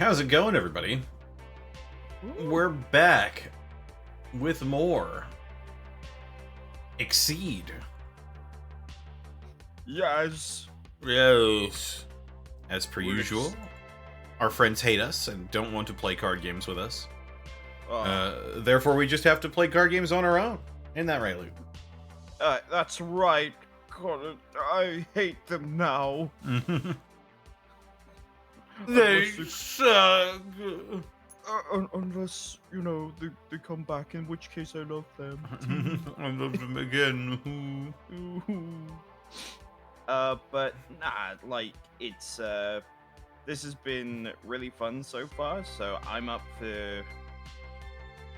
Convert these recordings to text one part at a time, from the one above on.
How's it going, everybody? We're back with more eXceed. Yes. Yes. As per We're usual, our friends hate us and don't want to play card games with us. Therefore, we just have to play card games on our own. Isn't that right, Luke? That's right. God, I hate them now. They Unless suck. unless, they come back, in which case I love them. I love them again. But nah, it's, this has been really fun so far, so I'm up for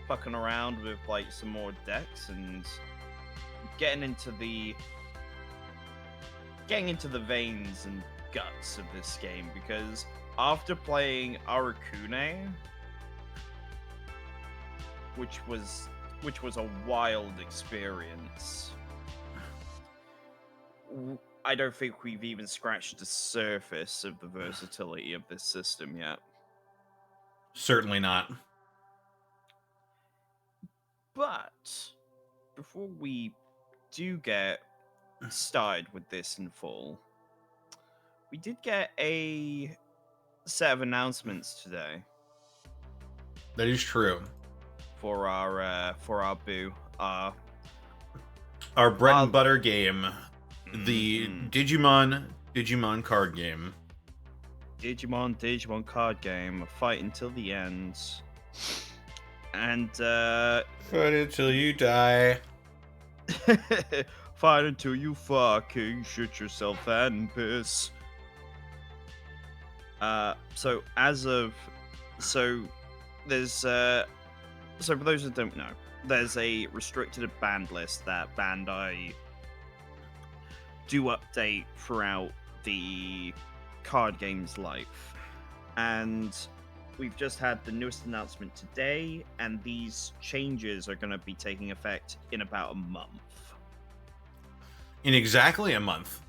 fucking around with, some more decks and getting into the veins and guts of this game, because after playing Arakune, which was a wild experience, I don't think we've even scratched the surface of the versatility of this system yet. Certainly not. But before we do get started with this in full, we did get a set of announcements today That is true. for our boo. Our bread and butter game, the Mhm. Digimon card game. Digimon card game, a fight until the end. And Fight until you die. fight until you fucking shit yourself and piss. So for those that don't know, there's a restricted banned list that Bandai do update throughout the card game's life. And we've just had the newest announcement today, and these changes are going to be taking effect in about a month. In exactly a month.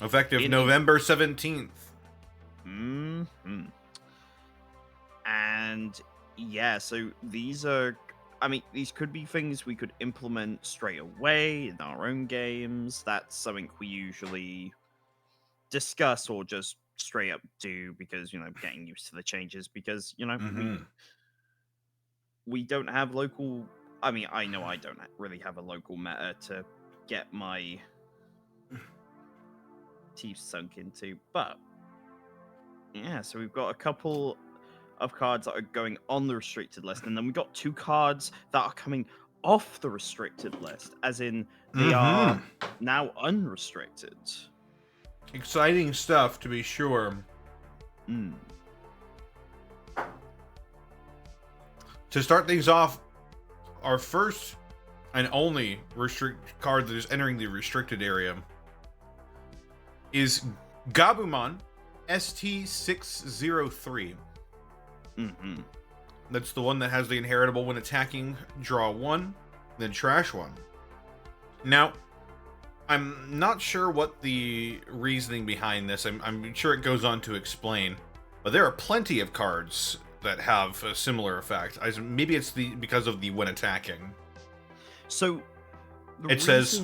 Effective November 17th. Mm-hmm. And yeah, so these could be things we could implement straight away in our own games. That's something we usually discuss or just straight up do because, getting used to the changes because, we don't have local. I know I don't really have a local meta to get my teeth sunk into, but yeah, so we've got a couple of cards that are going on the restricted list, and then we've got two cards that are coming off the restricted list, as in they are now unrestricted. Exciting stuff, to be sure. To start things off, our first and only card that is entering the restricted area is Gabumon ST603. That's the one that has the inheritable when attacking, draw one, then trash one. Now, I'm not sure what the reasoning behind this. I'm sure it goes on to explain, but there are plenty of cards that have a similar effect. Maybe it's because of the when attacking. So it says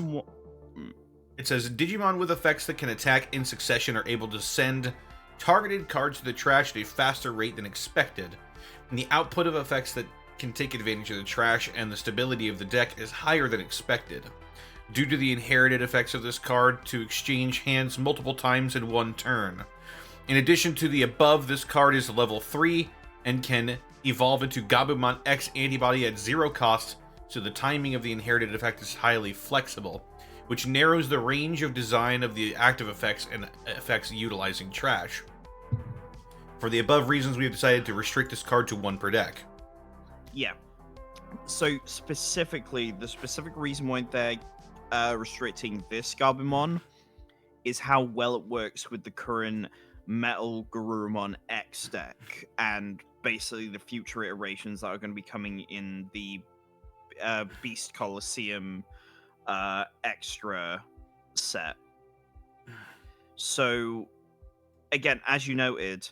Digimon with effects that can attack in succession are able to send targeted cards to the trash at a faster rate than expected. And the output of effects that can take advantage of the trash and the stability of the deck is higher than expected. Due to the inherited effects of this card to exchange hands multiple times in one turn. In addition to the above, this card is level 3 and can evolve into Gabumon X antibody at 0 cost, so the timing of the inherited effect is highly flexible, which narrows the range of design of the active effects and effects utilizing trash. For the above reasons, we have decided to restrict this card to one per deck. Yeah. So specifically, the specific reason why they're restricting this Gabumon is how well it works with the current Metal Garurumon X deck, and basically the future iterations that are going to be coming in the Beast Coliseum extra set. So, again, as you noted,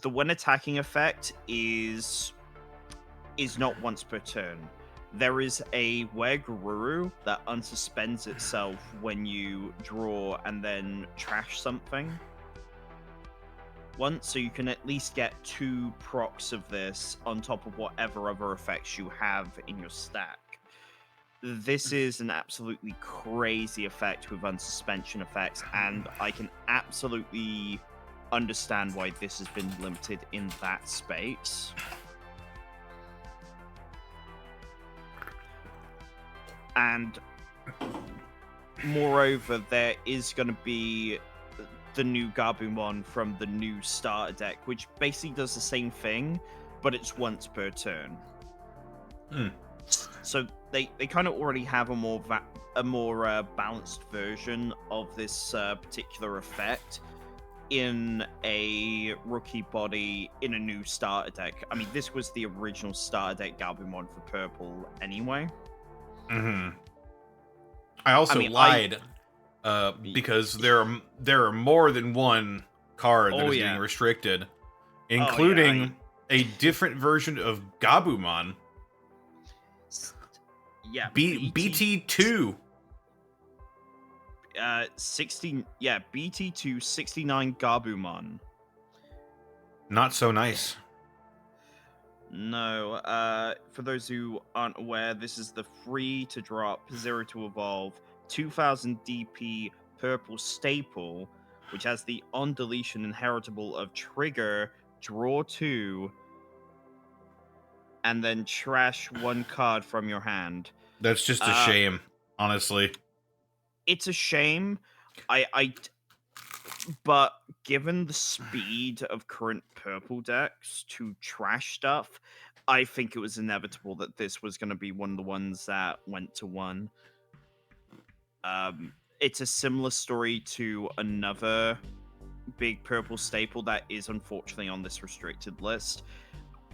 the when attacking effect is not once per turn. There is a Were-Guru that unsuspends itself when you draw and then trash something once, so you can at least get 2 procs of this on top of whatever other effects you have in your stack. This is an absolutely crazy effect with unsuspension effects, and I can absolutely understand why this has been limited in that space. And moreover, there is going to be the new Gabumon from the new starter deck, which basically does the same thing, but it's once per turn. So they kind of already have a more balanced version of this particular effect in a rookie body in a new starter deck. I mean, this was the original starter deck Gabumon for purple anyway. I also lied because there are more than one card that is being restricted, including a different version of Gabumon. Yeah, BT2. BT2 69 Gabumon. Not so nice. No, for those who aren't aware, this is the free to drop, 0 to evolve, 2000 DP purple staple, which has the on deletion inheritable of trigger, draw 2, and then trash 1 card from your hand. That's just a shame, honestly. It's a shame. But given the speed of current purple decks to trash stuff, I think it was inevitable that this was going to be one of the ones that went to 1. It's a similar story to another big purple staple that is unfortunately on this restricted list.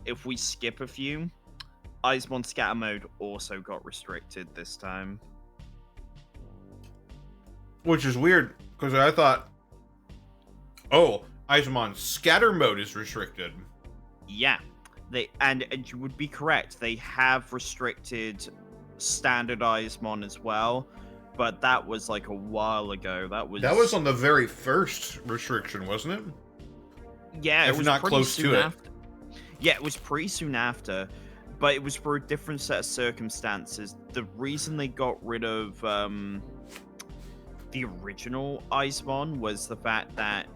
If we skip a few, Eismon Scatter Mode also got restricted this time. Which is weird, because I thought, Eismon Scatter Mode is restricted. Yeah, and you would be correct. They have restricted standard Eismon as well, but that was like a while ago. That was on the very first restriction, wasn't it? Yeah, it was not close to it. Yeah, it was pretty soon after, but it was for a different set of circumstances. The reason they got rid of the original Eismon was the fact that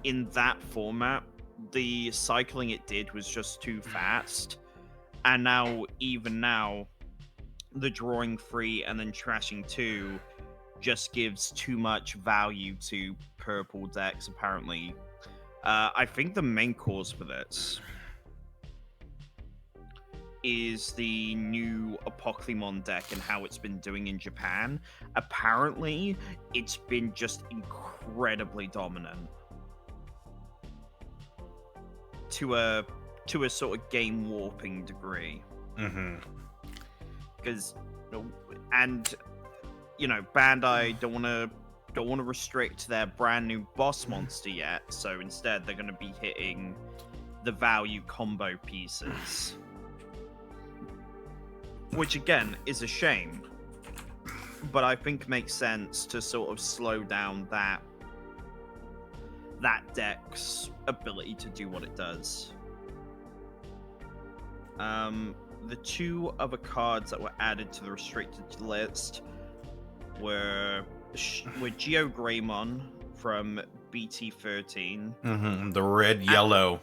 in that format, the cycling it did was just too fast. And even now, the drawing 3 and then trashing 2 just gives too much value to purple decks, apparently. I think the main cause for this is the new Apocalypse deck and how it's been doing in Japan. Apparently, it's been just incredibly dominant to a sort of game warping degree. Because, Bandai don't want to restrict their brand new boss monster yet, so instead they're going to be hitting the value combo pieces. Which, again, is a shame. But I think makes sense to sort of slow down that deck's ability to do what it does. The 2 other cards that were added to the restricted list were Geogreymon from BT13. The red-yellow.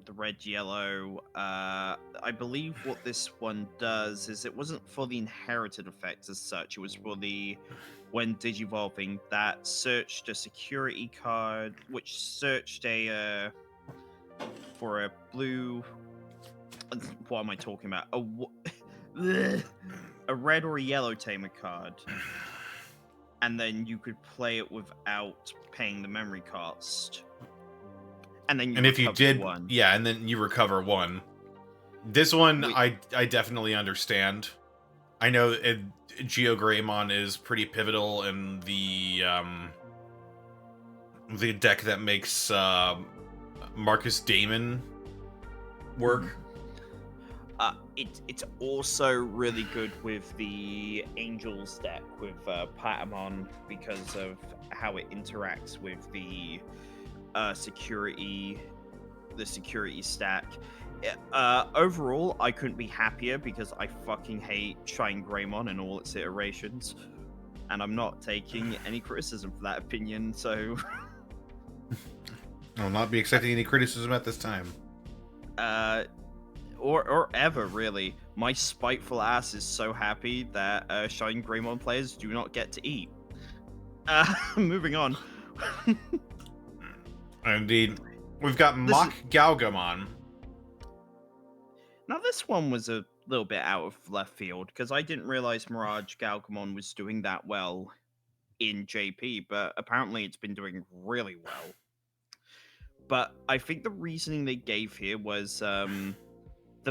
The red-yellow. I believe what this one does is it wasn't for the inherited effects as such. It was for the when digivolving that searched a security card, which searched for a blue. What am I talking about? A red or a yellow tamer card, and then you could play it without paying the memory cost. And then if you did, 1. and then you recover 1. This one, I definitely understand. I know Geogreymon is pretty pivotal in the deck that makes Marcus Damon work. It's also really good with the Angels deck with Patamon because of how it interacts with the security stack. Overall, I couldn't be happier because I fucking hate Shine Greymon and all its iterations, and I'm not taking any criticism for that opinion. So, I'll not be accepting any criticism at this time. or ever really. My spiteful ass is so happy that Shine Greymon players do not get to eat. Moving on. Indeed. We've got Mock Galgamon. Now, this one was a little bit out of left field because I didn't realize Mirage Galgamon was doing that well in JP, but apparently it's been doing really well. But I think the reasoning they gave here was the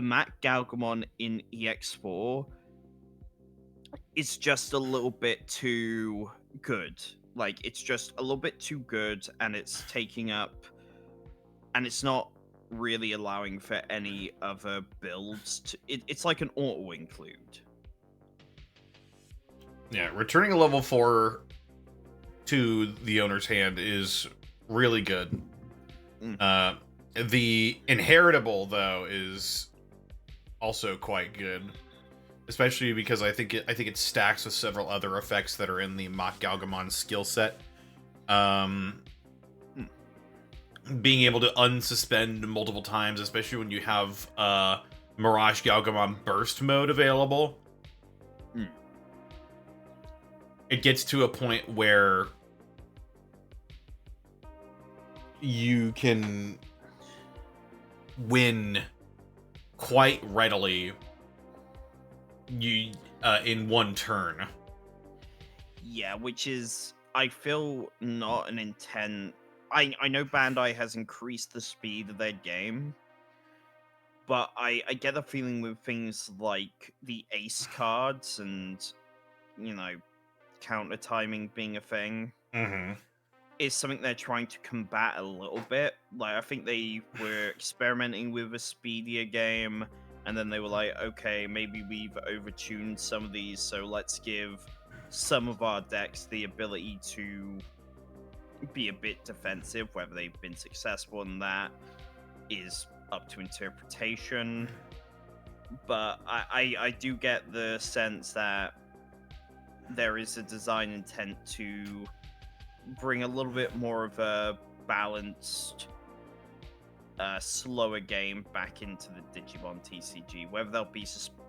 Mac Galgamon in EX4 is just a little bit too good. Like, it's just a little bit too good, and it's taking up, and it's not really allowing for any other builds. It's like an auto include. Yeah, returning a level 4 to the owner's hand is really good. The inheritable, though, is also quite good, especially because I think it stacks with several other effects that are in the Mock Galgamon skill set. Being able to unsuspend multiple times, especially when you have Mirage Galgamon burst mode available. It gets to a point where you can win quite readily in one turn. Yeah, which is, I feel, not an intent. I know Bandai has increased the speed of their game, but I get the feeling with things like the ace cards and, counter timing being a thing, is something they're trying to combat a little bit. Like, I think they were experimenting with a speedier game, and then they were like, okay, maybe we've overtuned some of these, so let's give some of our decks the ability to be a bit defensive. Whether they've been successful in that is up to interpretation, but I do get the sense that there is a design intent to bring a little bit more of a balanced, slower game back into the Digimon TCG. Whether they'll be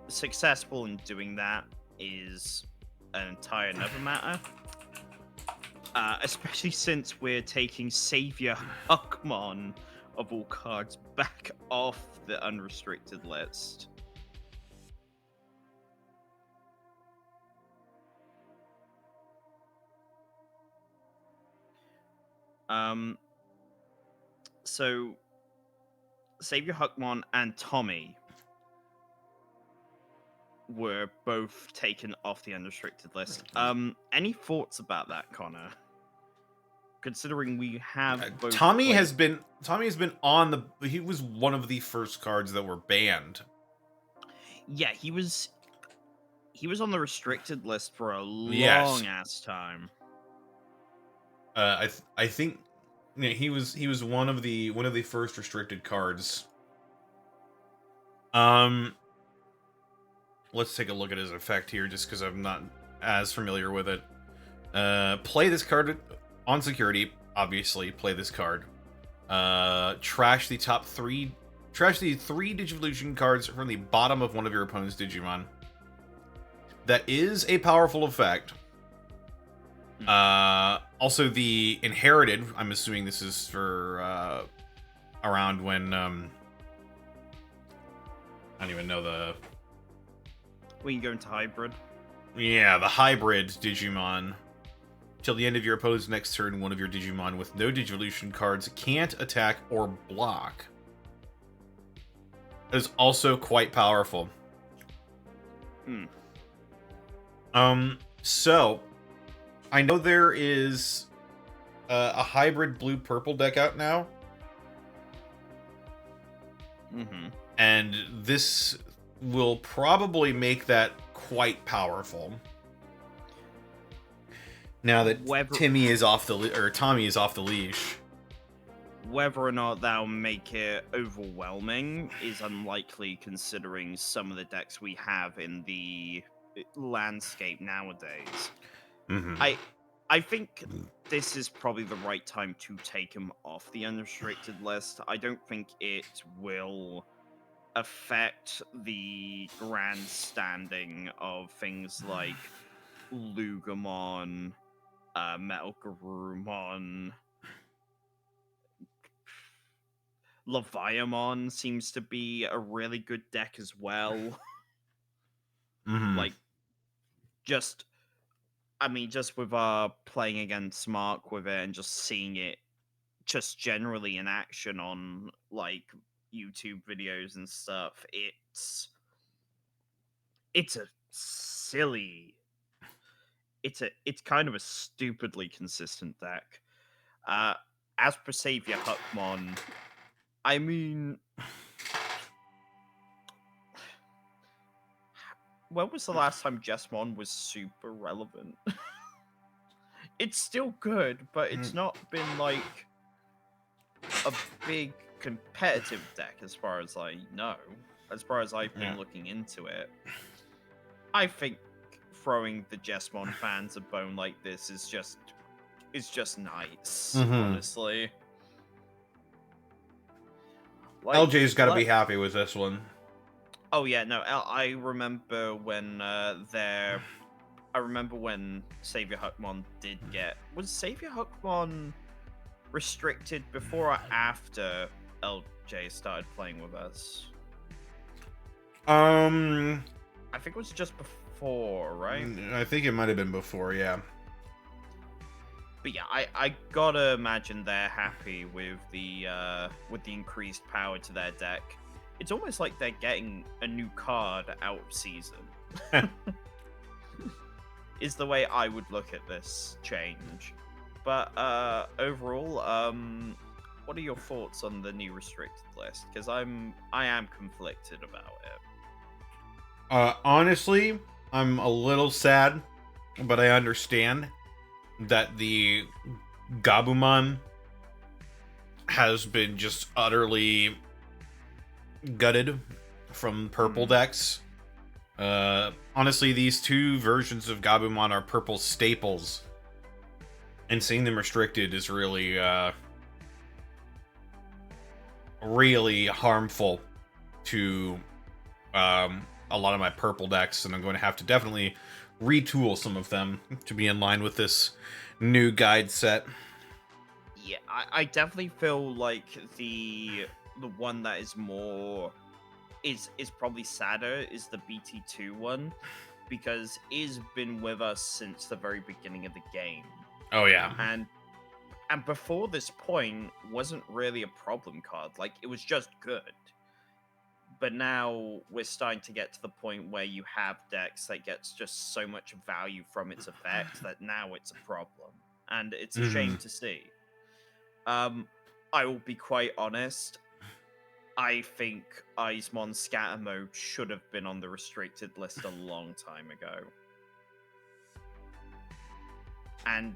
successful in doing that is an entire another matter. Especially since we're taking Savior Huckmon, of all cards, back off the unrestricted list. So Savior Huckmon and Tommy were both taken off the unrestricted list. Any thoughts about that, Connor? Considering we have both Tommy has been on the, he was one of the first cards that were banned. Yeah, he was on the restricted list for a long ass time. I think he was one of the first restricted cards. Let's take a look at his effect here, just because I'm not as familiar with it. Play this card on security. Obviously, play this card. Trash the three Digivolution cards from the bottom of one of your opponent's Digimon. That is a powerful effect. Also, the inherited. I'm assuming this is for around when I don't even know the. When you go into hybrid. Yeah, the hybrid Digimon. Till the end of your opponent's next turn, one of your Digimon with no Digivolution cards can't attack or block. That is also quite powerful. So, I know there is a hybrid blue-purple deck out now. Mm-hmm. And this will probably make that quite powerful. Now that Whether Tommy is off the leash. whether or not that'll make it overwhelming is unlikely, considering some of the decks we have in the landscape nowadays. Mm-hmm. I think this is probably the right time to take him off the unrestricted list. I don't think it will affect the grand standing of things like Lugamon, Metal Garurumon, Leviamon seems to be a really good deck as well. Mm-hmm. Like, just just with playing against Mark with it and just seeing it just generally in action on like YouTube videos and stuff, it's a silly it's kind of a stupidly consistent deck. Uh as per Savior Huckmon, I mean, when was the last time Jesmon was super relevant? It's still good, but it's not been like a big competitive deck as far as I know. As far as I've been looking into it. I think throwing the Jesmon fans a bone like this is just nice, honestly. Like, LJ's got to be happy with this one. Oh yeah, no, I remember when I remember when Savior Huckmon did get... Was Savior Huckmon restricted before or after LJ started playing with us? I think it was just before, right? I think it might have been before, yeah. But yeah, I gotta imagine they're happy with the increased power to their deck. It's almost like they're getting a new card out of season. Is the way I would look at this change. But overall, what are your thoughts on the new restricted list? Because I am conflicted about it. Honestly, I'm a little sad, but I understand that the Gabumon has been just utterly gutted from purple decks. Honestly, these two versions of Gabumon are purple staples, and seeing them restricted is really really harmful to a lot of my purple decks, and I'm going to have to definitely retool some of them to be in line with this new guide set. Yeah, I definitely feel like the one that is more is probably sadder is the BT2 one, because it's been with us since the very beginning of the game. Oh yeah. And before this point wasn't really a problem card. Like, it was just good. But now we're starting to get to the point where you have decks that gets just so much value from its effect that now it's a problem. And it's a shame to see. I will be quite honest. I think Eismon Scatter Mode should have been on the restricted list a long time ago. And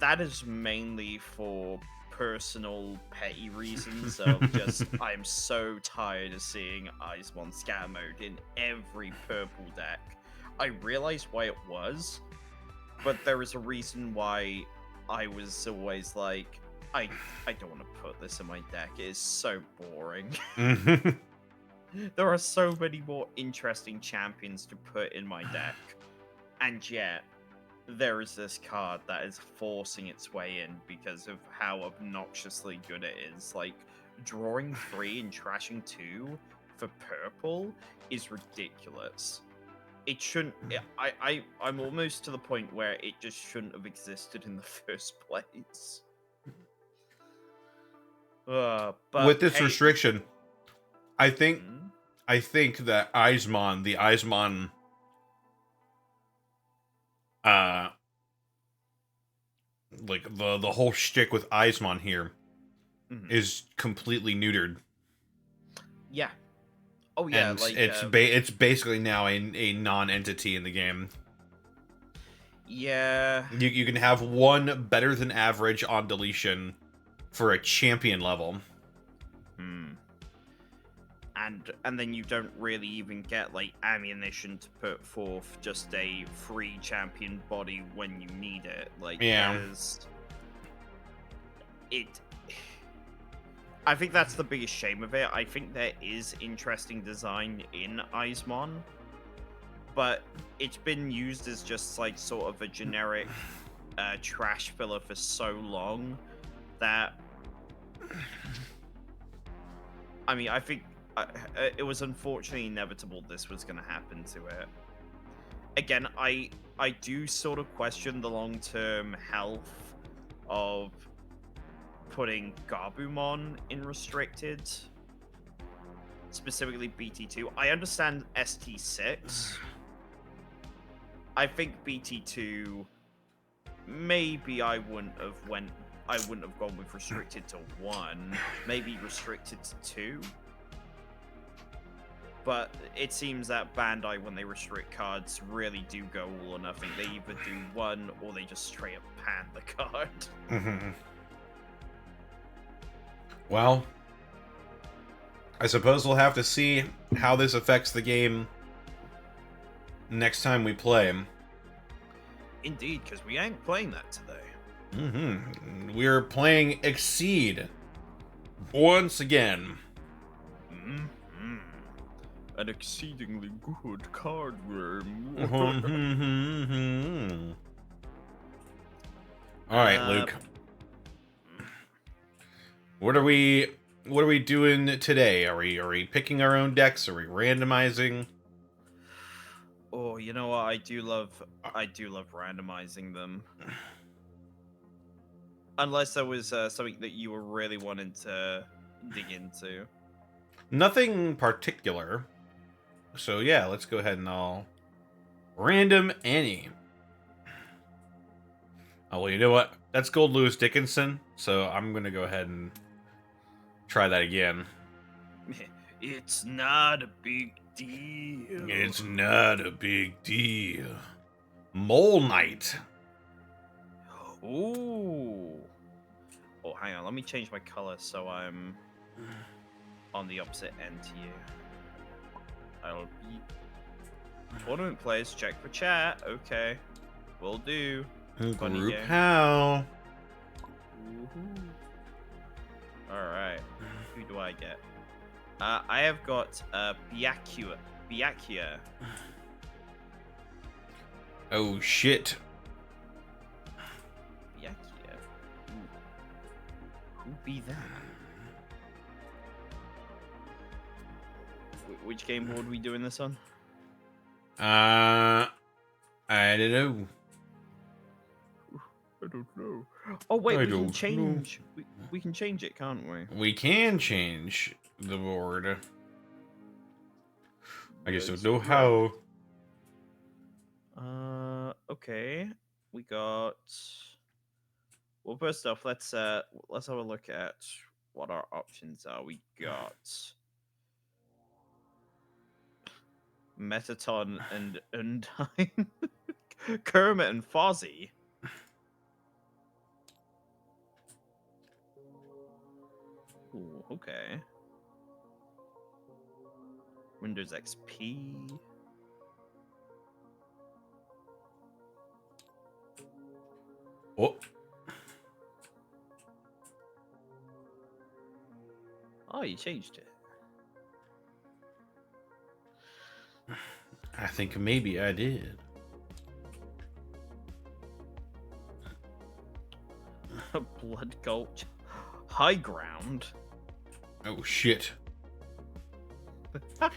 that is mainly for personal petty reasons of just I'm so tired of seeing Eismon Scatter Mode in every purple deck. I realized why it was, but there is a reason why I was always like, I don't want to put this in my deck. It is so boring. There are so many more interesting champions to put in my deck, and yet there is this card that is forcing its way in because of how obnoxiously good it is. Like, drawing 3 and trashing 2 for purple is ridiculous. It shouldn't... I'm almost to the point where it just shouldn't have existed in the first place. But with this restriction, I think that Eismon, the Eismon like the whole shtick with Eismon here Mhm. is completely neutered. Yeah. Oh yeah, And like it's basically now a non-entity in the game. yeah. You can have one better than average on deletion for a champion level. Hmm. And then you don't really even get like ammunition to put forth just a free champion body when you need it. Like Yeah. there's it. I think that's the biggest shame of it. I think there is interesting design in Eismon, but it's been used as just like sort of a generic trash filler for so long that I mean, I think it was unfortunately inevitable this was going to happen to it. Again, I do sort of question the long-term health of putting Gabumon in restricted, specifically BT2. I understand ST6. I think BT2 maybe I wouldn't have gone with restricted to 1, maybe restricted to 2. But it seems that Bandai, when they restrict cards, really do go all or nothing. They either do 1 or they just straight up pan the card. Mm-hmm. Well, I suppose we'll have to see how this affects the game next time we play. Indeed, because we ain't playing that today. Mm-hmm. We're playing eXceed once again. Mm-hmm. An exceedingly good card game. All right, Luke. What are we doing today? Are we picking our own decks? Are we randomizing? Oh, you know what? I do love randomizing them. Unless there was something that you were really wanting to dig into. Nothing particular. So yeah, let's go ahead and I'll random any. Oh well, you know what? That's Gold Lewis Dickinson. So I'm gonna go ahead and try that again. It's not a big deal. It's not a big deal. Mole Knight. Ooh. Oh, hang on. Let me change my color so I'm on the opposite end to you. I'll be... Tournament players, check for chat. Okay. Will do. Funny Group game. how? Alright. Who do I get? I have got Byakuya. Oh shit. Byakuya. Who be that? Which game board are we doing this on? I don't know. I don't know. Oh wait, I we can don't change. We can change it, can't we? We can change the board. I just don't know how. Okay. We got. Well, first off, let's have a look at what our options are. We got Metaton and Undine, Kermit and Fozzie. Ooh, okay. Windows XP. Oh. Oh, you changed it. I think maybe I did. Blood Gulch. High Ground. Oh shit. I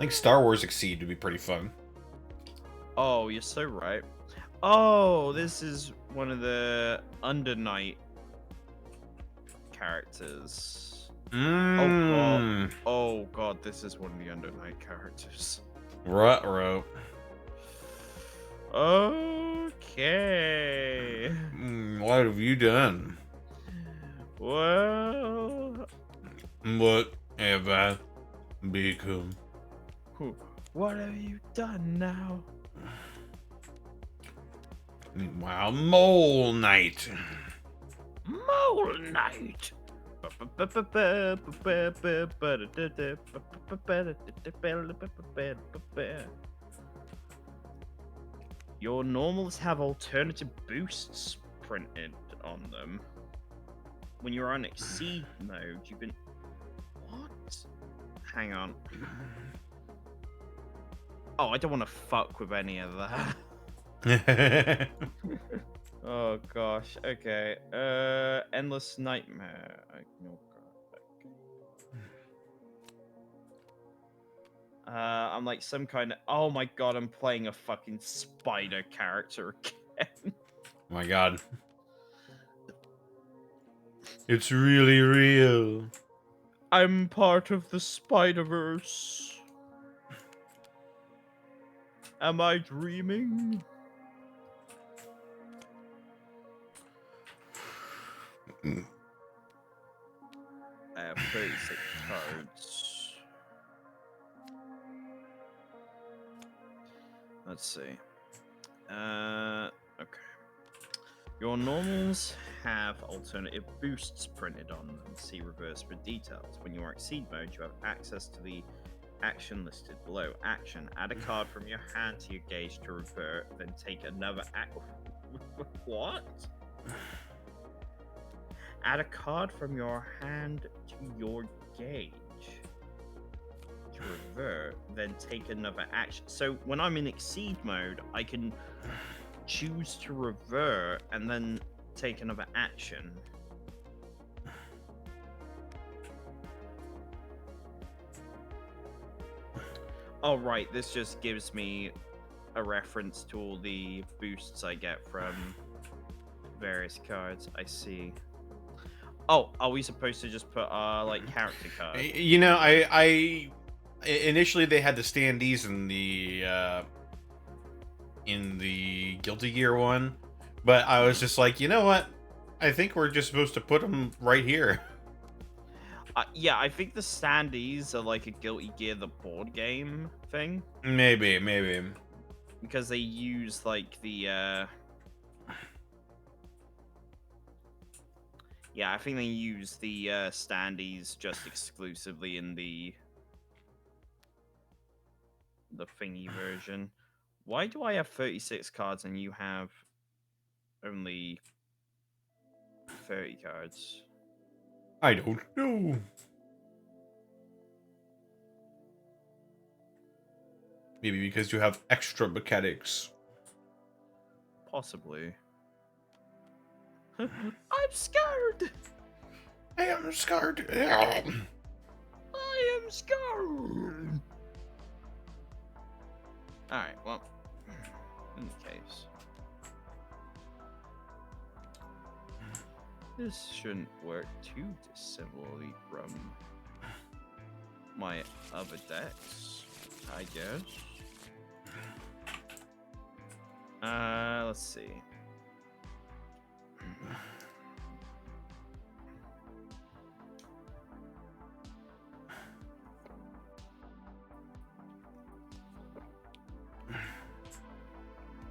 think Star Wars eXceed would be pretty fun. Oh, you're so right. Oh, this is one of the Under Night characters. Oh god, this is one of the Under Night characters. Ruh-roh. Okay. What have you done? Well, What have I become? what have you done now? Meanwhile, Mole Knight. Mole Knight. Your normals have alternative boosts printed on them. When you're on Exceed mode, you can. What? Hang on. Oh, I don't want to fuck with any of that. Oh gosh. Okay. Endless nightmare. Oh god. Okay. I'm like some kind of. Oh my god, I'm playing a fucking spider character again. Oh my god. It's really real. I'm part of the Spider-Verse. Am I dreaming? I have 36 cards. Let's see. Okay. Your normals have alternative boosts printed on them. See reverse for details. When you are Exceed mode, you have access to the action listed below. Action: add a card from your hand to your gauge to revert, then take another What? Add a card from your hand to your gauge to revert, then take another action. So when I'm in Exceed mode, I can choose to revert and then take another action. Oh, right. This just gives me a reference to all the boosts I get from various cards. I see. Oh, are we supposed to just put like character cards? You know, I initially they had the standees in the Guilty Gear one, but I was just like, you know what? I think we're just supposed to put them right here. Yeah, I think the standees are like a Guilty Gear the board game thing Maybe. because they use like the yeah, I think they use the standees just exclusively in the thingy version. Why do I have 36 cards and you have only 30 cards? I don't know. Maybe because you have extra mechanics. Possibly. I'm scared. I am scared. I am scared. Alright, well, in the case. This shouldn't work too dissimilarly from my other decks, I guess. Let's see.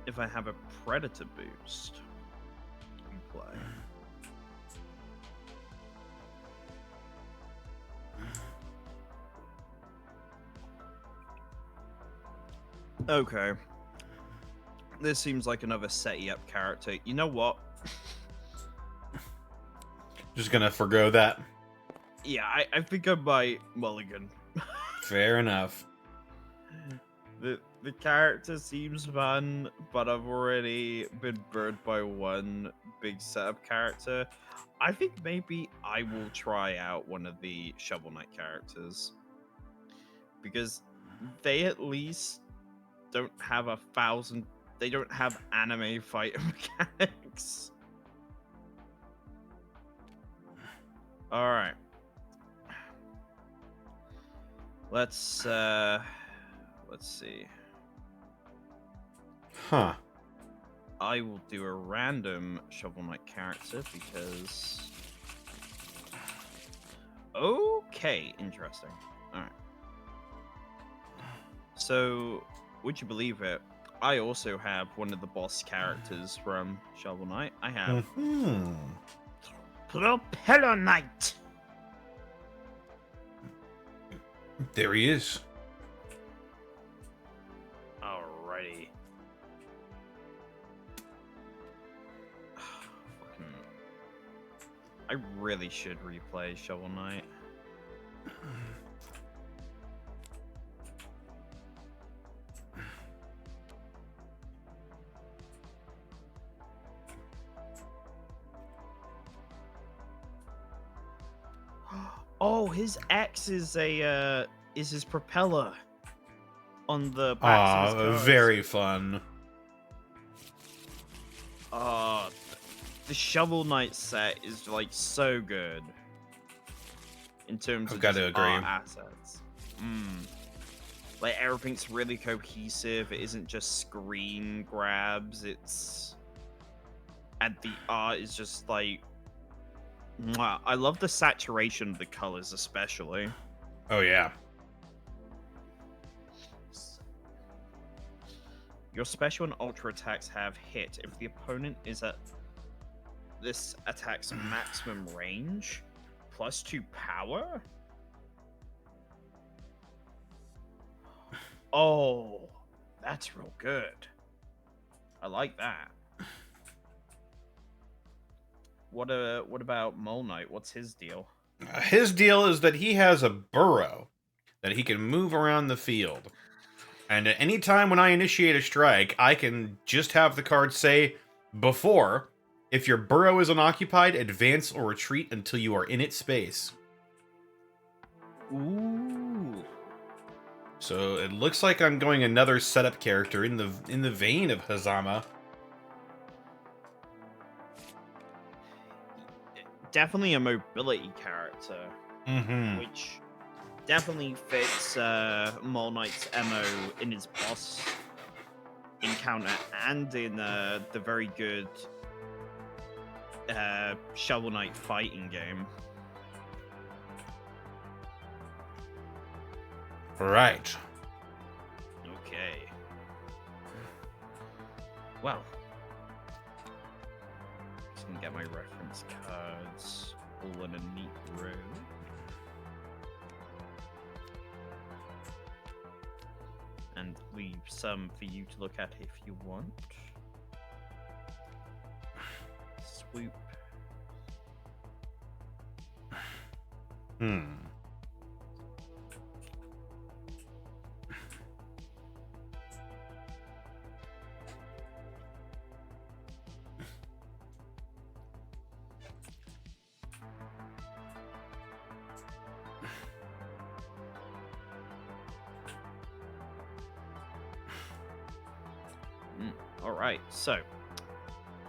If I have a Predator boost in play. Okay. This seems like another SETI up character. You know what? Just gonna forgo that. Yeah, I think I might mulligan. Fair enough. The character seems fun, but I've already been burned by one big setup character. I think maybe I will try out one of the Shovel Knight characters. Because they at least don't have they don't have anime fight mechanics. Alright. Let's see. Huh. I will do a random Shovel Knight character because. Okay, interesting. Alright. So, would you believe it? I also have one of the boss characters from Shovel Knight. I have Propeller Knight. There he is. Alrighty. I really should replay Shovel Knight. Oh, his X is his propeller on the backs of his cars. Very fun. The Shovel Knight set is like so good in terms of gotta just agree. art assets. Like everything's really cohesive. It isn't just screen grabs. And the art is just like, mwah. I love the saturation of the colors, especially. Oh yeah. Your special and ultra attacks have hit if the opponent is at this attack's maximum range, +2 power. Oh, that's real good. I like that. What about Mole Knight? What's his deal? His deal is that he has a burrow that he can move around the field. And at any time when I initiate a strike, I can just have the card say, before, if your burrow is unoccupied, advance or retreat until you are in its space. Ooh. So it looks like I'm going another setup character in the vein of Hazama. Definitely a mobility character, which definitely fits Mole Knight's MO in his boss encounter and in the very good Shovel Knight fighting game. Right. Okay. Well, just gonna get my reference cards all in a neat row. And leave some for you to look at if you want. Swoop. All right, so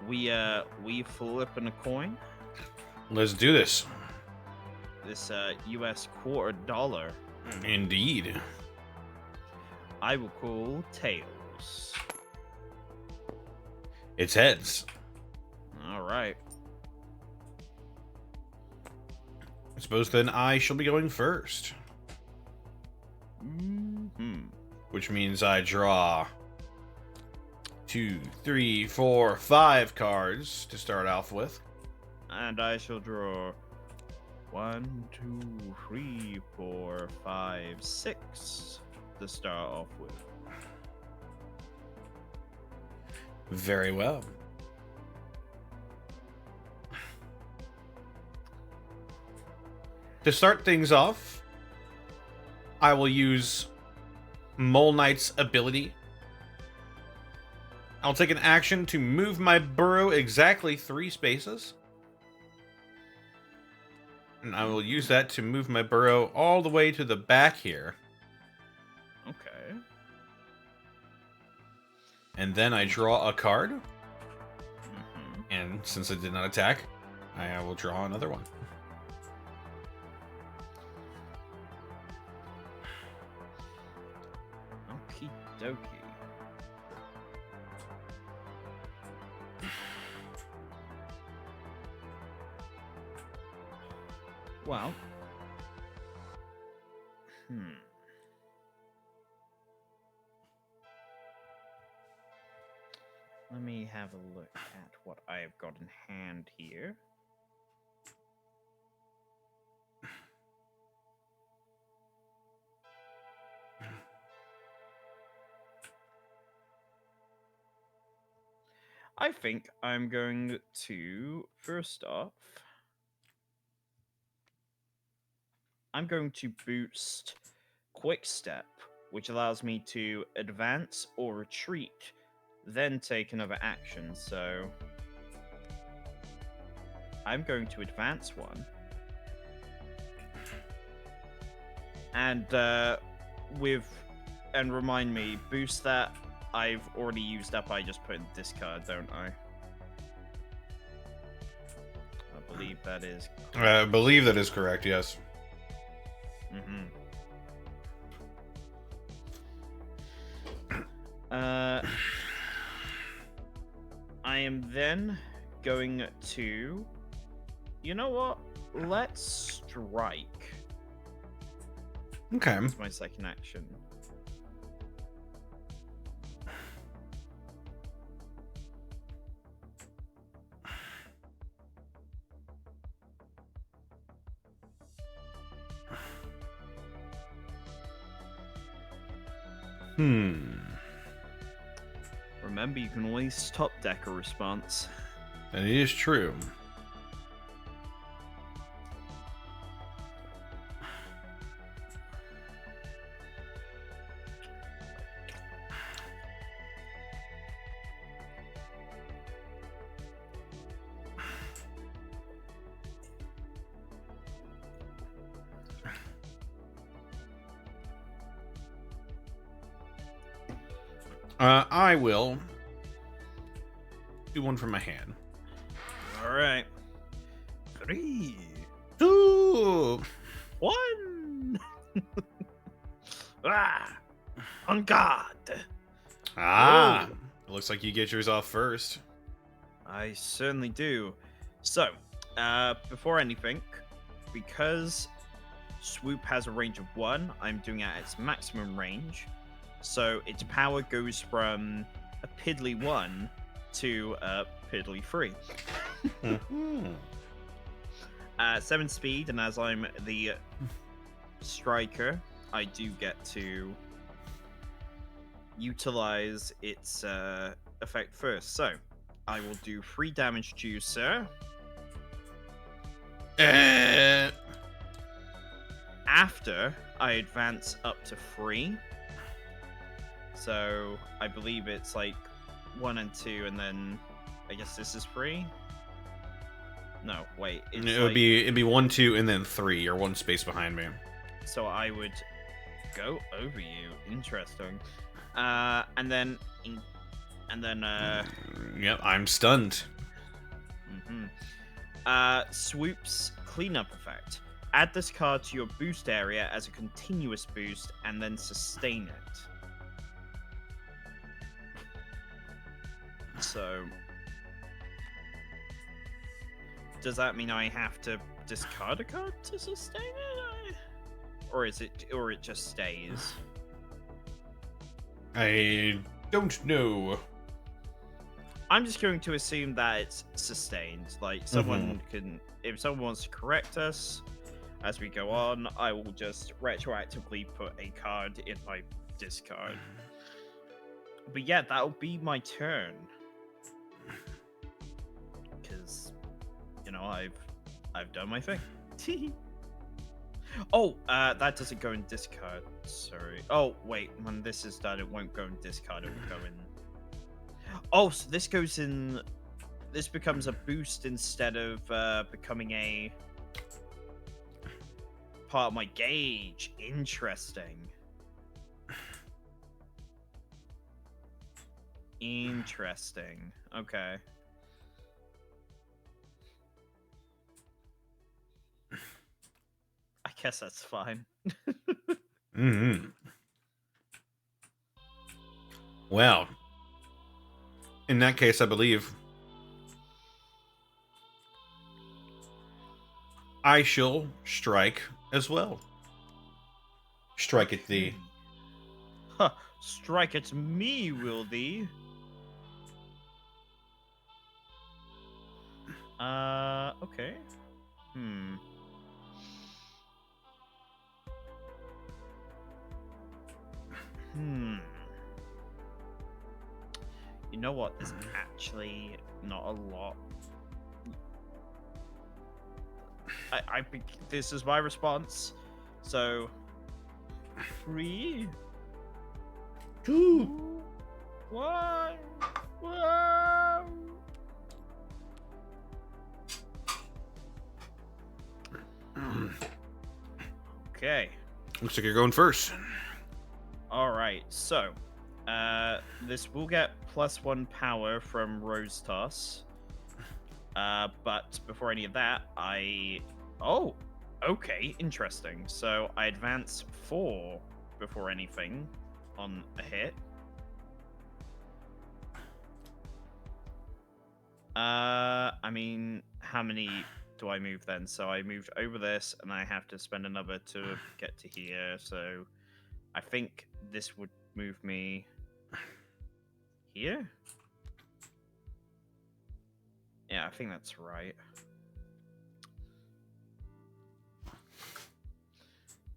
we flipping a coin. Let's do this. This US $quarter. Indeed. I will call tails. It's heads. All right. I suppose then I shall be going first. Which means I draw 2, 3, 4, 5 cards to start off with. And I shall draw 1, 2, 3, 4, 5, 6 to start off with. Very well. To start things off, I will use Mole Knight's ability. I'll take an action to move my burrow exactly 3 spaces. And I will use that to move my burrow all the way to the back here. Okay. And then I draw a card. And since I did not attack, I will draw another one. Okie dokie. Well, let me have a look at what I've got in hand here. I think I'm going to, first off, I'm going to boost Quick Step, which allows me to advance or retreat, then take another action. So I'm going to advance one. And and remind me, boost that I've already used up, I just put in discard, don't I? I believe that is correct. I believe that is correct, yes. Mm-hmm. I am then going to... You know what? Let's strike. Okay. That's my second action. Remember, you can always stop deck a response. That is true. I will do one from my hand. All right. 3, 2, 1. On guard. Ah, it looks like you get yours off first. I certainly do. So, before anything, because Swoop has a range of 1, I'm doing it at its maximum range. So its power goes from a piddly 1 to a piddly 3. 7 speed, and as I'm the striker, I do get to utilize its effect first. So I will do 3 damage to you, sir. After I advance up to 3. So I believe it's like 1 and 2, and then I guess this is 3. No, wait. It'd be 1, 2, and then 3. You're one space behind me. So I would go over you. Interesting. And then. Yep, I'm stunned. Swoop's cleanup effect. Add this card to your boost area as a continuous boost, and then sustain it. So, does that mean I have to discard a card to sustain it, or it just stays? I don't know. I'm just going to assume that it's sustained. Like someone can, if someone wants to correct us as we go on, I will just retroactively put a card in my discard. But yeah, that'll be my turn. Because, I've done my thing. Oh, that doesn't go in discard. Sorry. Oh, wait. When this is done, it won't go in discard. It will go in. Oh, so this goes in. This becomes a boost instead of becoming a part of my gauge. Interesting. Interesting. Okay. I guess that's fine. Well, in that case, I believe I shall strike as well. Strike at thee. Huh, strike at me, will thee? Okay. Hmm. Hmm. You know what? There's actually not a lot. I think this is my response. So, 3, 2, 1. Whoa. Okay. Looks like you're going first. All right. So, this will get +1 power from Rose Toss. But before any of that, oh, okay, interesting. So I advance 4 before anything on a hit. I mean, how many do I move then? So I moved over this, and I have to spend another to get to here. So I think this would move me here. Yeah, I think that's right.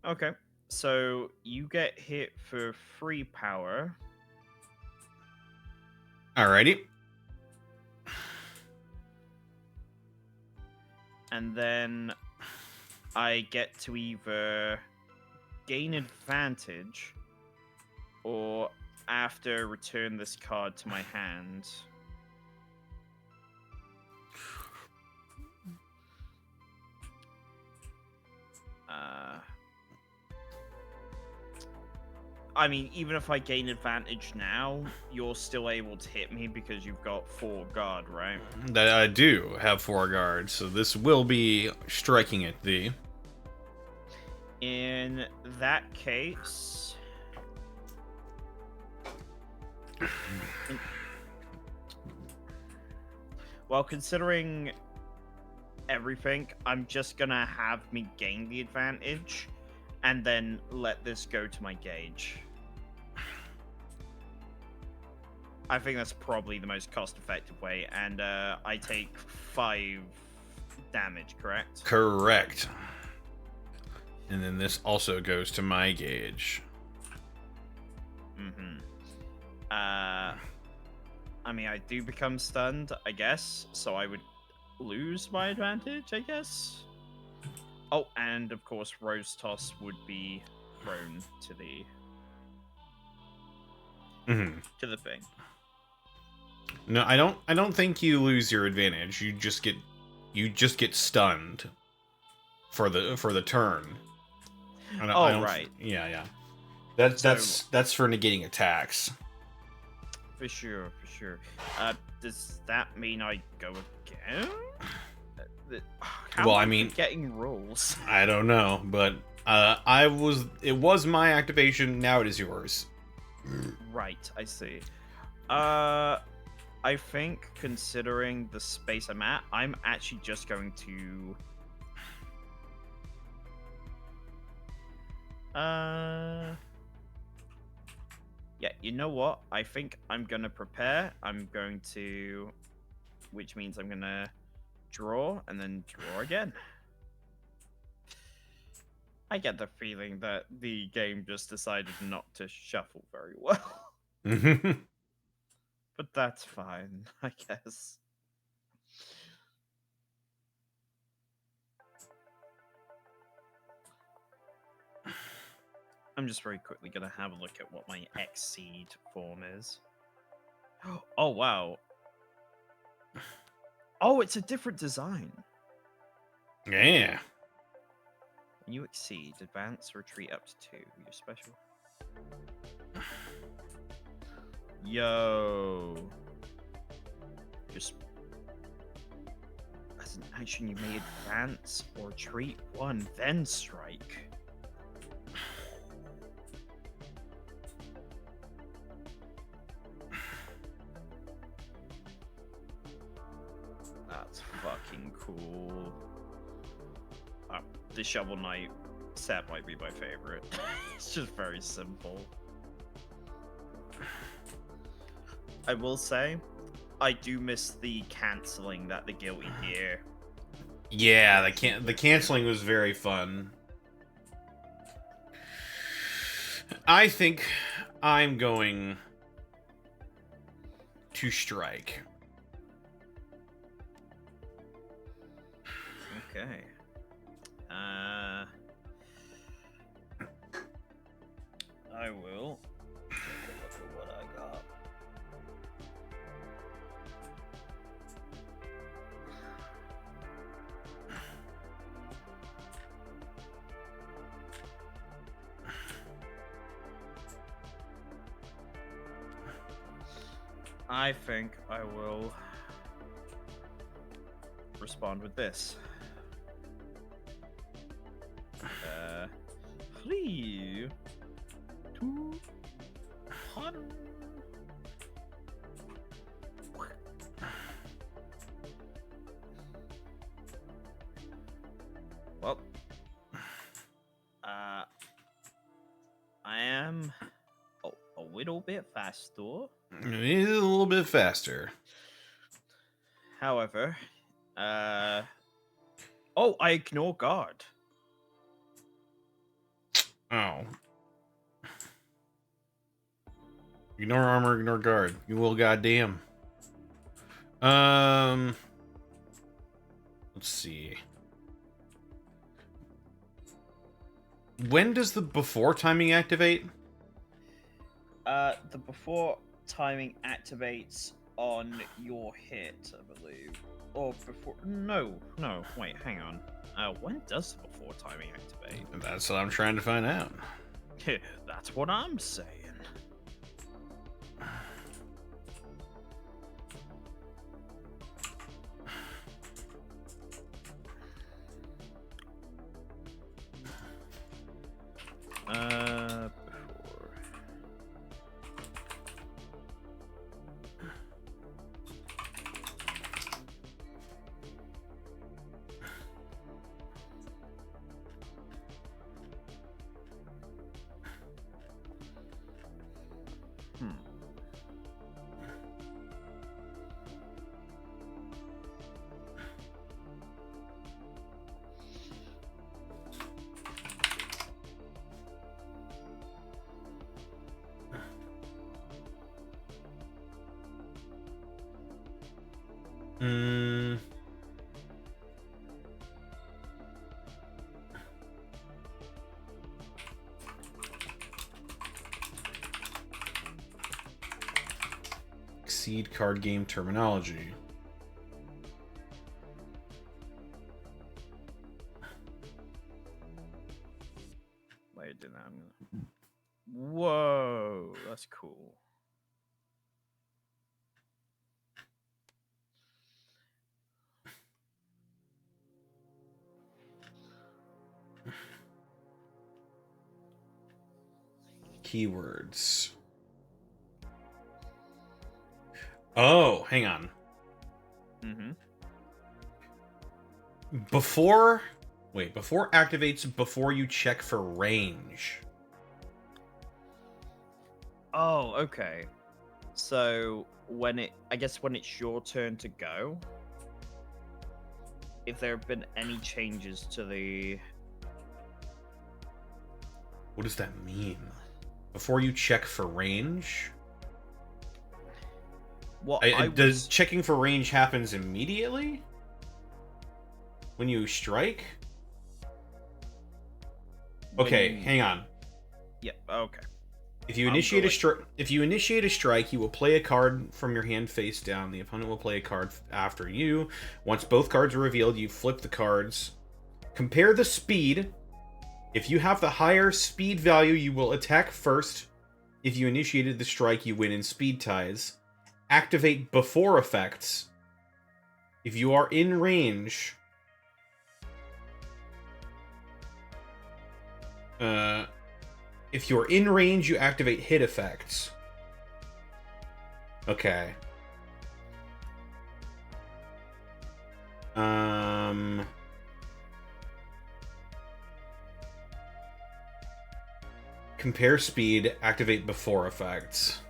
Okay, so you get hit for 3 power. Alrighty. And then I get to either gain advantage or after return this card to my hand. I mean, even if I gain advantage now, you're still able to hit me because you've got 4 guard, right? That I do have 4 guards, so this will be striking at thee. In that case... Well, considering everything, I'm just gonna have me gain the advantage and then let this go to my gauge. I think that's probably the most cost-effective way, and I take 5 damage, correct? Correct. And then this also goes to my gauge. Mm-hmm. I mean, I do become stunned, I guess, so I would lose my advantage, I guess. Oh, and of course, Rose Toss would be thrown to the to the thing. No, I don't think you lose your advantage. You just get stunned for the turn. I don't, right. Yeah. That's for negating attacks. For sure. Does that mean I go again? How Well, am I mean, getting rolls. I don't know, but it was my activation. Now it is yours. Right, I see. I think considering the space I'm at, I'm actually just going to yeah, you know what? I think I'm gonna prepare. Which means I'm gonna draw and then draw again. I get the feeling that the game just decided not to shuffle very well. But that's fine, I guess. I'm just very quickly going to have a look at what my eXceed form is. Oh, wow. Oh, it's a different design. Yeah. When you exceed, advance, retreat up to 2. Your special. Yo. Just as an action, you may advance or retreat 1, then strike. That's fucking cool. the Shovel Knight set might be my favorite. It's just very simple. I will say, I do miss the canceling that the Guilty Gear. Yeah, the canceling was very fun. I think I'm going to strike. Okay. I will take a look at what I got. I think I will respond with this. 3, 2, 1. Well, I am a little bit faster. A little bit faster. However, I ignore guard. Oh. Ignore armor, ignore guard. You will goddamn. Let's see. When does the before timing activate? The before timing activates on your hit, I believe. Or before... No, wait, hang on. When does the before timing activate? That's what I'm trying to find out. That's what I'm saying. Before... eXceed card game terminology. Wait, did that? Whoa, that's cool. Keywords. Oh, hang on. Before activates before you check for range. Oh, okay. So when it's your turn to go, if there have been any changes to the... What does that mean? Before you check for range? What does checking for range happens immediately? When you strike? Okay, hang on. Yep, okay. If you initiate a strike, you will play a card from your hand face down. The opponent will play a card after you. Once both cards are revealed, you flip the cards. Compare the speed. If you have the higher speed value, you will attack first. If you initiated the strike, you win in speed ties. Activate before effects. If you are in range... if you're in range, you activate hit effects. Okay. compare speed, activate before effects.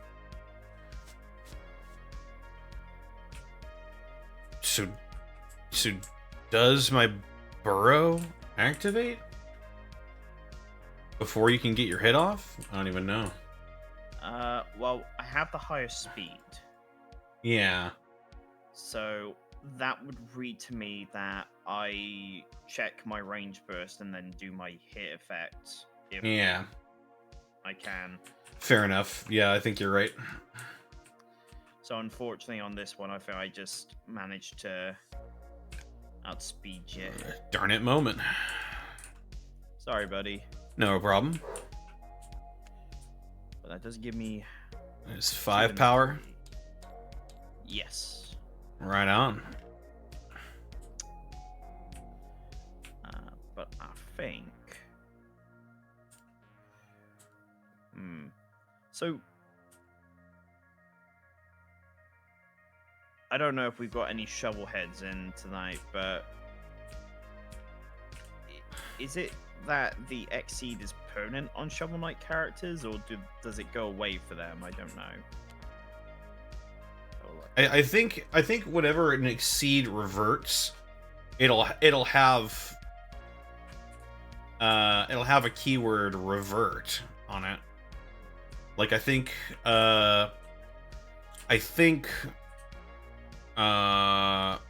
So does my burrow activate before you can get your hit off? I don't even know. Well, I have the highest speed, Yeah. so that would read to me that I check my range burst and then do my hit effect if Yeah. I can. Fair enough. Yeah, I think you're right. So unfortunately, on this one, I think I just managed to outspeed you. Darn it moment. Sorry, buddy. No problem. But that does give me It's 2 5 and power. 3. Yes. Right on. But I think. So. I don't know if we've got any shovel heads in tonight, but. Is it that the eXceed is permanent on Shovel Knight characters, or does it go away for them? I don't know. I think whenever an eXceed reverts, it'll have a keyword revert on it. Like I think Nago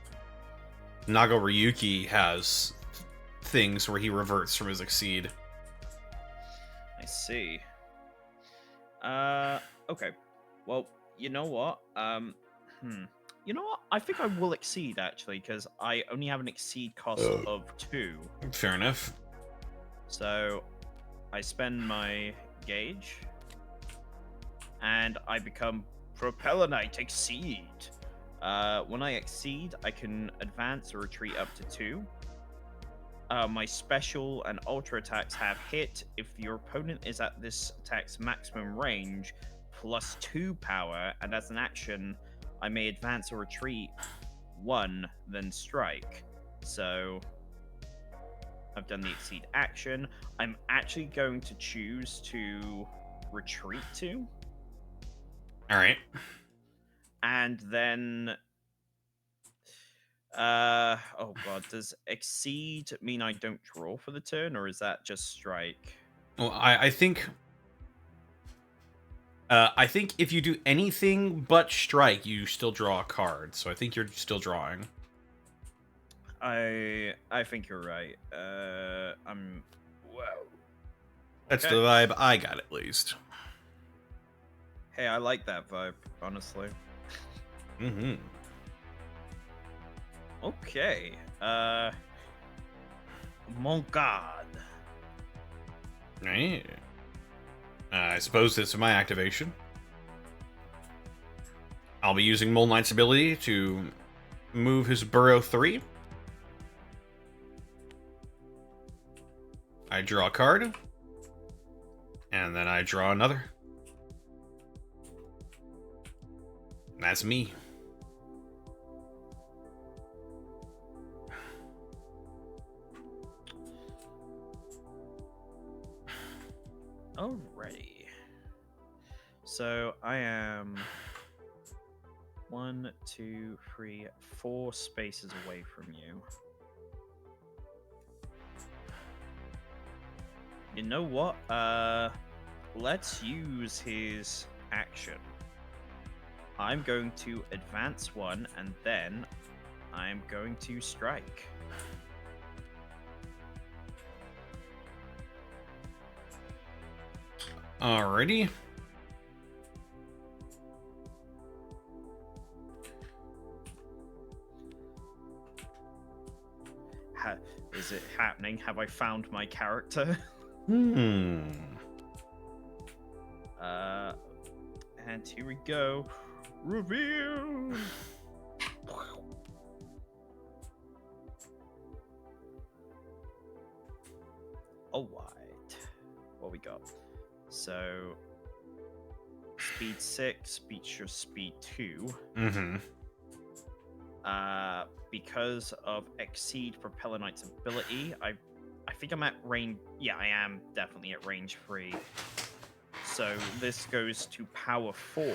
Ryuki has things where he reverts from his eXceed. I see. Okay. Well, you know what? You know what? I think I will eXceed actually, because I only have an eXceed cost of 2. Fair enough. So I spend my gauge, and I become Propeller Knight eXceed. When I eXceed, I can advance or retreat up to 2. My special and ultra attacks have hit if your opponent is at this attack's maximum range, plus 2 power, and as an action, I may advance or retreat 1, then strike. So I've done the eXceed action. I'm actually going to choose to retreat 2. All right. And then oh god, does eXceed mean I don't draw for the turn, or is that just strike? Well, I think if you do anything but strike, you still draw a card. So I think you're still drawing. I think you're right. I'm wow. That's Okay. the vibe I got, at least. Hey, I like that vibe, honestly. Mm-hmm. Okay. Mon God. Right. I suppose this is my activation. I'll be using Mole Knight's ability to move his burrow 3. I draw a card. And then I draw another. That's me. Alrighty. So I am 1, 2, 3, 4 spaces away from you. You know what? Let's use his action. I'm going to advance 1, and then I'm going to strike. Alrighty. Is it happening? Have I found my character? Hmm. And here we go. Reveal. All right. What we got? So, speed 6 beats your speed 2. Mm-hmm. Because of eXceed Propeller Knight's ability, I think I'm at range. Yeah, I am definitely at range 3. So this goes to power 4.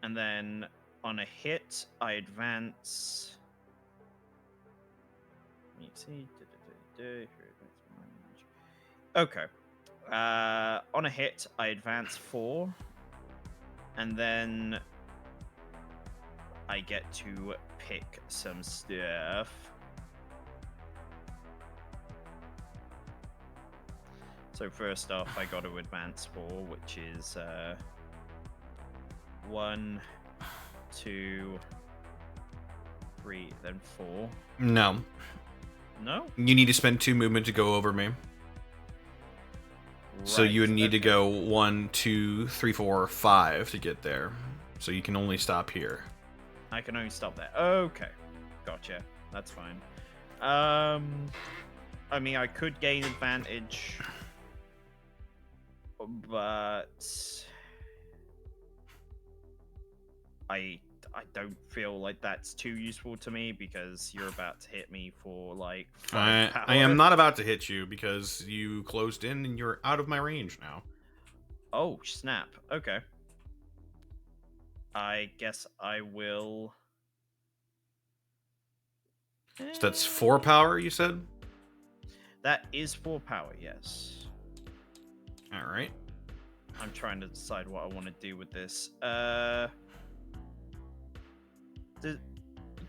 And then on a hit, I advance. Let me see. Okay. On a hit, I advance 4. And then I get to pick some stuff. So first off, I got to advance 4, which is 1, 2, 3, then 4. No. No? You need to spend 2 movement to go over me. So you would need to go 1, 2, 3, 4, 5 to get there. So you can only stop here. I can only stop there. Okay. Gotcha. That's fine. I mean, I could gain advantage, but I don't feel like that's too useful to me because you're about to hit me for like 5 power. I am not about to hit you because you closed in and you're out of my range now. Oh, snap. Okay. I guess I will. So that's 4 power, you said? That is 4 power, yes. All right. I'm trying to decide what I want to do with this.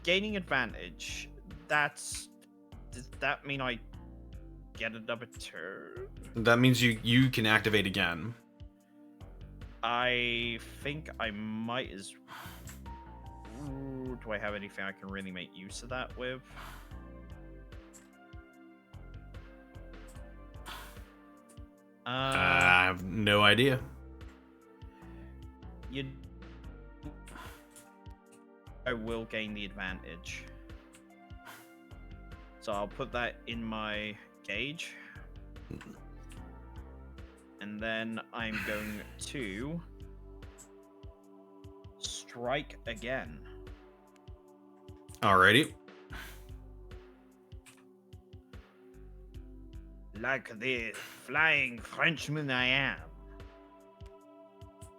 Gaining advantage, does that mean I get another turn? That means you can activate again. I think I might as... Ooh, do I have anything I can really make use of that with? I have no idea. I will gain the advantage. So I'll put that in my gauge. And then I'm going to strike again. Alrighty. Like the flying Frenchman I am.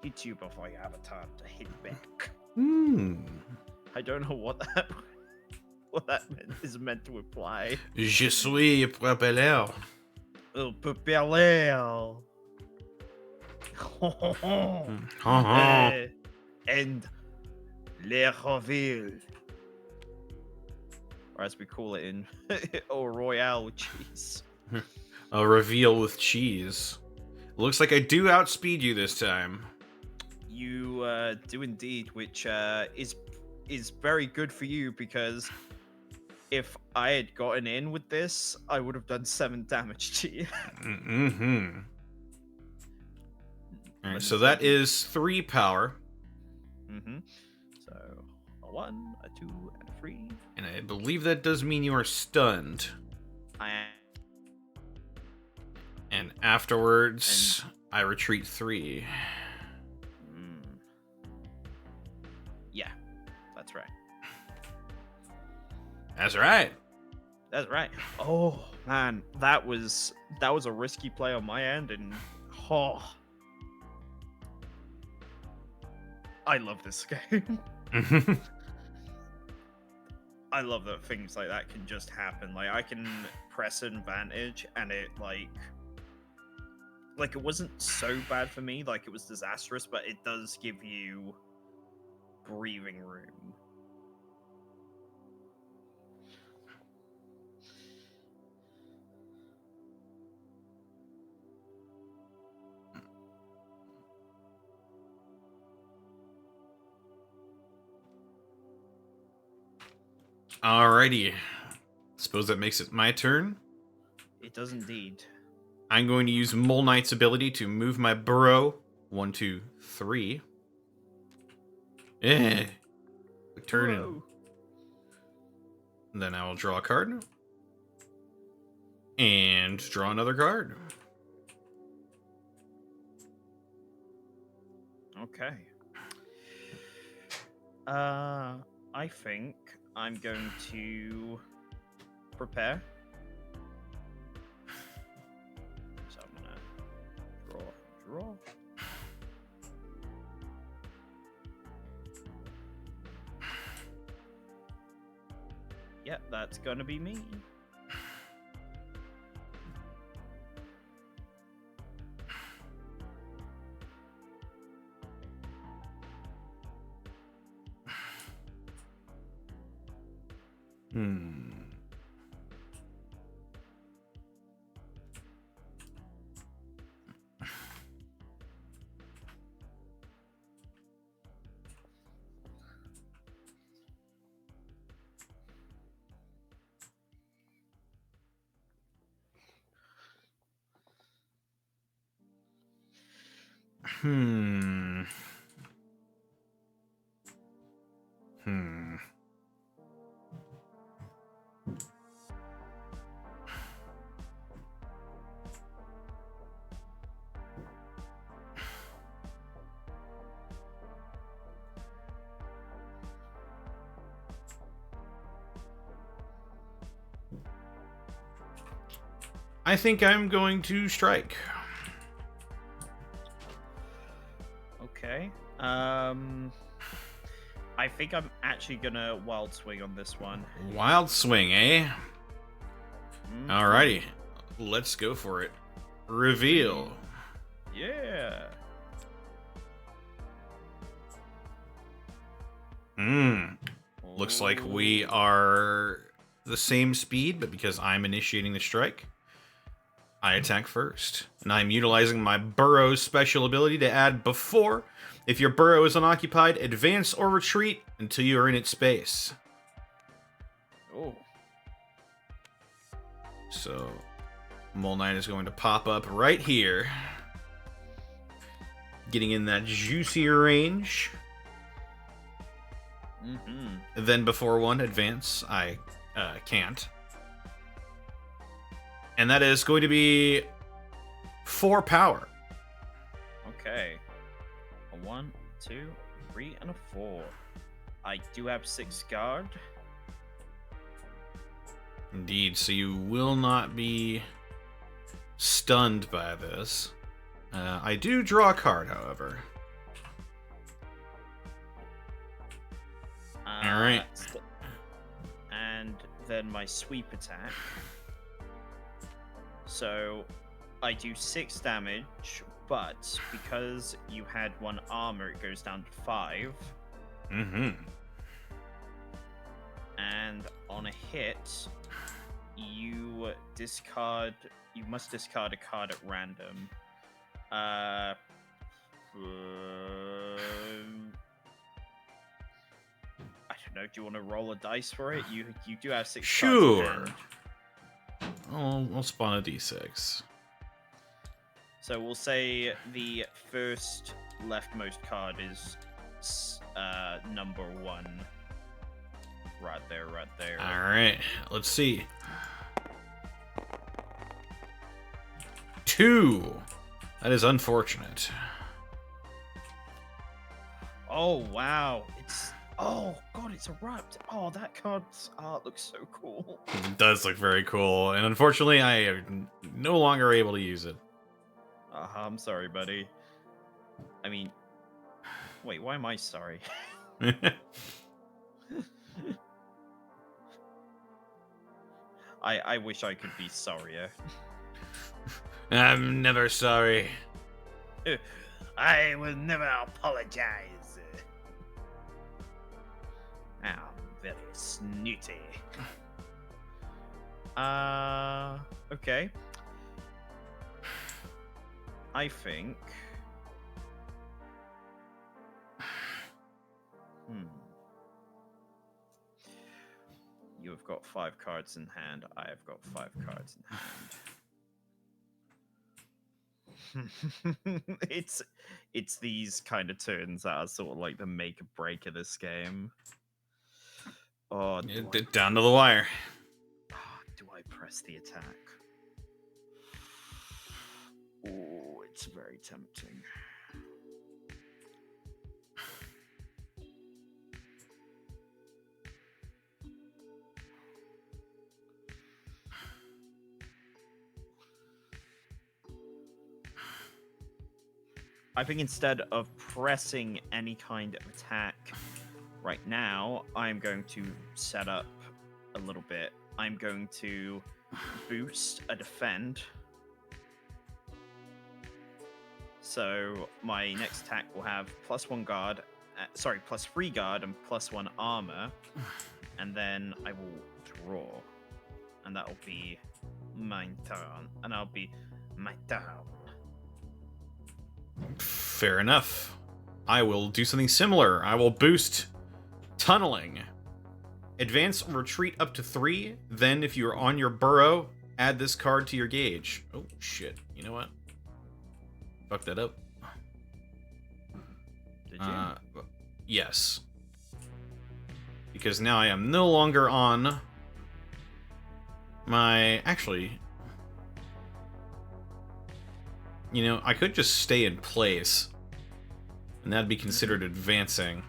Hit you before you have a time to hit back. I don't know what that is meant to imply. Je suis propeller. El propeller. And Le Reville. Or as we call it in Royale with cheese. A reveal with cheese. Looks like I do outspeed you this time. You do indeed, which is very good for you because if I had gotten in with this, I would have done 7 damage to you. Mm-hmm. All right, so that is 3 power. Mm-hmm. So a 1, a 2, and a 3. And I believe that does mean you are stunned. I am. And afterwards, I retreat 3. Yeah, that's right. That's right. That's right. Oh man, that was a risky play on my end, and I love this game. I love that things like that can just happen. Like I can press advantage, and it like it wasn't so bad for me. Like it was disastrous, but it does give you breathing room. Alrighty. Suppose that makes it my turn. It does indeed. I'm going to use Mole Knight's ability to move my burrow. 1, 2, 3. Turn. Then I will draw a card. And draw another card. Okay. I think I'm going to prepare. So I'm Yeah, that's gonna be me. Hmm. Hmm. Hmm. I think I'm going to strike. Okay. I think I'm actually gonna wild swing on this one. Wild swing, eh? Mhm. Alrighty. Let's go for it. Reveal. Yeah. Hmm. Looks like we Ooh. are the same speed, but because I'm initiating the strike, I attack first. And I'm utilizing my Burrow's special ability to add before. If your burrow is unoccupied, advance or retreat until you are in its space. Oh. So, Mole Knight is going to pop up right here. Getting in that juicier range. Mm-hmm. Then before one, advance. I can't. And that is going to be 4 power. Okay. A 1, 2, 3, and a 4. I do have 6 guard. Indeed, so you will not be stunned by this. I do draw a card, however. Alright. And then my sweep attack. So I do 6 damage, but because you had 1 armor, it goes down to 5. Mm-hmm. And on a hit, you must discard a card at random. I don't know. Do you want to roll a dice for it? You do have 6 cards in Sure. hand. I'll spawn a d6. So we'll say the first leftmost card is number 1. Right there, right there. Alright, let's see. 2. That is unfortunate. Oh wow! Oh god, it's erupt. Oh, that card's art looks so cool. It does look very cool, and unfortunately I am no longer able to use it. I'm sorry, buddy. I mean, wait, why am I sorry? I wish I could be sorrier. I'm never sorry. I will never apologize. I'm very snooty. Okay. I think. You have got 5 cards in hand. I have got 5 cards in hand. it's these kind of turns that are sort of like the make or break of this game. Oh, Down to the wire. do I press the attack? Oh, it's very tempting. I think instead of pressing any kind of attack right now, I'm going to set up a little bit, I'm going to boost a defend. So my next attack will have +1 guard, +3 guard and +1 armor, and then I will draw, and that'll be my turn, and I'll be my turn. Fair enough. I will do something similar. I will boost tunneling. Advance retreat up to 3. Then, if you are on your burrow, add this card to your gauge. Oh, shit. You know what? Fuck that up. Did you? Yes. Because now I am no longer on my... Actually... You know, I could just stay in place. And that'd be considered advancing.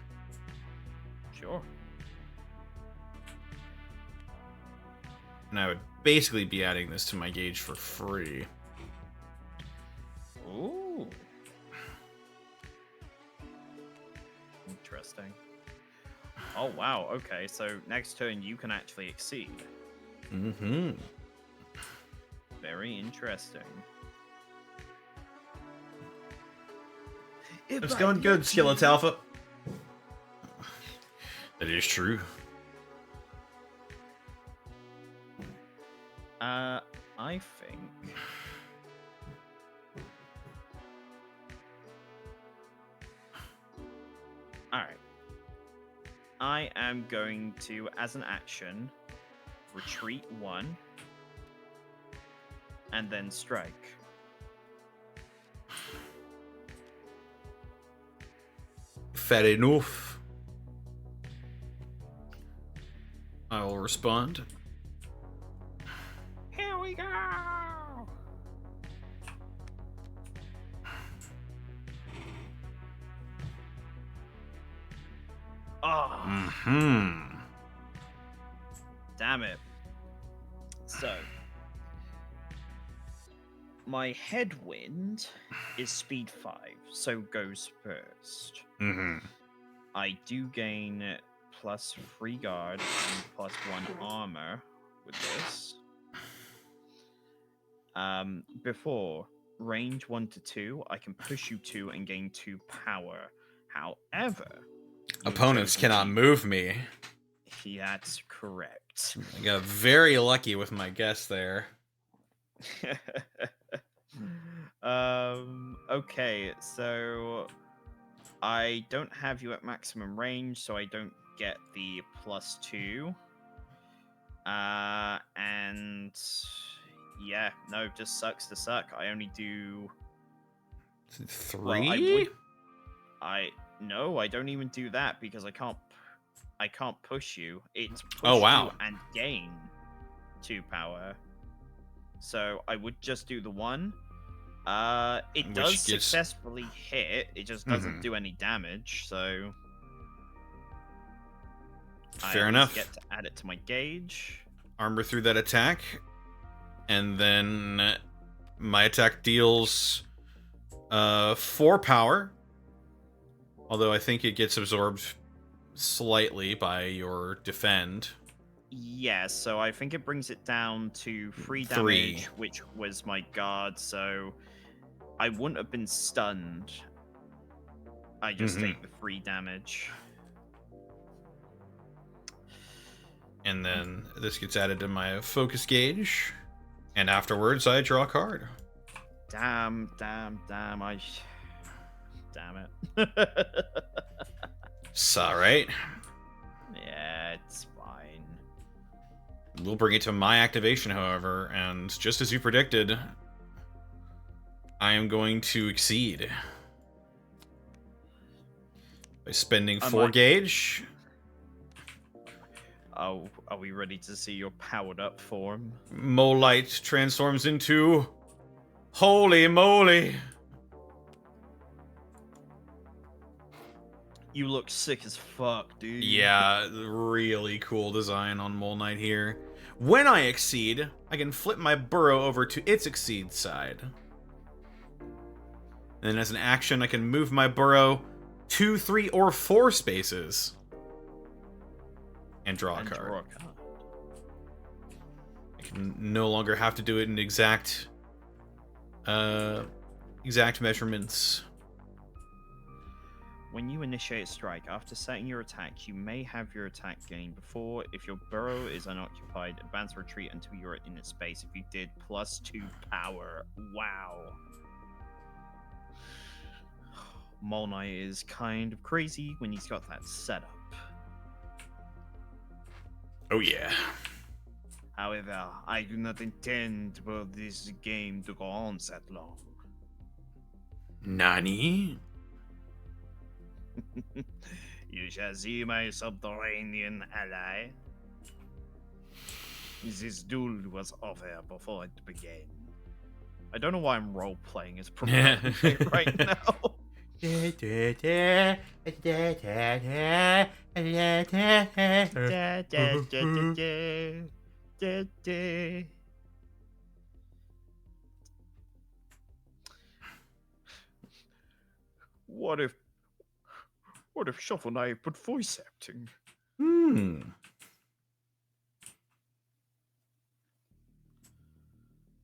Sure. And I would basically be adding this to my gauge for free. Ooh. Interesting. Oh, wow. Okay, so next turn you can actually exceed. Mm-hmm. Very interesting. It's going good, Skillet Alpha. That is true. I think... Alright. I am going to, as an action, retreat 1, and then strike. Fair enough. I will respond. Here we go! Oh, Mm-hmm. damn it. So, my headwind is speed 5, so goes first. Mm-hmm. I do gain +3 guard and +1 armor with this. Before range 1 to 2, I can push you 2 and gain 2 power. However, Opponents cannot move me. That's correct. I got very lucky with my guess there. Okay, so I don't have you at maximum range, so I don't get the +2. And yeah, no, just sucks to suck. I only do 3? No, I don't even do that because I can't push you. It's push Oh, wow. you and gain 2 power. So I would just do the 1. It Which does gives- successfully hit. It just doesn't do any damage. So Fair I enough. get to add it to my gauge. Armor through that attack. And then my attack deals 4 power. Although I think it gets absorbed slightly by your defend. Yeah, so I think it brings it down to 3 3. damage, which was my guard, so I wouldn't have been stunned. I just take the 3 damage. And then this gets added to my focus gauge. And afterwards, I draw a card. Damn it. It's alright. Yeah, it's fine. We'll bring it to my activation, however, and just as you predicted, I am going to exceed. By spending 4 gauge. Oh, are we ready to see your powered up form? Molite transforms into... Holy moly! You look sick as fuck, dude. Yeah, really cool design on Mole Knight here. When I exceed, I can flip my burrow over to its exceed side. And then as an action, I can move my burrow 2, 3, or 4 spaces. And draw a card. can no longer have to do it in exact measurements. When you initiate a strike, after setting your attack, you may have your attack gain before. If your burrow is unoccupied, advance retreat until you're in its space. If you did, +2 power. Wow. Mole Knight is kind of crazy when he's got that setup. Oh yeah. However, I do not intend for this game to go on that long. Nani? You shall see my subterranean ally. This duel was over before it began. I don't know why I'm role playing as promoting right now. What if Shovel Knight put voice acting?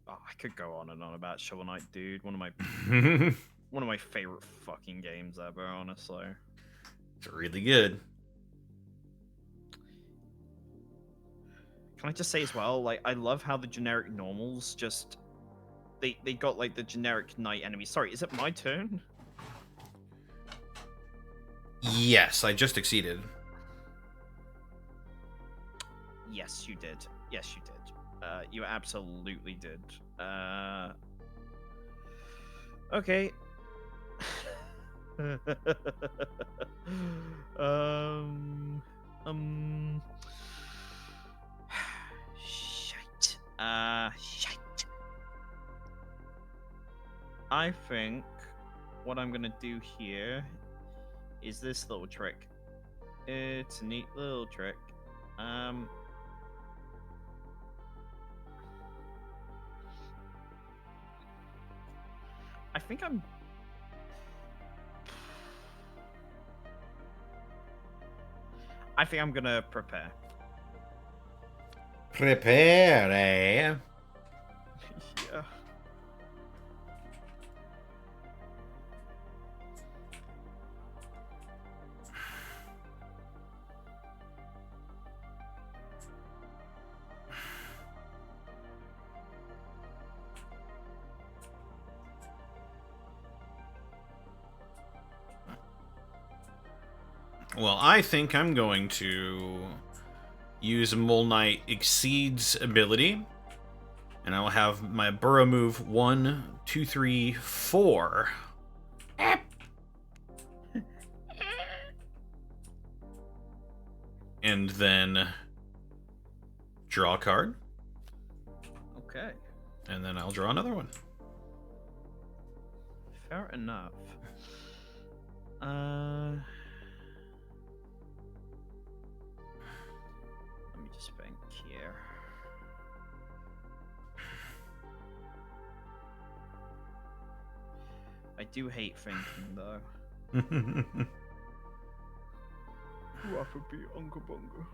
Oh, I could go on and on about Shovel Knight, dude. One of my favorite fucking games ever, honestly. It's really good. Can I just say as well, like, I love how the generic normals just they got like the generic knight enemies. Sorry, is it my turn? Yes, I just exceeded. Yes, you did. Yes, you did. You absolutely did. Okay. um. Shite. Shite. I think what I'm gonna do here is this little trick. It's a neat little trick. I think I'm gonna prepare. Prepare, eh? Yeah. Well, I think I'm going to use Mole Knight eXceed's ability, and I will have my burrow move 1, 2, 3, 4. And then draw a card. Okay. And then I'll draw another one. Fair enough. Let me just think here. I do hate thinking though. Raffaby Unga Bunga.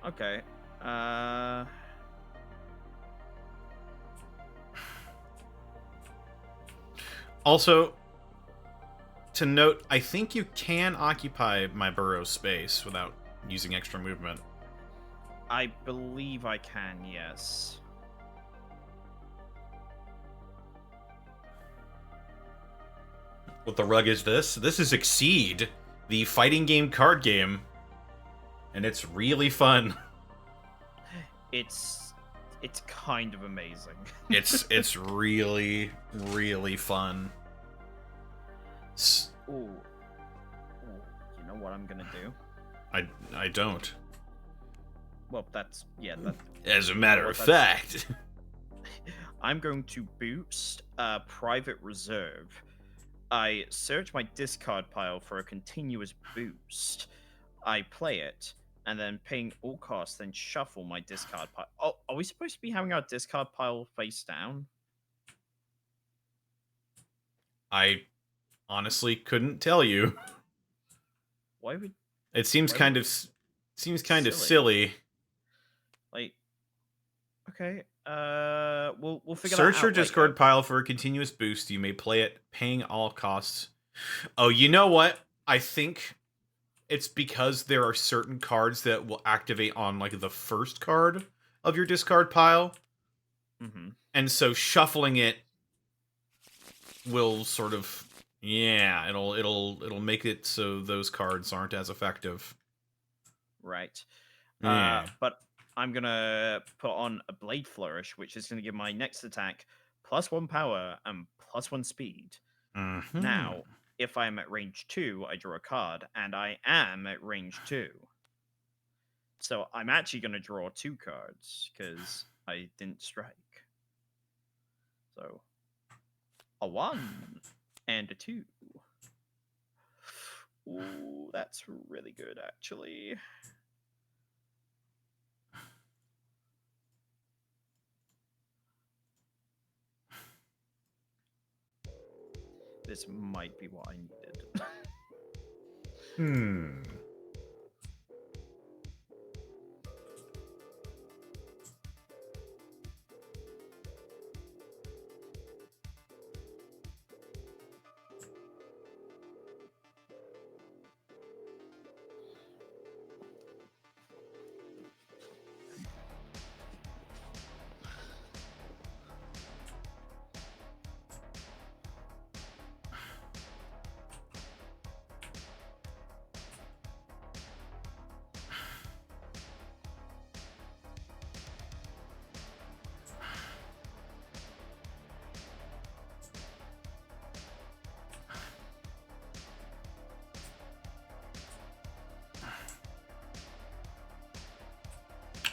Okay. Also, to note, I think you can occupy my burrow space without using extra movement. I believe I can, yes. What the rug is this? This is eXceed, the fighting game card game. And it's really fun. It's kind of amazing. It's really, really fun. Ooh. Ooh. You know what I'm gonna do? I don't. Well, that's that. As a matter of fact. I'm going to boost Private Reserve. I search my discard pile for a continuous boost. I play it, and then paying all costs, then shuffle my discard pile. Oh, are we supposed to be having our discard pile face down? I honestly couldn't tell you. Why would It seems why kind would of silly? silly. Like, okay, we'll figure that Search your out later. discard pile for a continuous boost. You may play it paying all costs. Oh, you know what? I think it's because there are certain cards that will activate on like the first card of your discard pile, Mm-hmm. and so shuffling it will sort of, yeah, it'll make it so those cards aren't as effective. Right. Yeah. But I'm gonna put on a Blade Flourish, which is gonna give my next attack +1 power and +1 speed. Mm-hmm. Now, if I am at range 2, I draw a card, and I am at range 2. So I'm actually gonna draw 2 cards because I didn't strike. So a 1 and a 2. Ooh, that's really good, actually. This might be what I needed. Hmm.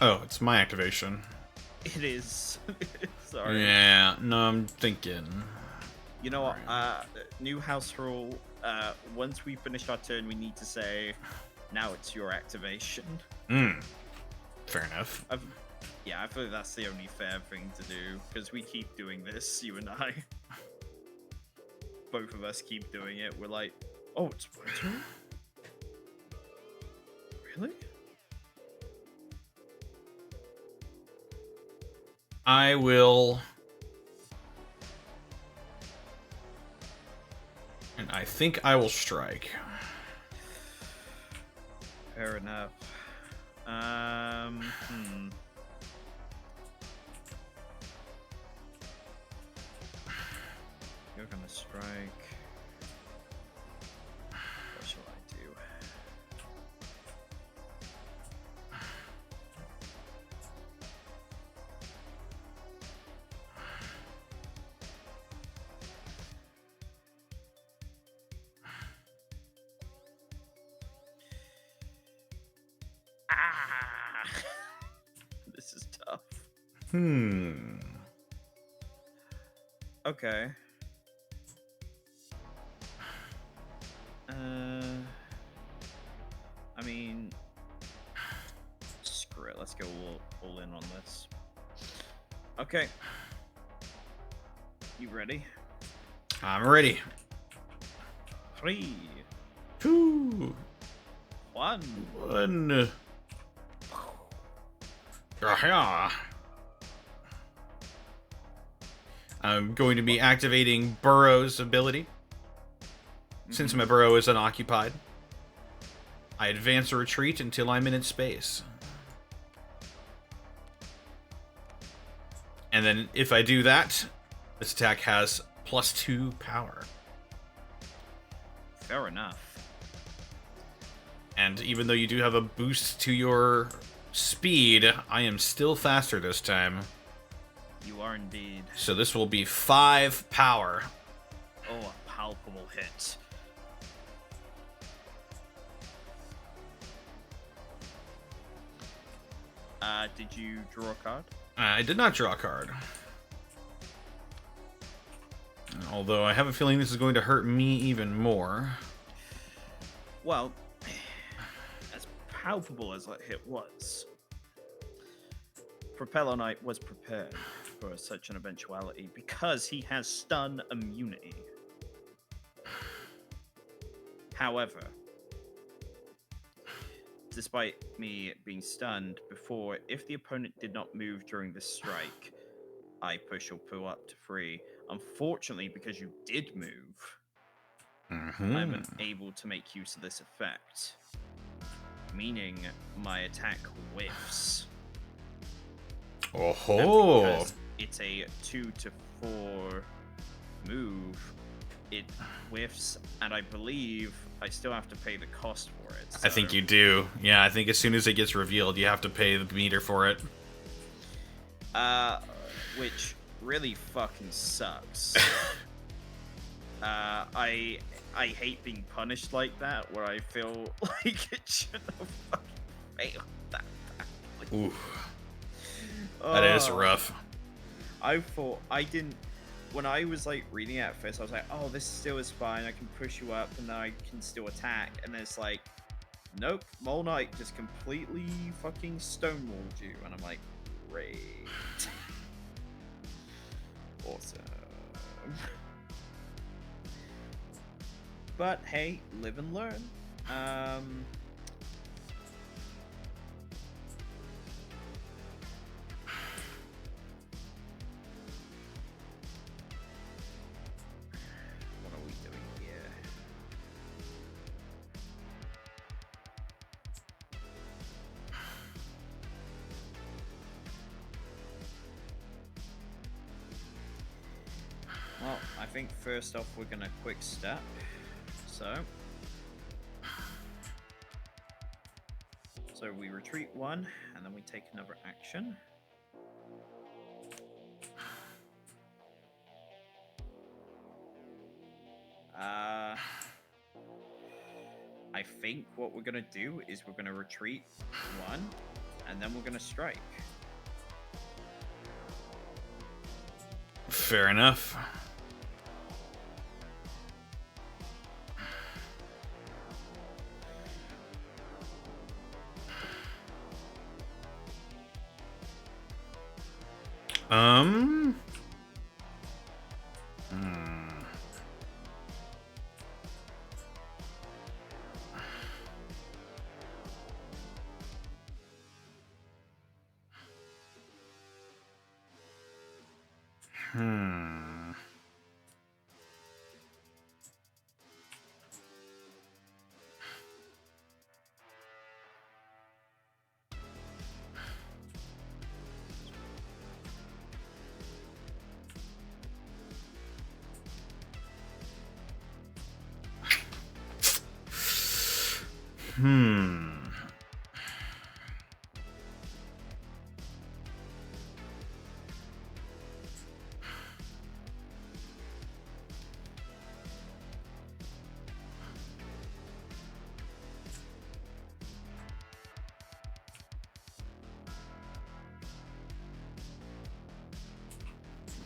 Oh, it's my activation. It is. Sorry. Yeah, no, I'm thinking. You know what? Right. New house rule. Once we finish our turn, we need to say, "Now it's your activation." Fair enough. Yeah, I feel like that's the only fair thing to do because we keep doing this. You and I, both of us keep doing it. We're like, "Oh, it's my turn." Really? I will. And I think I will strike. Fair enough. You're gonna strike. What shall I do? Ah! This is tough. Okay. I mean, screw it. Let's go all in on this. Okay. You ready? I'm ready. 3, 2, 1. 1. Yeah. I'm going to be activating Burrow's ability. Since my burrow is unoccupied, I advance or retreat until I'm in its space. And then if I do that, this attack has +2 power. Fair enough. And even though you do have a boost to your speed, I am still faster this time. You are indeed. So this will be 5 power. Oh, a palpable hit. Did you draw a card? I did not draw a card. Although I have a feeling this is going to hurt me even more. Well, as palpable as that hit was, Propeller Knight was prepared for such an eventuality because he has stun immunity. However, despite me being stunned before, if the opponent did not move during this strike, I push or pull up to 3. Unfortunately, because you did move, I'm unable to make use of this effect, meaning my attack whiffs. Oh-ho! And because it's a 2 to 4 move, it whiffs, and I believe I still have to pay the cost for it. So. I think you do. Yeah, I think as soon as it gets revealed, you have to pay the meter for it. Which really fucking sucks. I hate being punished like that, where I feel like it should have fucking failed that badly. Ooh. That is rough. I thought I didn't. When I was like reading it at first, I was like, "Oh, this still is fine. I can push you up, and then I can still attack." And then it's like, "Nope, Mole Knight just completely fucking stonewalled you." And I'm like, "Great, awesome." But hey, live and learn. What are we doing here? Well, I think first off we're gonna quick step. So we retreat 1, and then we take another action. I think what we're gonna do is we're gonna retreat 1, and then we're gonna strike. Fair enough.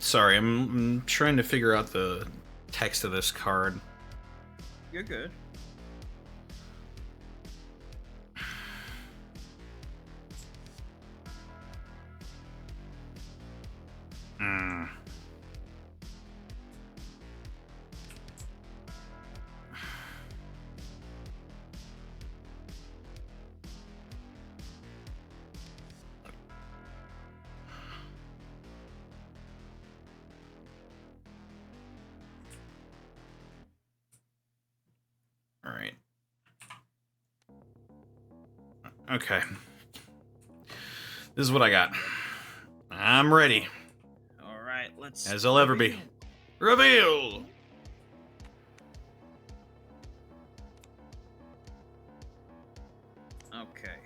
Sorry, I'm trying to figure out the text of this card. You're good. Alright. Okay. This is what I got. I'm ready. Alright, let's... As I'll ever be. Reveal! Okay.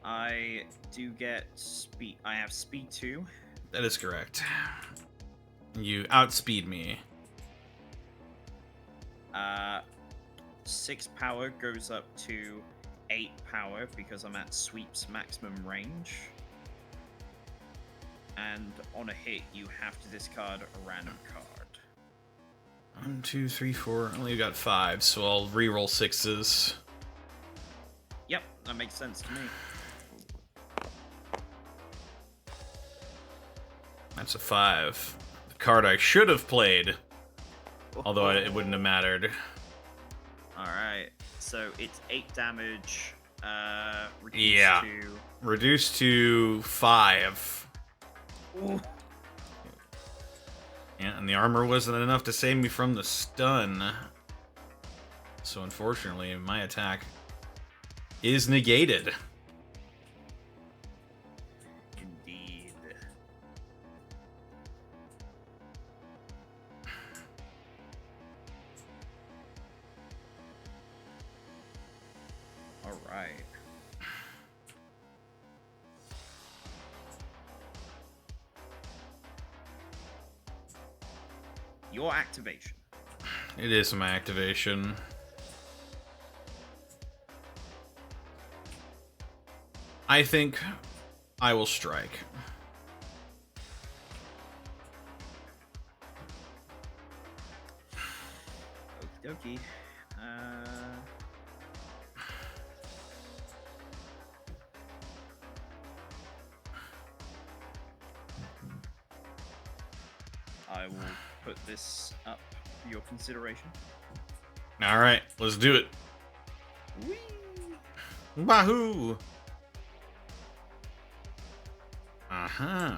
I do get speed. I have speed 2. That is correct. You outspeed me. 6 power goes up to 8 power because I'm at sweep's maximum range. And on a hit, you have to discard a random card. 1, 2, 3, 4. I only got 5, so I'll re-roll 6s. Yep, that makes sense to me. That's a 5. The card I should have played. Although it wouldn't have mattered. Alright, So it's 8 damage. Reduced Yeah. to. Reduced to 5. Ooh. Yeah, and the armor wasn't enough to save me from the stun. So unfortunately, my attack is negated. Indeed. All right. Your activation. It is my activation. I think I will strike. Okie dokie. I will put this up for your consideration. All right, let's do it. Whee! Wahoo! Uh-huh.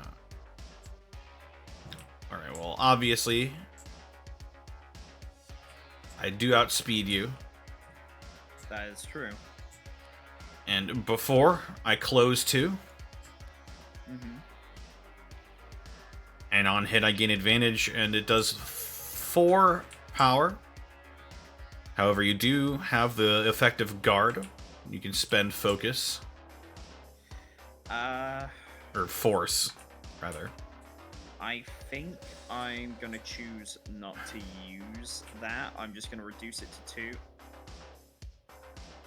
All right, well, obviously, I do outspeed you. That is true. And before, I close 2. Mm-hmm. And on hit, I gain advantage, and it does 4 power. However, you do have the effect of guard. You can spend focus. Or force, rather. I think I'm gonna choose not to use that. I'm just gonna reduce it to 2.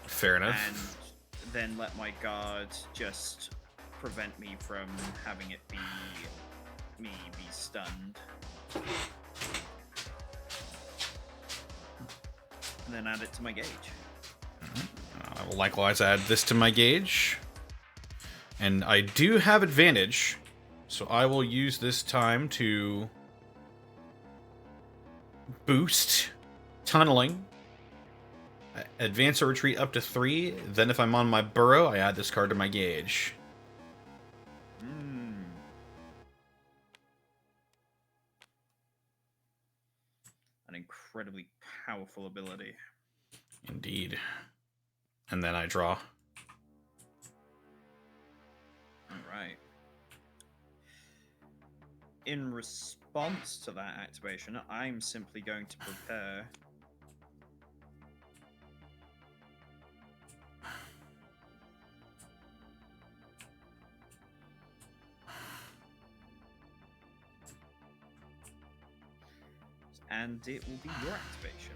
Fair enough. And then let my guard just prevent me from having it be stunned. And then add it to my gauge. I will likewise add this to my gauge. And I do have advantage, so I will use this time to boost tunneling. Advance or retreat up to 3. Then if I'm on my burrow, I add this card to my gauge. An incredibly powerful ability. Indeed. And then I draw. Alright. In response to that activation, I'm simply going to prepare and it will be your activation.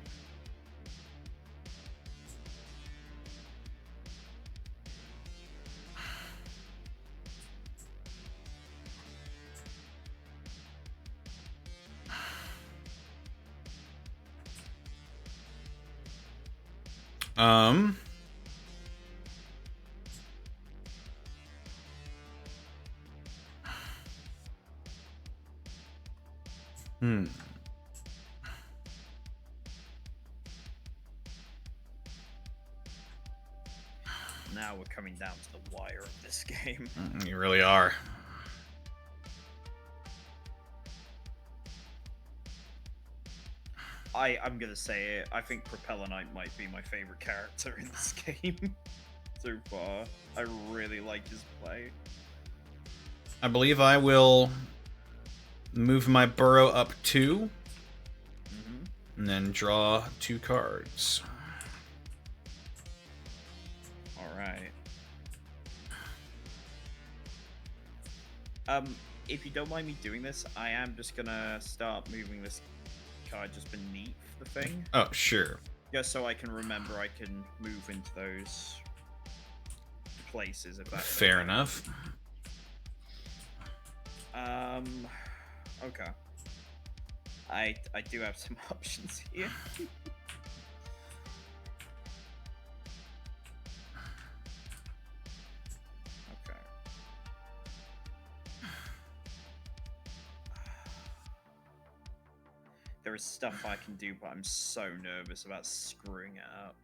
Um. Now we're coming down to the wire of this game. You really are. I'm gonna say it. I think Propeller Knight might be my favorite character in this game so far. I really like his play. I believe I will move my burrow up 2. And then draw 2 cards. Alright. If you don't mind me doing this, I am just gonna start moving this card just beneath the thing. Oh, sure. Just so I can remember I can move into those places if that's Fair okay. enough. Okay. I do have some options here. Okay. There is stuff I can do, but I'm so nervous about screwing it up.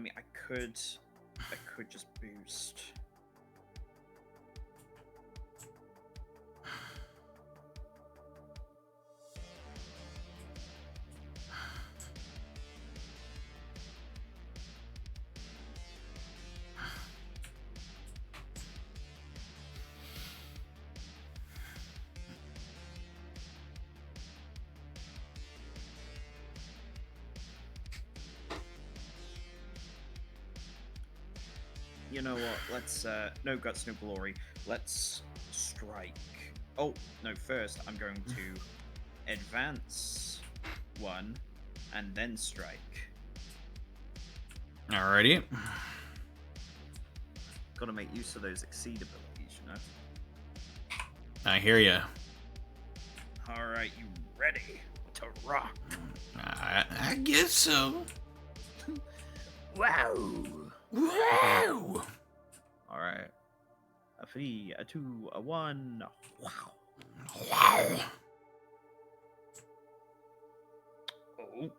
mean, I could just boost. You know what? Let's no guts, no glory. Let's strike. Oh no! First, I'm going to advance one, and then strike. Alrighty. Got to make use of those eXceed abilities, you know. I hear ya. All right, you ready to rock? I guess so. Wow! Wow. All right. A 3, a 2, a 1. Wow. Wow. Oh.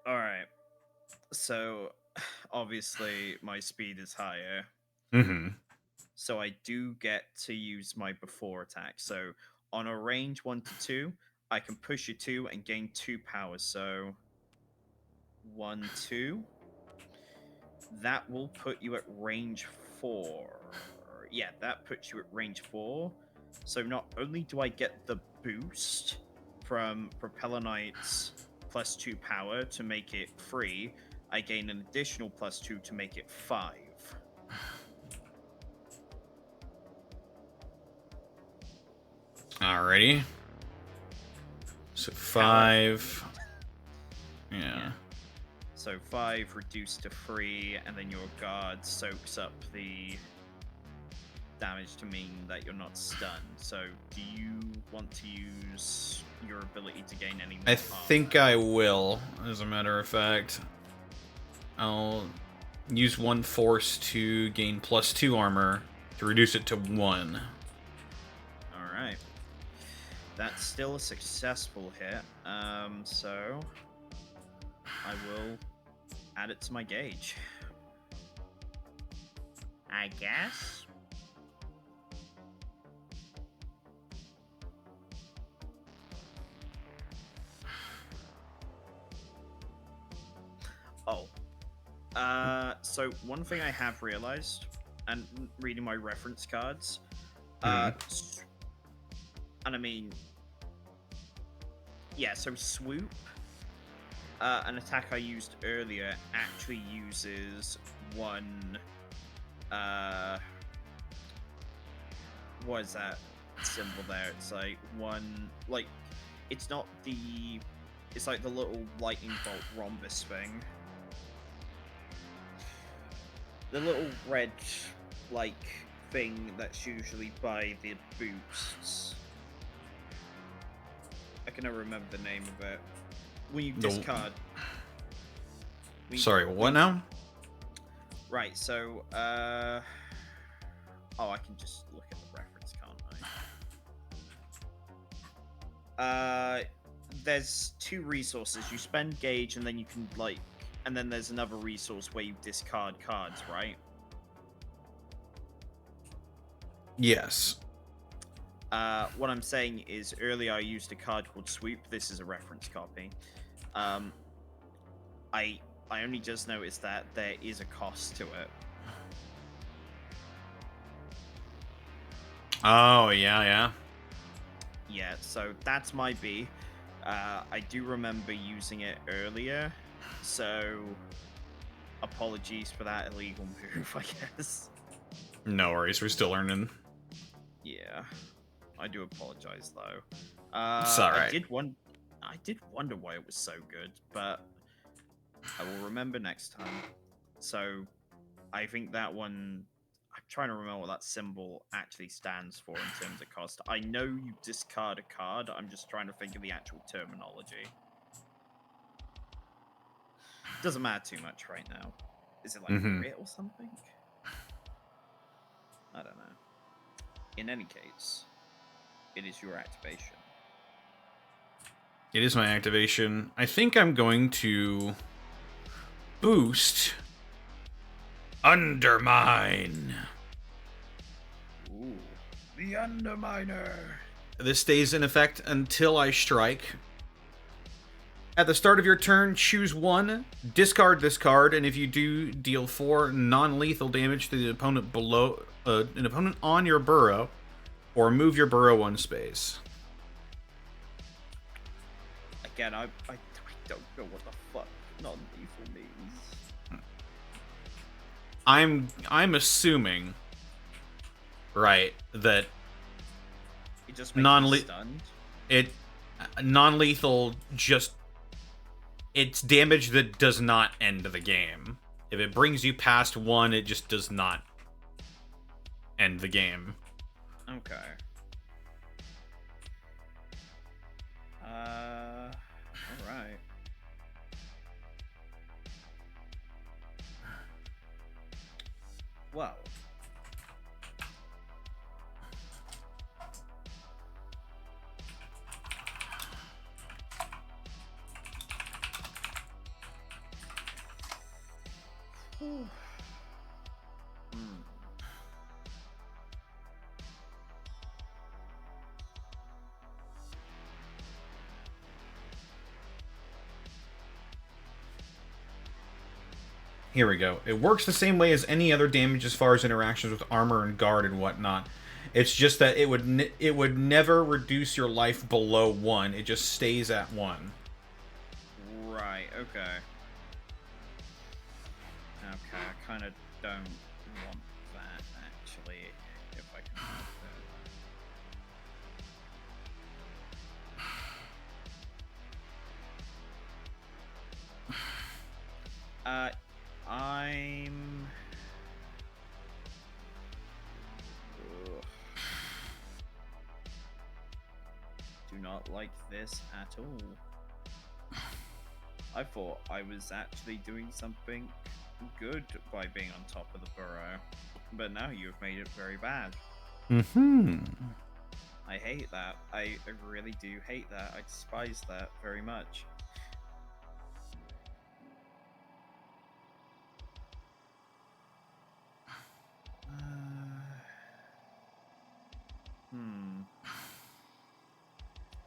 All right. So, obviously, my speed is higher. Mm-hmm. So I do get to use my before attack. So on a range 1 to 2, I can push you 2 and gain 2 power. So 1, 2. That will put you at range 4. Yeah, that puts you at range 4. So not only do I get the boost from Propeller Knight's +2 power to make it 3, I gain an additional +2 to make it 5. Alrighty. So 5. Yeah. So 5 reduced to 3, and then your guard soaks up the damage to mean that you're not stunned. So do you want to use your ability to gain any more I think I will, as a matter of fact. I'll use 1 force to gain +2 armor to reduce it to 1. Alright. That's still a successful hit. So I will add it to my gauge. I guess. Oh. So one thing I have realized, and reading my reference cards, and I mean, yeah, so swoop, an attack I used earlier, actually uses one, what is that symbol there? It's like one, like, it's not the, it's like the little lightning bolt rhombus thing. The little red, like, thing that's usually by the boosts. I can never remember the name of it. When you discard. Sorry, what now? Right, so, oh, I can just look at the reference, can't I? There's 2 resources. You spend gauge, and then you can, like, and then there's another resource where you discard cards, right? Yes. What I'm saying is, earlier I used a card called Swoop. This is a reference copy. I only just noticed that there is a cost to it. Oh, yeah. Yeah, so that's my B. I do remember using it earlier, so apologies for that illegal move, I guess. No worries, we're still learning. Yeah, I do apologize though. It's alright. I did wonder why it was so good, but I will remember next time. So I think that one, I'm trying to remember what that symbol actually stands for in terms of cost. I know you discard a card, I'm just trying to think of the actual terminology. Doesn't matter too much right now. Is it like grit or something? I don't know. In any case, it is your activation. It is my activation. I think I'm going to boost Undermine. Ooh, the Underminer. This stays in effect until I strike. At the start of your turn, choose one, discard this card, and if you do, deal 4 non-lethal damage to the opponent below an opponent on your burrow, or move your burrow 1 space. Again, I don't know what the fuck non-lethal means. I'm assuming, right, that It just makes me stunned. Non-lethal just, it's damage that does not end the game. If it brings you past 1, it just does not end the game. Okay. Alright. Well. Here we go. It works the same way as any other damage as far as interactions with armor and guard and whatnot. It's just that it would never reduce your life below 1. It just stays at 1. Right, okay. Okay, I kind of don't want that, actually, if I can help it. I'm... Ugh. Do not like this at all. I thought I was actually doing something good by being on top of the burrow, but now you've made it very bad. I hate that. I really do hate that. I despise that very much.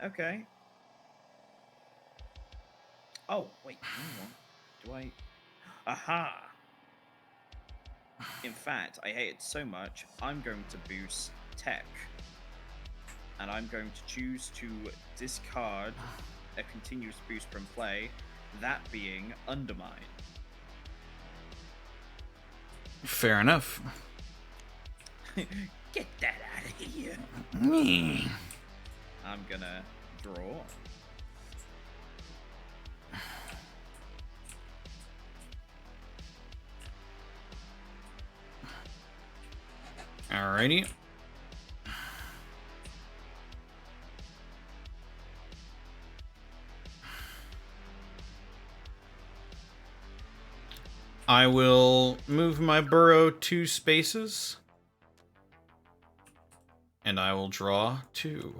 Okay. Oh, wait, hang on. Do I... Aha! In fact, I hate it so much, I'm going to boost Tech. And I'm going to choose to discard a continuous boost from play, that being Undermine. Fair enough. Get that out of here. I'm gonna draw. Alrighty. I will move my burrow 2 spaces. And I will draw 2.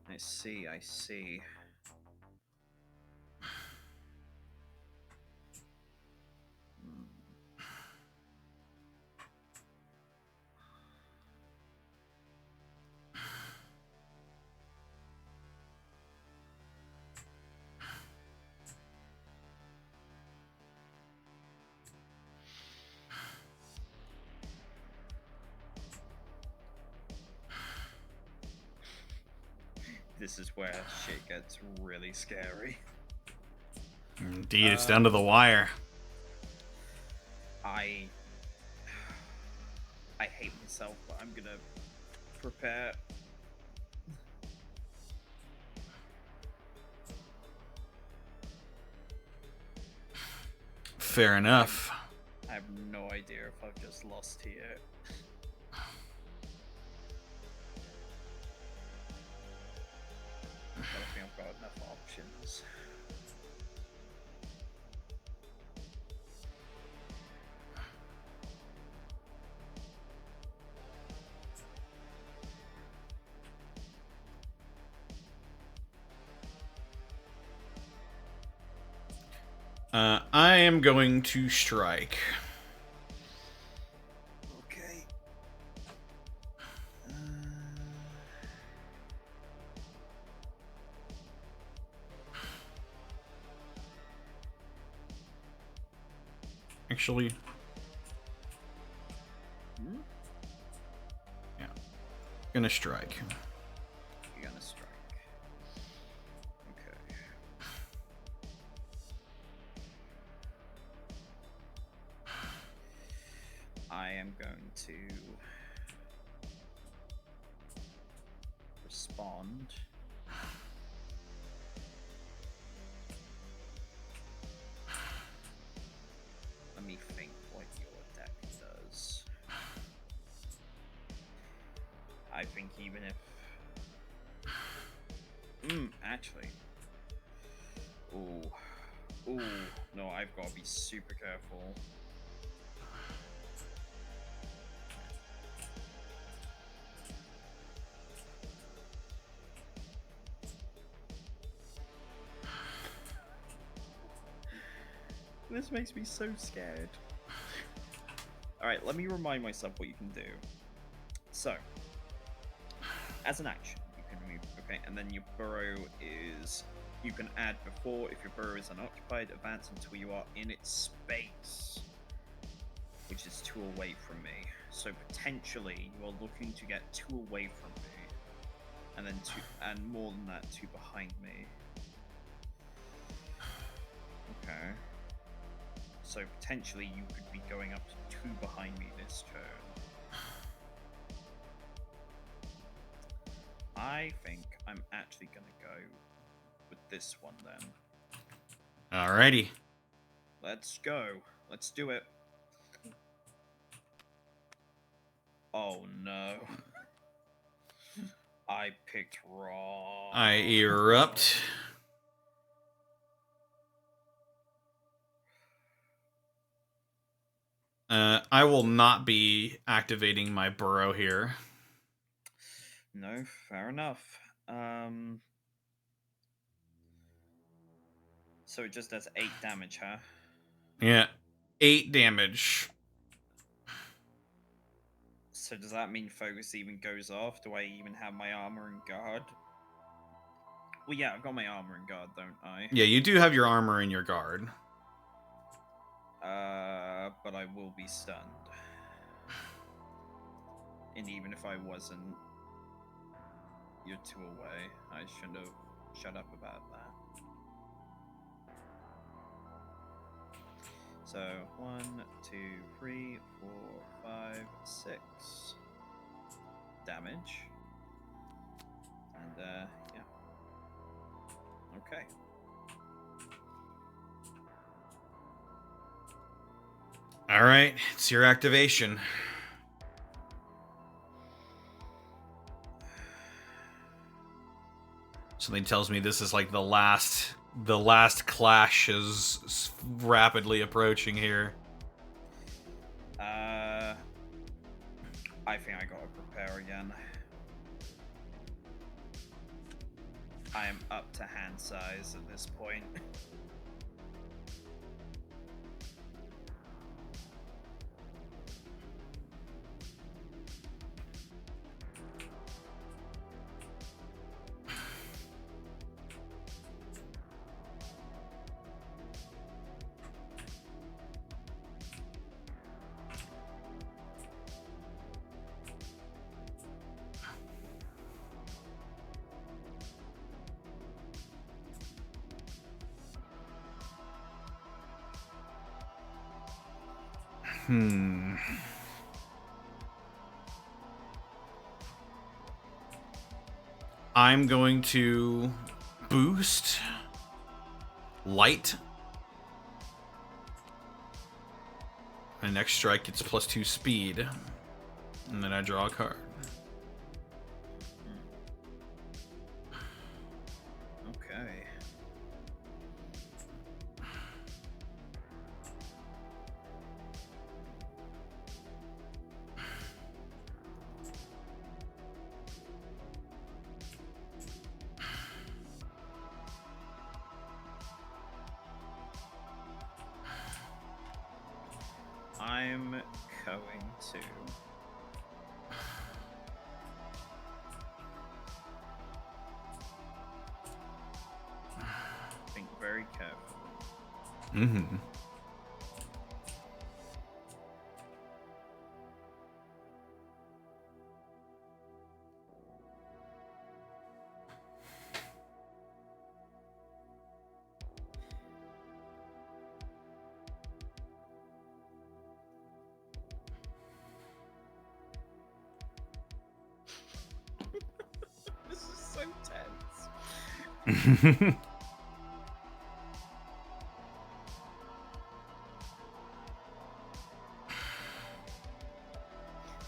I see, I see. This is where shit gets really scary. Indeed, it's down to the wire. I hate myself, but I'm gonna prepare. Fair enough. I have no idea if I've just lost here. I don't think I've got enough options. I am going to strike. Okay. Actually, yeah, gonna strike. You're gonna strike. Okay. I am going to respond. Let me think what your deck does. I think even if... actually. Ooh, no, I've got to be super careful. This makes me so scared. Alright, let me remind myself what you can do. So, as an action, you can move, okay, and then your burrow is... You can add before, if your burrow is unoccupied, advance until you are in its space, which is 2 away from me. So potentially, you are looking to get 2 away from me, and then 2, and more than that, 2 behind me. Okay. So potentially you could be going up to 2 behind me this turn. I think I'm actually going to go with this one then. Alrighty. Let's go. Let's do it. Oh no. I picked wrong. I erupt. I will not be activating my burrow here. No, fair enough. So it just does 8 damage, huh? Yeah. 8 damage. So does that mean focus even goes off? Do I even have my armor and guard? Well, yeah, I've got my armor and guard, don't I? Yeah, you do have your armor and your guard. But I will be stunned. And even if I wasn't, you're 2 away. I should have shut up about that. So 1, 2, 3, 4, 5, 6 damage. And yeah. Okay. All right, it's your activation. Something tells me this is like the last clash is rapidly approaching here. I think I gotta prepare again. I am up to hand size at this point. I'm going to boost light. My next strike gets +2 speed. And then I draw a card. Okay. going to think very carefully. Mm-hmm. This is so tense.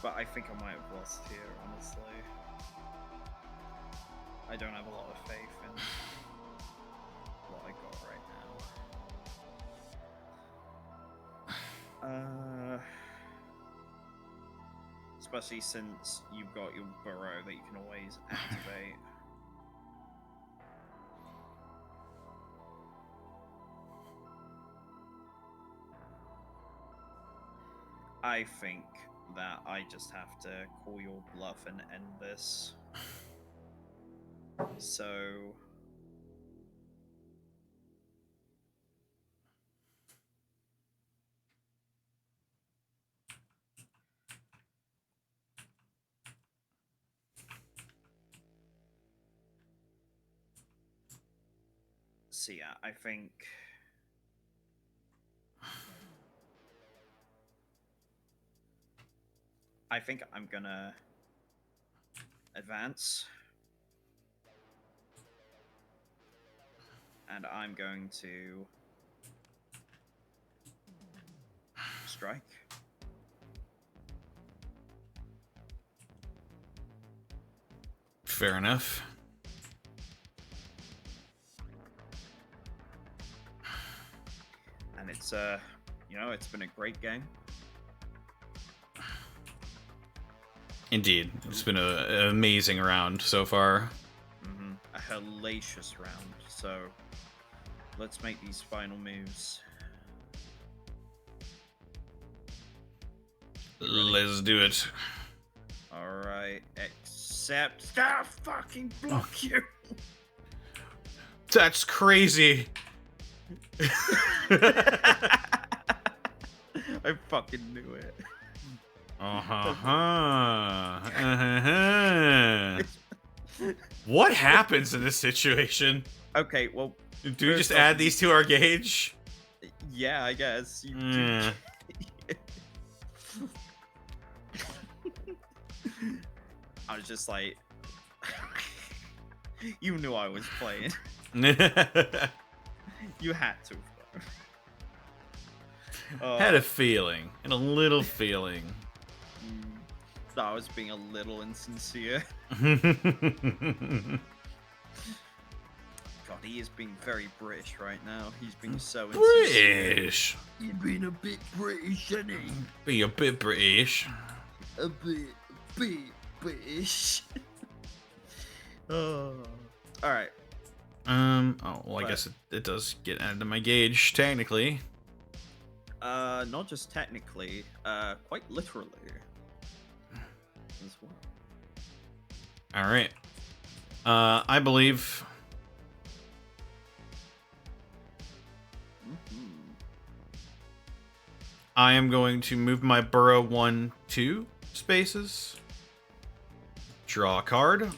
But I think I might have lost here, honestly. I don't have a lot of faith in what I got right now. Especially since you've got your burrow that you can always activate. I think that I just have to call your bluff and end this. So... So yeah, I think... I'm gonna advance. And I'm going to strike. Fair enough. And it's you know, it's been a great game. Indeed, it's been an amazing round so far. Mm-hmm. A hellacious round. So let's make these final moves. Let's do it. All right, except ah, fucking block you. That's crazy. I fucking knew it. What happens in this situation? Okay, well, Do we just add these to our gauge? yeah, I guess. You Mm. I was just like, you knew I was playing. You had to. Had a feeling, and a little feeling. That I was being a little insincere. God, he is being very British right now. He's being so insincere. British. He's being a bit British, isn't he? Be a bit British. A bit British. Oh. All right. Oh, well, I guess it does get added to my gauge, technically. Not just technically, quite literally as well. All right. I believe. I am going to move my burrow 1-2 spaces. Draw a card.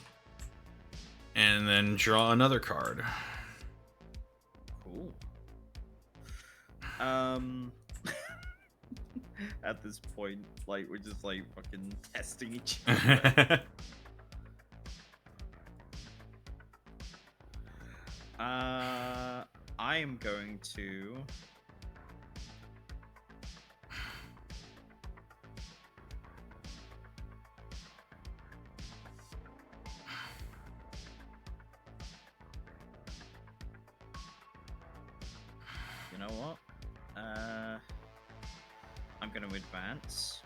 And then draw another card. Cool. At this point, like, we're just like fucking testing each other. I am going to you know what? I'm going to advance.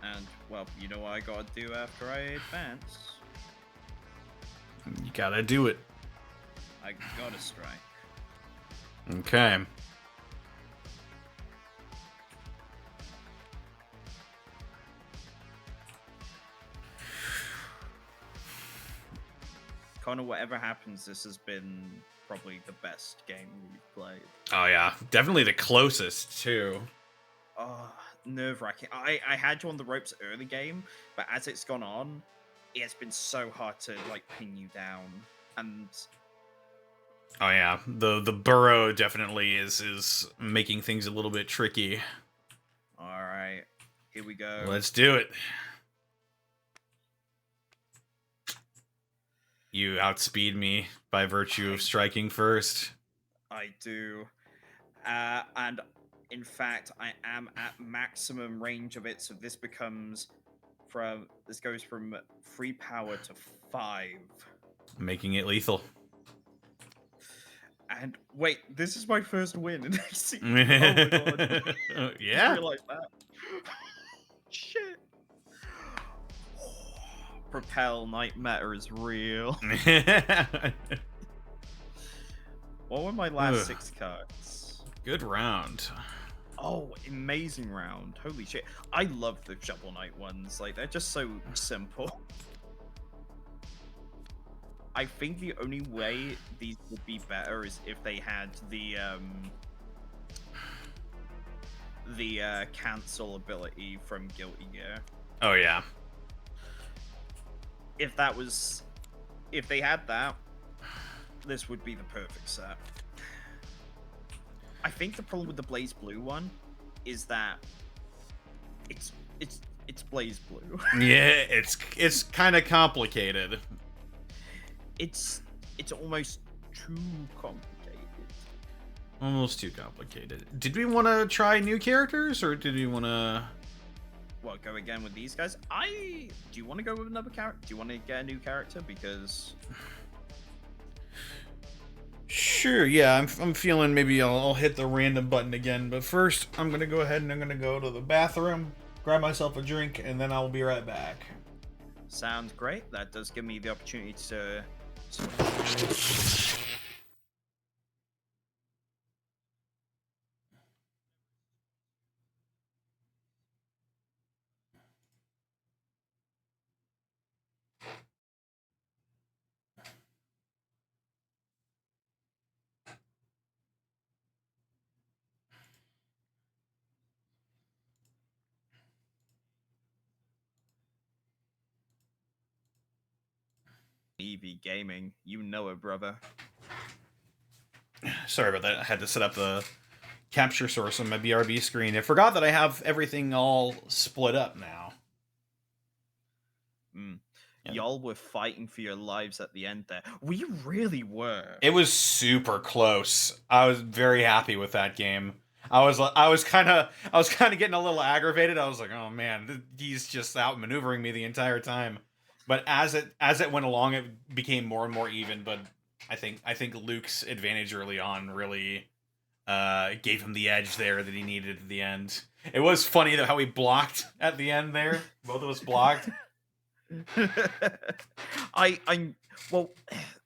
And, well, you know what I gotta do after I advance? You gotta do it. I gotta strike. Okay. Connor, whatever happens, this has been probably the best game we've played. Oh yeah, definitely the closest too. Oh, nerve wracking. I had you on the ropes early game, but as it's gone on, it's been so hard to like pin you down. And Oh yeah, the burrow definitely is making things a little bit tricky. all right, here we go. Let's do it. You outspeed me by virtue of striking first. I do. And in fact, I am at maximum range of it, so this goes from 3 power to 5. Making it lethal. And wait, this is my first win in eXceed. Oh my god. Yeah. I realized that. Shit. Propel Night Meta is real. What were my last 6 cards? Good round. Oh, amazing round. Holy shit. I love the Shovel Knight ones. Like, they're just so simple. I think the only way these would be better is if they had the cancel ability from Guilty Gear. Oh yeah. If they had that, this would be the perfect set. I think the problem with the Blaze Blue one is that it's Blaze Blue. Yeah, it's kind of complicated. It's almost too complicated. Almost too complicated. Did we want to try new characters, or did we want to... What, go again with these guys? Do you want to go with another character? Do you want to get a new character? Because... Sure, yeah, I'm feeling maybe I'll hit the random button again, but first I'm going to go ahead and I'm going to go to the bathroom, grab myself a drink, and then I'll be right back. Sounds great. That does give me the opportunity to... EV Gaming, you know it, brother. Sorry about that. I had to set up the capture source on my BRB screen. I forgot that I have everything all split up now. Yeah. Y'all were fighting for your lives at the end there. We really were. It was super close. I was very happy with that game. I was kind of getting a little aggravated. I was like, oh man, he's just outmaneuvering me the entire time. But as it went along, it became more and more even. But I think Luke's advantage early on really gave him the edge there that he needed at the end. It was funny though how he blocked at the end there. Both of us blocked. Well,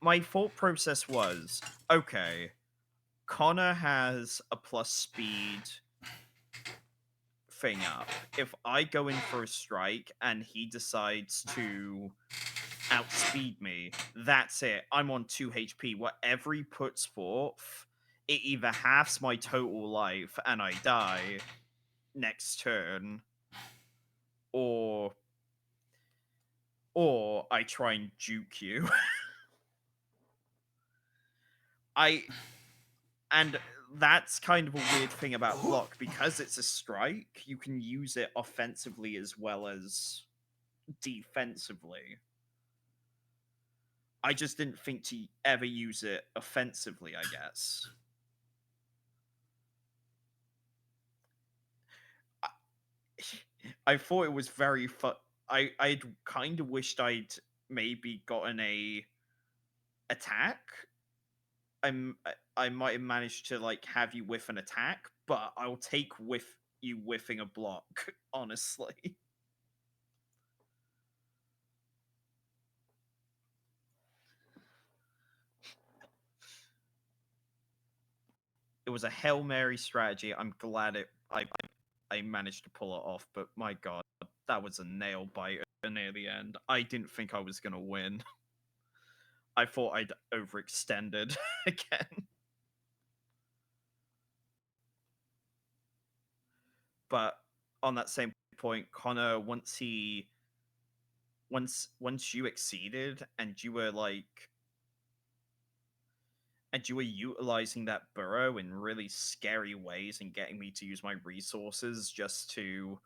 my thought process was, okay, Connor has a plus speed thing up. If I go in for a strike and he decides to outspeed me, that's it. I'm on 2 HP. Whatever he puts forth, it either halves my total life and I die next turn, or I try and juke you. And that's kind of a weird thing about block, because it's a strike, you can use it offensively as well as defensively. I just didn't think to ever use it offensively, I guess. I thought it was very fun. I'd kind of wished I'd maybe gotten a attack. I might have managed to like have you whiff an attack, but I'll take you whiffing a block, honestly. It was a Hail Mary strategy. I'm glad I managed to pull it off, but my god, that was a nail biter near the end. I didn't think I was gonna win. I thought I'd overextended again. But on that same point, Connor, once you exceeded and you were like and you were utilizing that burrow in really scary ways and getting me to use my resources just to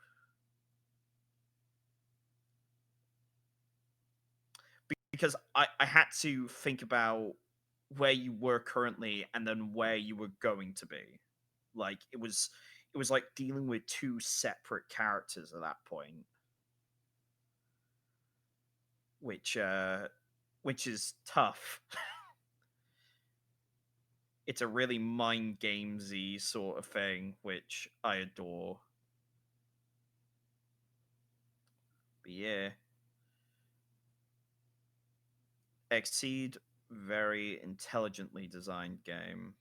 because I had to think about where you were currently and then where you were going to be. Like it was like dealing with two separate characters at that point, which which is tough. It's a really mind gamesy sort of thing, which I adore. But yeah, eXceed, very intelligently designed game.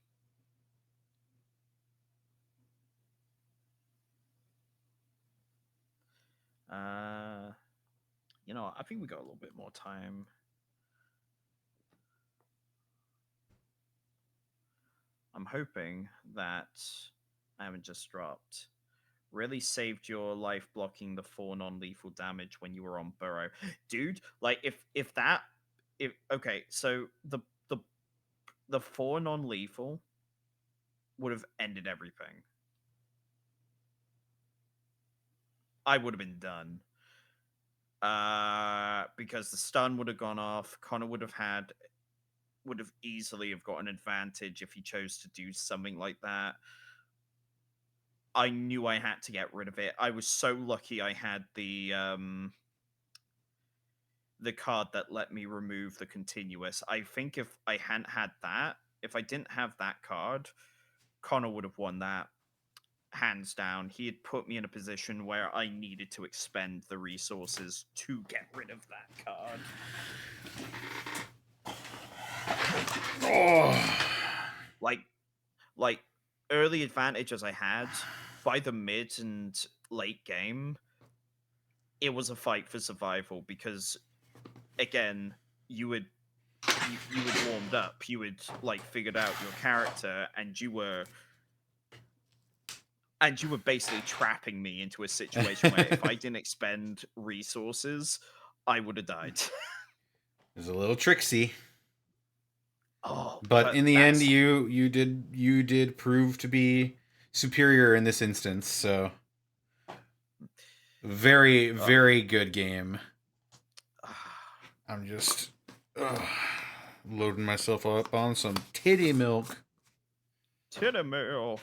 Uh, I think we got a little bit more time. I'm hoping that I haven't just dropped. Really saved your life blocking the 4 non-lethal damage when you were on burrow, dude. Like if okay, so the the 4 non-lethal would have ended everything. I would have been done. Because the stun would have gone off. Connor would have easily have got an advantage if he chose to do something like that. I knew I had to get rid of it. I was so lucky I had the card that let me remove the continuous. I think if I hadn't had that, if I didn't have that card, Connor would have won that hands down. He had put me in a position where I needed to expend the resources to get rid of that card. Oh. Like early advantages I had by the mid and late game, it was a fight for survival because again, you had warmed up, you had like figured out your character, and you were basically trapping me into a situation where if I didn't expend resources, I would have died. It was a little tricksy. Oh, But in the end, that's you did prove to be superior in this instance. So very good game. I'm just loading myself up on some titty milk. titty milk.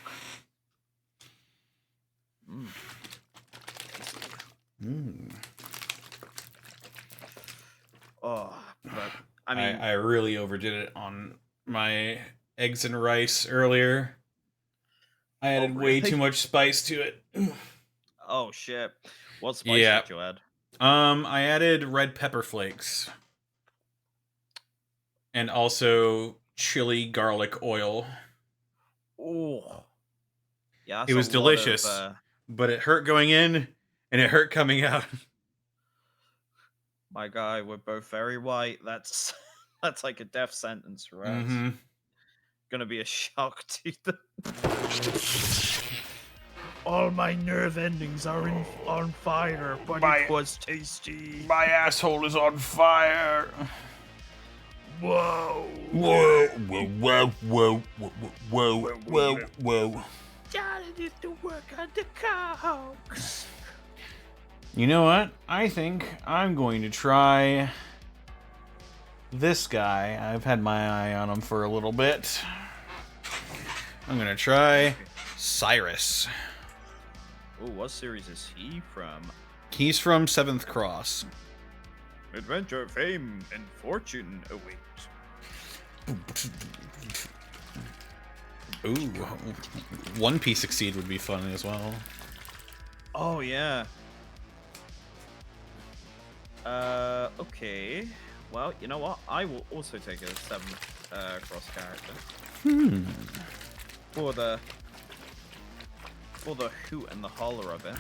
Oh, but I mean, I really overdid it on my eggs and rice earlier. I added way too much spice to it. Oh shit! What spice did you add? I added red pepper flakes. And also chili garlic oil. Oh. Yeah, It was delicious, but it hurt going in and it hurt coming out. My guy, we're both very white. That's like a death sentence for us. Mm-hmm. Gonna be a shock to the. All my nerve endings are on fire, but it was tasty. My asshole is on fire. Whoa. Whoa, whoa, whoa, whoa, whoa, whoa, whoa, whoa. Johnny did the work on the cogs. You know what? I think I'm going to try this guy. I've had my eye on him for a little bit. I'm going to try Cyrus. Oh, what series is he from? He's from 7th Cross. Adventure, fame, and fortune await. Ooh, One Piece eXceed would be fun as well. Oh, yeah. Okay. Well, you know what? I will also take a 7th Cross character. For the hoot and the holler of it.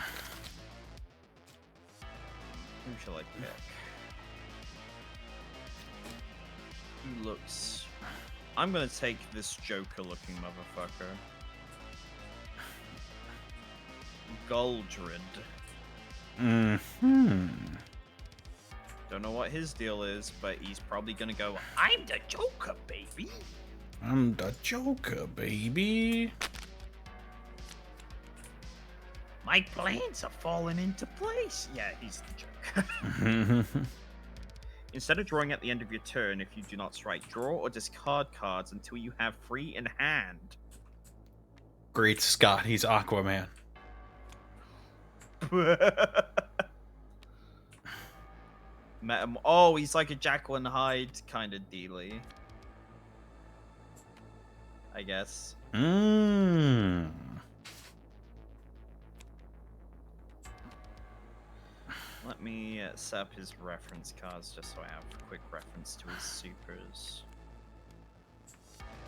Who shall I pick? Who looks... I'm gonna take this Joker-looking motherfucker. Goldred. Hmm. Don't know what his deal is, but he's probably gonna go, I'm the Joker, baby! I'm the Joker, baby. My plans are falling into place. Yeah, he's the Joker. Instead of drawing at the end of your turn, if you do not strike, draw or discard cards until you have 3 in hand. Great Scott, he's Aquaman. Oh, he's like a Jekyll and Hyde kind of dealy. I guess. Mmm. Let me set up his reference cards just so I have a quick reference to his supers.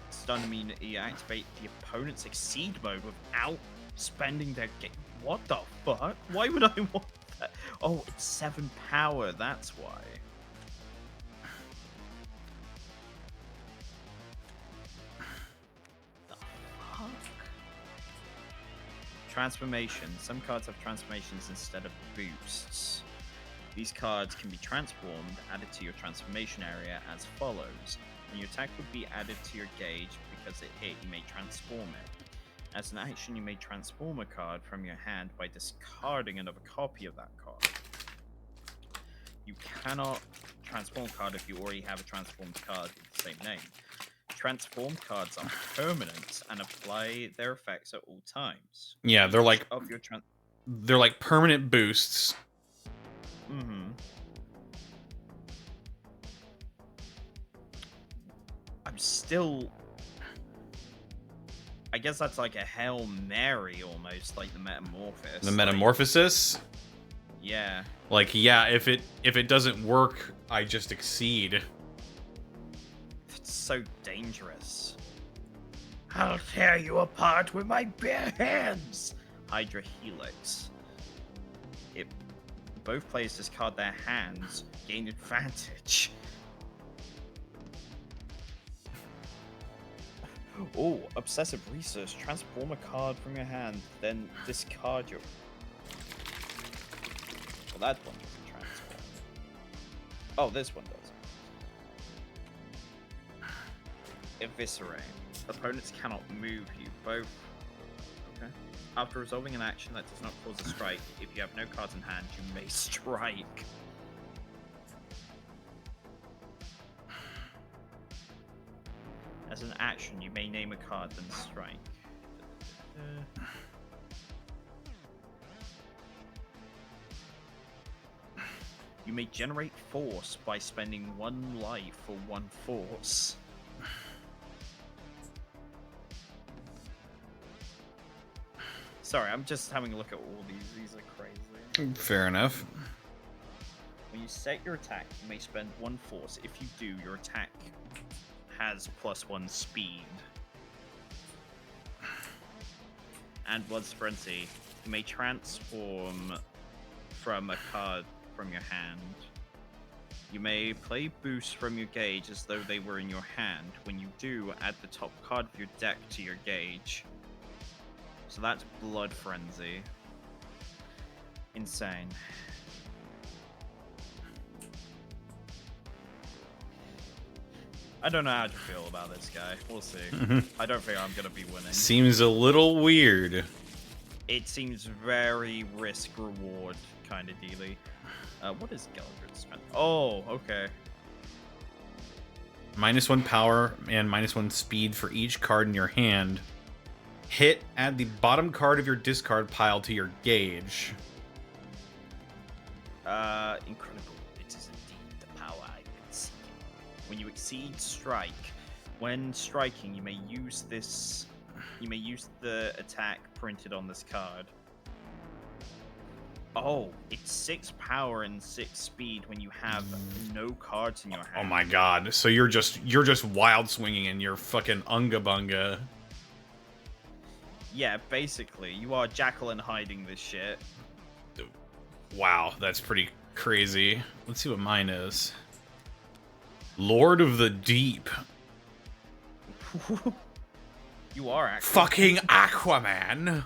Stun immunity, activate the opponent's eXceed mode without spending their game. What the fuck? Why would I want that? Oh, it's 7 power, that's why. The fuck? Transformation. Some cards have transformations instead of boosts. These cards can be transformed, added to your transformation area as follows. When your attack would be added to your gauge because it hit, you may transform it. As an action, you may transform a card from your hand by discarding another copy of that card. You cannot transform a card if you already have a transformed card with the same name. Transformed cards are permanent and apply their effects at all times. Yeah, they're like of your they're like permanent boosts. Mm-hmm. I'm still... I guess that's like a Hail Mary almost, like the Metamorphosis. The Metamorphosis? Like, yeah. Like, yeah, if it doesn't work, I just eXceed. It's so dangerous. I'll tear you apart with my bare hands! Hydra Helix. Both players discard their hands, gain advantage. Oh, Obsessive Research. Transform a card from your hand, then discard your... Well, that one doesn't transform. Oh, this one does. Eviscerate. Opponents cannot move you. Both... Okay. After resolving an action that does not cause a strike, if you have no cards in hand, you may strike. As an action, you may name a card, then strike. You may generate force by spending 1 life for 1 force. Sorry, I'm just having a look at all these. These are crazy. Fair enough. When you set your attack, you may spend 1 force. If you do, your attack has +1 speed. And Blood's Frenzy. You may transform from a card from your hand. You may play boosts from your gauge as though they were in your hand. When you do, add the top card of your deck to your gauge. So that's Blood Frenzy. Insane. I don't know how to feel about this guy. We'll see. I don't think I'm going to be winning. Seems a little weird. It seems very risk-reward kind of dealy. What is Gallagher's strength? Oh, okay. -1 power and -1 speed for each card in your hand. Hit, add the bottom card of your discard pile to your gauge. Incredible. It is indeed the power I've been seeking. When you eXceed strike, when striking, you may use this. You may use the attack printed on this card. Oh, it's 6 power and 6 speed when you have no cards in your hand. Oh my god! So you're just wild swinging and you're fucking unga bunga. Yeah, basically, you are Jekyll and hiding this shit. Wow, that's pretty crazy. Let's see what mine is. Lord of the Deep. You are actually. Fucking Aquaman.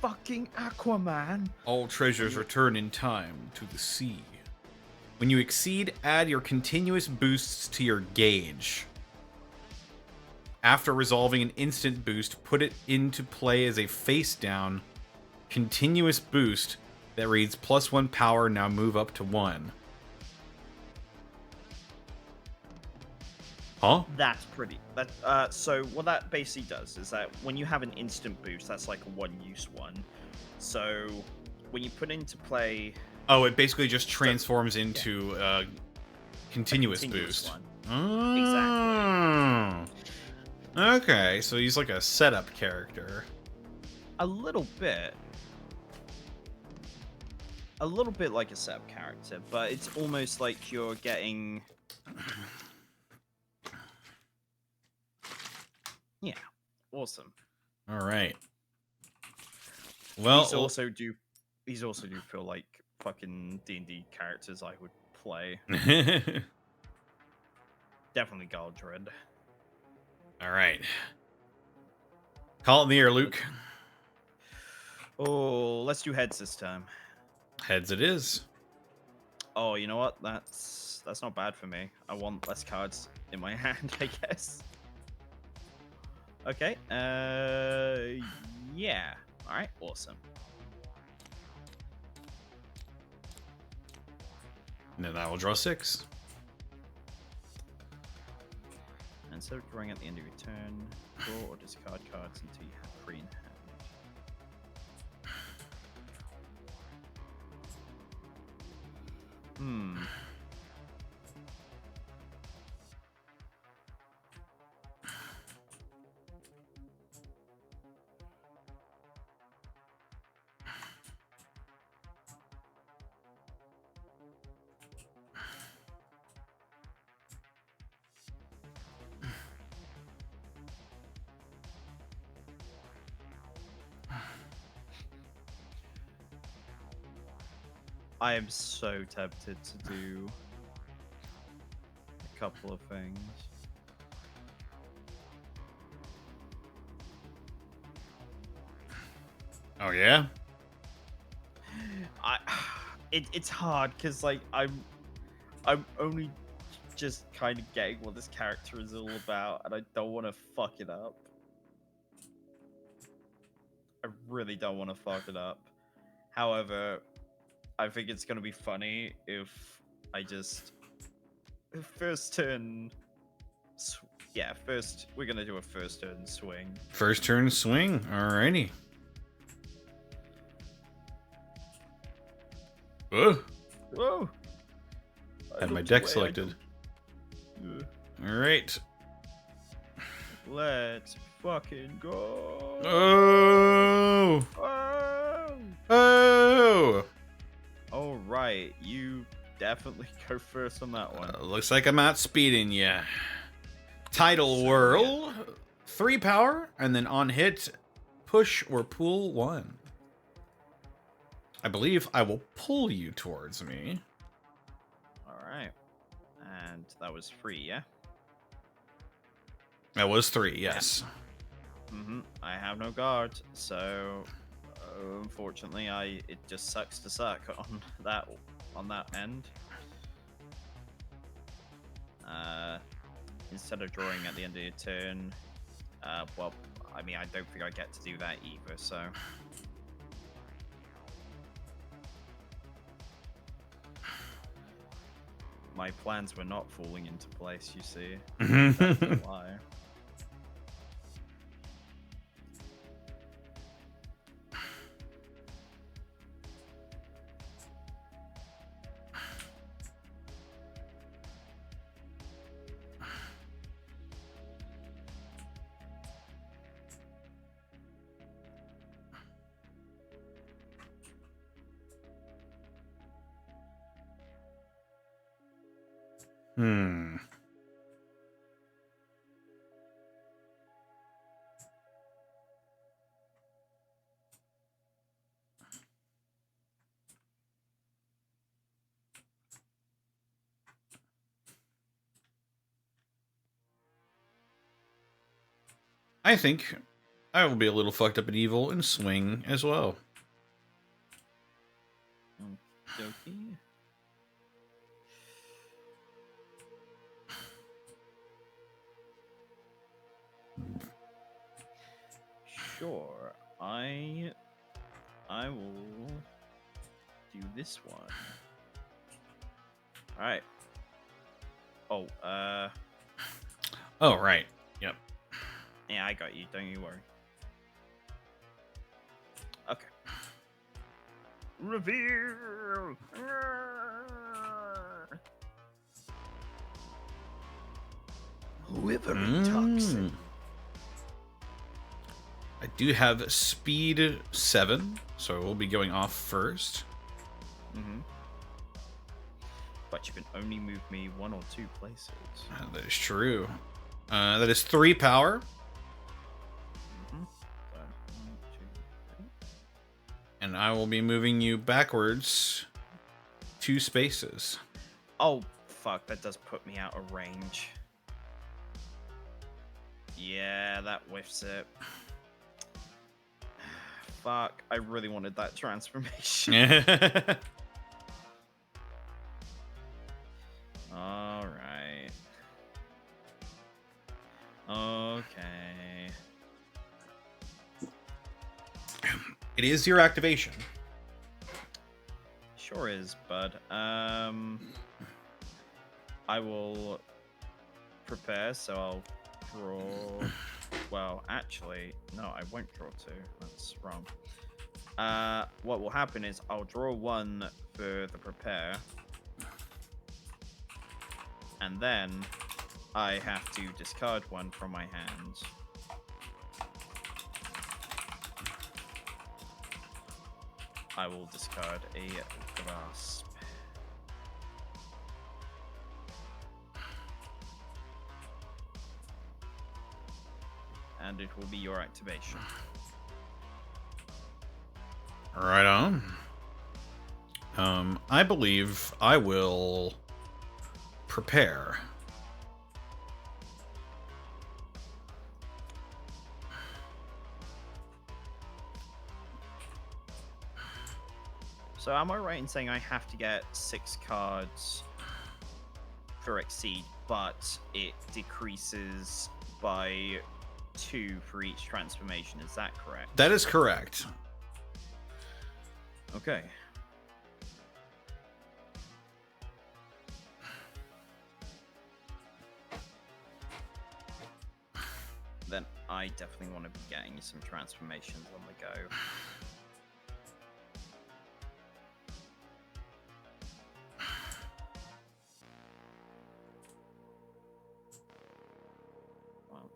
Fucking Aquaman. All treasures return in time to the sea. When you exceed, add your continuous boosts to your gauge. After resolving an instant boost, put it into play as a face-down continuous boost that reads +1 power, now move up to 1. Huh? That's pretty. So what that basically does is that when you have an instant boost, that's like a one-use one. So when you put into play, Oh, it basically just transforms into continuous boost. one. Oh. Okay, so he's like a setup character. A little bit like a setup character, but it's almost like you're getting. Yeah, awesome. All right. Well, these also do feel like fucking D&D characters I would play. Definitely Galdred. all right. Call it in the air, Luke. Oh, let's do heads this time. Heads it is. Oh, you know what? That's not bad for me. I want less cards in my hand, I guess. Okay. Yeah. All right. Awesome. And then I will draw 6. And instead of drawing at the end of your turn, draw or discard cards until you have 3 in hand. I am so tempted to do a couple of things. Oh yeah. It's hard because like I'm only just kind of getting what this character is all about, and I don't want to fuck it up. I really don't want to fuck it up. However, I think it's gonna be funny if I just first turn. Yeah, first we're gonna do a first turn swing. First turn swing. Alrighty. Oh. Whoa! Had my deck selected. All right. Let's fucking go! Oh. Oh! Oh. All right, you definitely go first on that one. Looks like I'm outspeeding ya. Tidal Whirl, 3 power, and then on hit, push or pull 1. I believe I will pull you towards me. All right, and that was 3, yeah. That was 3, yes. I have no guard, so unfortunately, it just sucks to suck on that end. Instead of drawing at the end of your turn, well, I mean, I don't think I get to do that either, so. My plans were not falling into place, you see. That's a lie. I think I will be a little fucked up and evil and swing as well. Okey-dokey. Sure, I will do this one. All right. Oh, Oh, right. Yep. yeah, I got you. Don't you worry. Okay. Reveal. Withering toxin. I do have speed 7, so we'll be going off first. Mm-hmm. But you can only move me 1 or 2 places. That is true. That is 3 power. Mm-hmm. So, 1, 2, 3. And I will be moving you backwards 2 spaces. Oh, fuck. That does put me out of range. Yeah, that whiffs it. Fuck. I really wanted that transformation. All right. Okay. It is your activation. Sure is, bud. I will prepare, so I'll draw. Well, actually, no, I won't draw 2. That's wrong. What will happen is I'll draw 1 for the prepare, and then I have to discard 1 from my hand. I will discard a grasp. And it will be your activation. Right on. I believe I will prepare. So am I right in saying I have to get 6 cards for eXceed, but it decreases by 2 for each transformation? Is that correct? That is correct. Okay. Then I definitely want to be getting some transformations on the go. Well,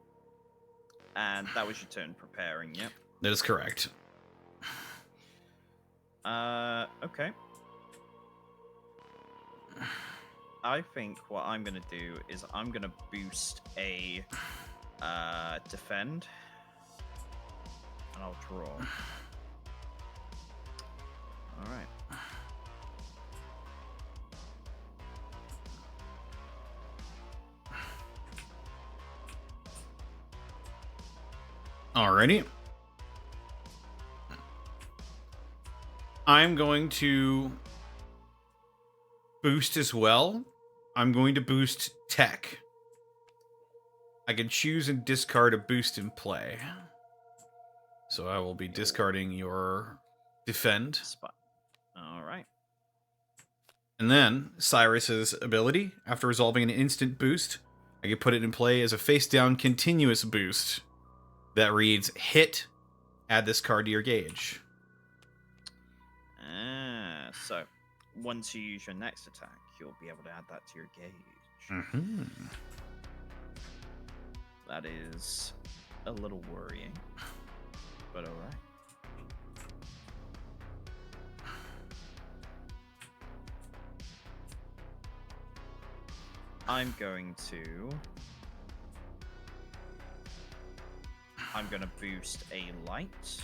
and that was your turn preparing, yep. That is correct. Okay. I think what I'm gonna do is I'm gonna boost a defend, and I'll draw. All right. Alrighty. I'm going to boost as well. I'm going to boost tech. I can choose and discard a boost in play. So I will be discarding your defend. Spot. All right. And then Cyrus's ability, after resolving an instant boost, I can put it in play as a face-down continuous boost that reads hit, add this card to your gauge. So once you use your next attack, you'll be able to add that to your gauge. Mm-hmm. That is a little worrying, but all right. I'm going to boost a light,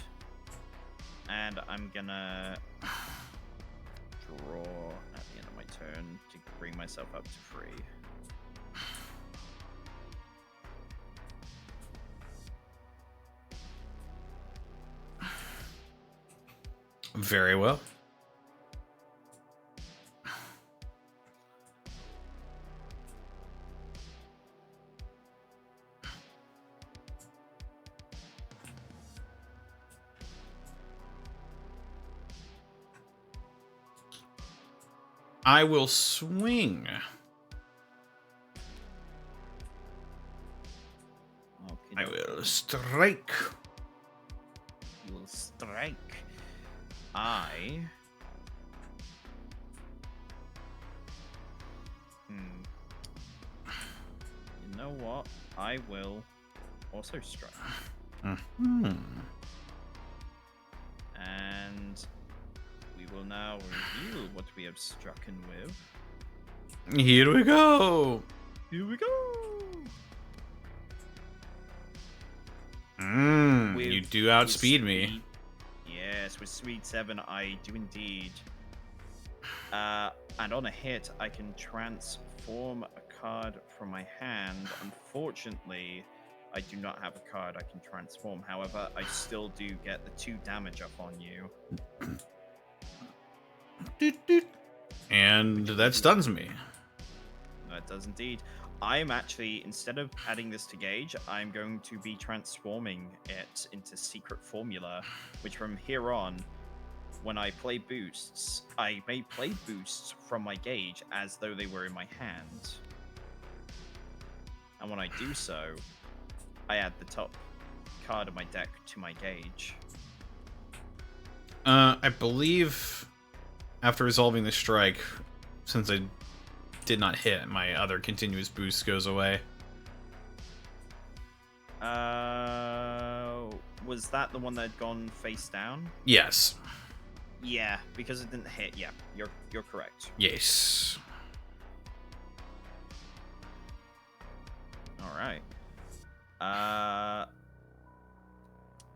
and I'm gonna draw at the end of my turn to bring myself up to 3. Very well. I will swing. Okay, I will strike. You will strike. I. You know what? I will also strike. Hmm. And we will now reveal what we have strucken with. Here we go. Here we go. You do outspeed me. Yes, with Speed 7, I do indeed. And on a hit, I can transform a card from my hand. Unfortunately, I do not have a card I can transform. However, I still do get the 2 damage up on you. And that stuns me. That does indeed. I'm actually, instead of adding this to gauge, I'm going to be transforming it into Secret Formula, which from here on, when I play boosts, I may play boosts from my gauge as though they were in my hand. And when I do so, I add the top card of my deck to my gauge. I believe after resolving the strike, since I did not hit, my other continuous boost goes away. Was that the one that had gone face down? Yes. Yeah, because it didn't hit. Yeah, you're correct. Yes. All right.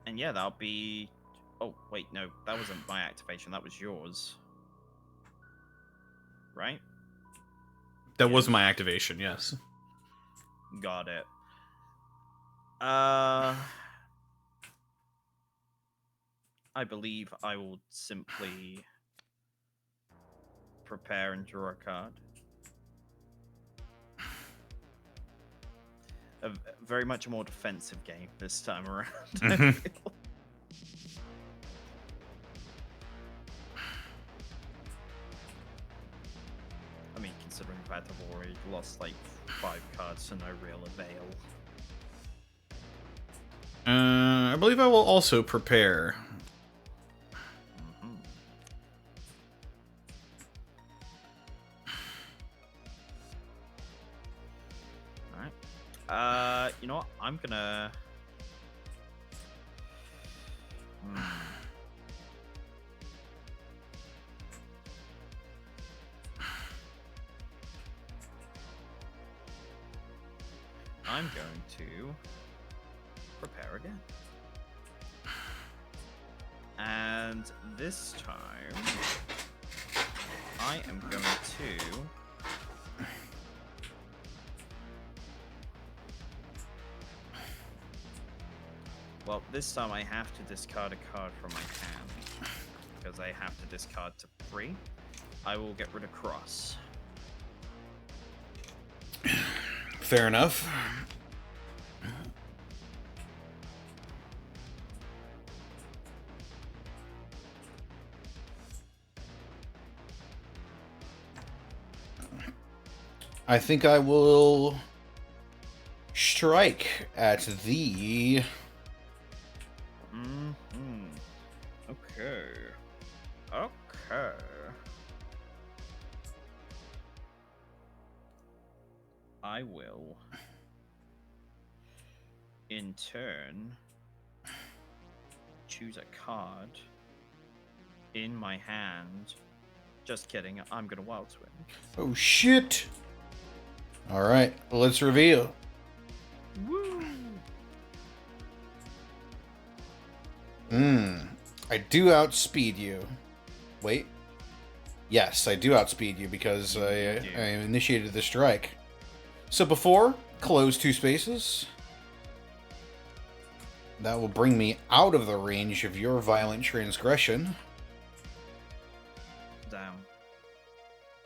And yeah, that'll be. Oh wait, no, that wasn't my activation. That was yours. Right? That was my activation, yes. Got it. I believe I will simply prepare and draw a card. Very much a more defensive game this time around. I feel. I mean, considering the fact I've already lost like 5 cards to no real avail. I believe I will also prepare. You know what? I'm gonna. I'm going to prepare again. And this time, I am going to. Well, this time I have to discard a card from my hand, because I have to discard to 3. I will get rid of Cross. Fair enough. I think I will strike at the... Okay. Okay. I will, in turn, choose a card in my hand. Just kidding, I'm gonna Wild Swing. Oh shit! Alright, let's reveal. Woo! I do outspeed you. Wait. Yes, I do outspeed you because I initiated the strike. So before, close 2 spaces. That will bring me out of the range of your violent transgression.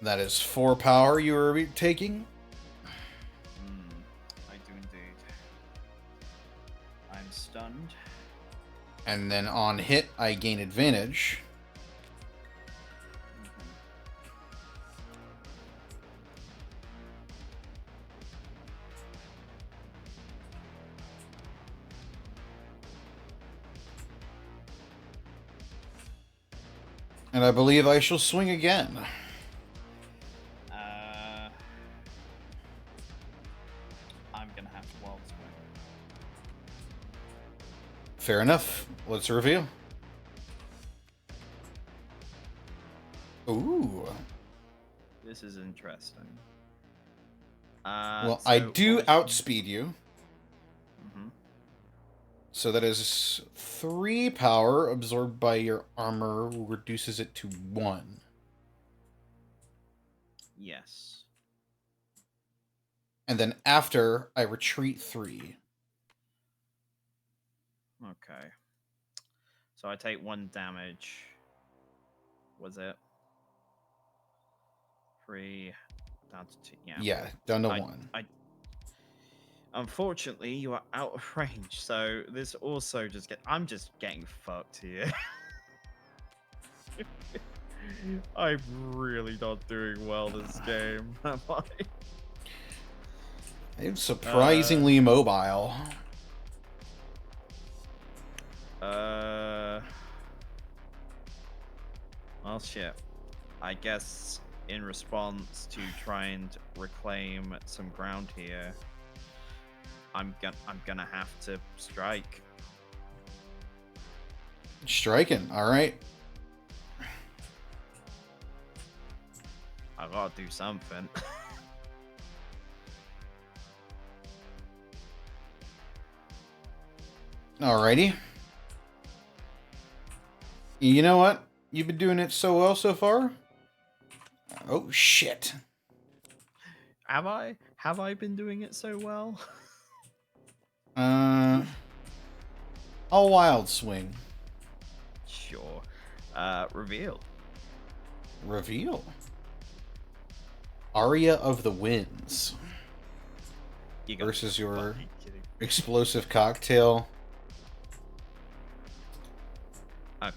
That is 4 power you are taking. I do indeed. I'm stunned. And then on hit, I gain advantage. And I believe I shall swing again. I'm gonna have to wild swing. Fair enough. Let's reveal. Ooh. This is interesting. Well, I do outspeed you. Mm-hmm. So that is 3 power absorbed by your armor, reduces it to 1. Yes. And then after, I retreat 3. Okay. So I take 1 damage. Was it? 3 down to 2. Yeah. Yeah, down to 1. Unfortunately, you are out of range, so this also I'm just getting fucked here. I'm really not doing well this game, am I? It's surprisingly mobile. Well, shit. I guess in response to try and reclaim some ground here, I'm gonna have to strike. Striking, alright. I gotta do something. Alrighty. You know what? You've been doing it so well so far. Oh, shit. Have I? Have I been doing it so well? I'll wild swing. Sure. Reveal. Reveal. Aria of the Winds. Versus your explosive cocktail. Okay.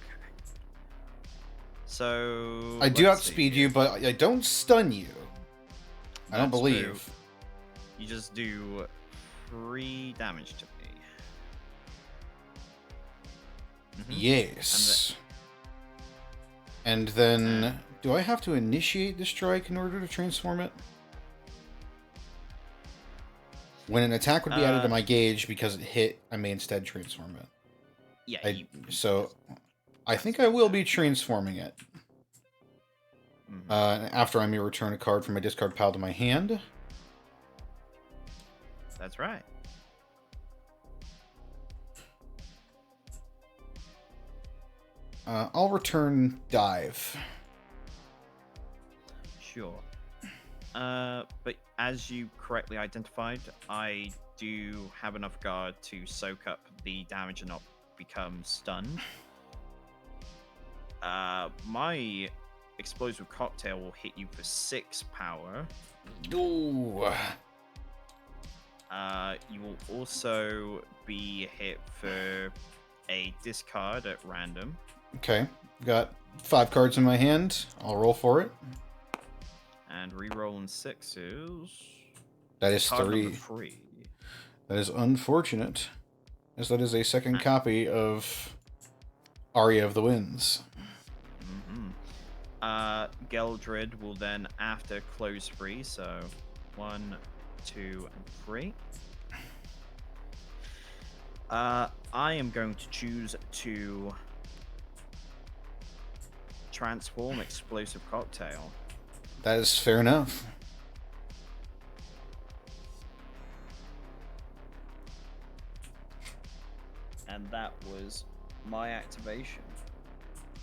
So I do outspeed you, but I don't stun you. I don't believe. True. You just do 3 damage to me. Mm-hmm. Yes. And then, do I have to initiate the strike in order to transform it? When an attack would be added to my gauge because it hit, I may instead transform it. Yeah. So, I think I will be transforming it. Mm-hmm. After I may return a card from my discard pile to my hand. That's right. I'll return Dive. Sure. But as you correctly identified, I do have enough guard to soak up the damage and not become stunned. My explosive cocktail will hit you for 6 power. Ooh. You will also be hit for a discard at random. Okay. Got 5 cards in my hand. I'll roll for it. And re-rolling 6s. That is Card 3. number 3. That is unfortunate, as that is a second copy of Aria of the Winds. Geldred will then, after close free, so 1, 2, and 3. I am going to choose to transform explosive cocktail. That is fair enough. And that was my activation.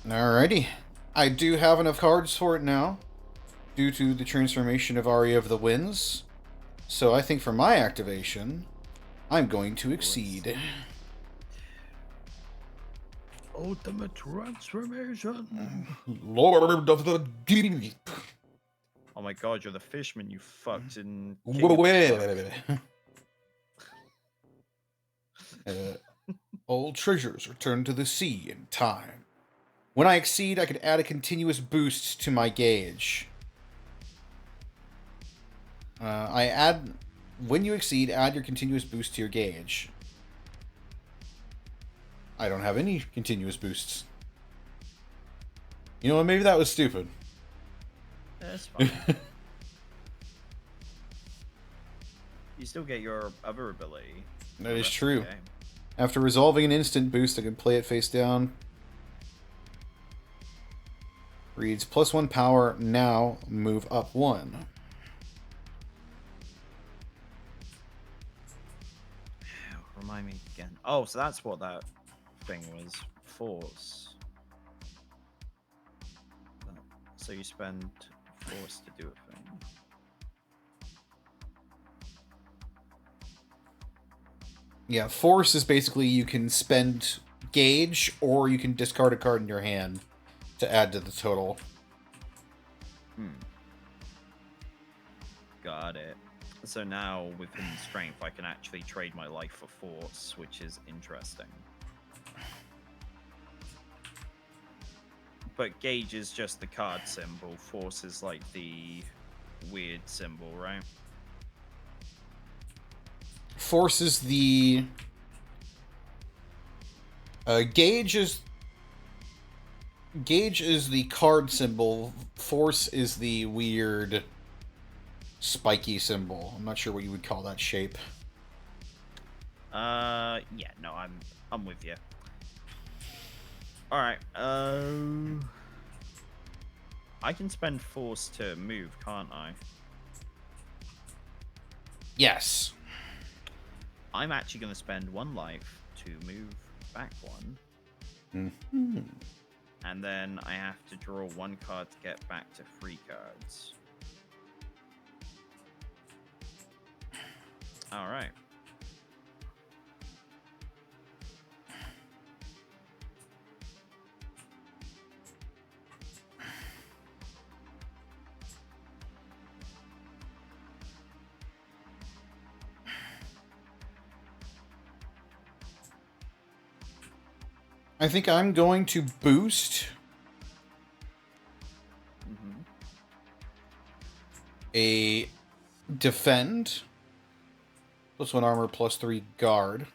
Alrighty. I do have enough cards for it now, due to the transformation of Aria of the Winds. So I think for my activation, I'm going to eXceed. Ultimate transformation. Lord of the Deep. my god, you're the fishman, you fucked in Old treasures return to the sea in time. When I exceed, I can add a continuous boost to my gauge. When you exceed, add your continuous boost to your gauge. I don't have any continuous boosts. You know what? Maybe that was stupid. That's fine. You still get your other ability. That is true. After resolving an instant boost, I can play it face down. Reads +1 power, now move up 1. Remind me again. Oh, so that's what that thing was. Force. So you spend force to do a thing. Yeah, force is basically you can spend gauge or you can discard a card in your hand to add to the total. Got it. So now within strength, I can actually trade my life for force, which is interesting. But gauge is just the card symbol. Force is like the weird symbol, right? Force is the... Gauge is the card symbol. Force is the weird spiky symbol. I'm not sure what you would call that shape. Yeah, no, I'm with you. All right. I can spend force to move, can't I? Yes. I'm actually going to spend 1 life to move back 1. Mm-hmm. And then I have to draw 1 card to get back to 3 cards. All right. I think I'm going to boost a defend, +1 armor, +3 guard.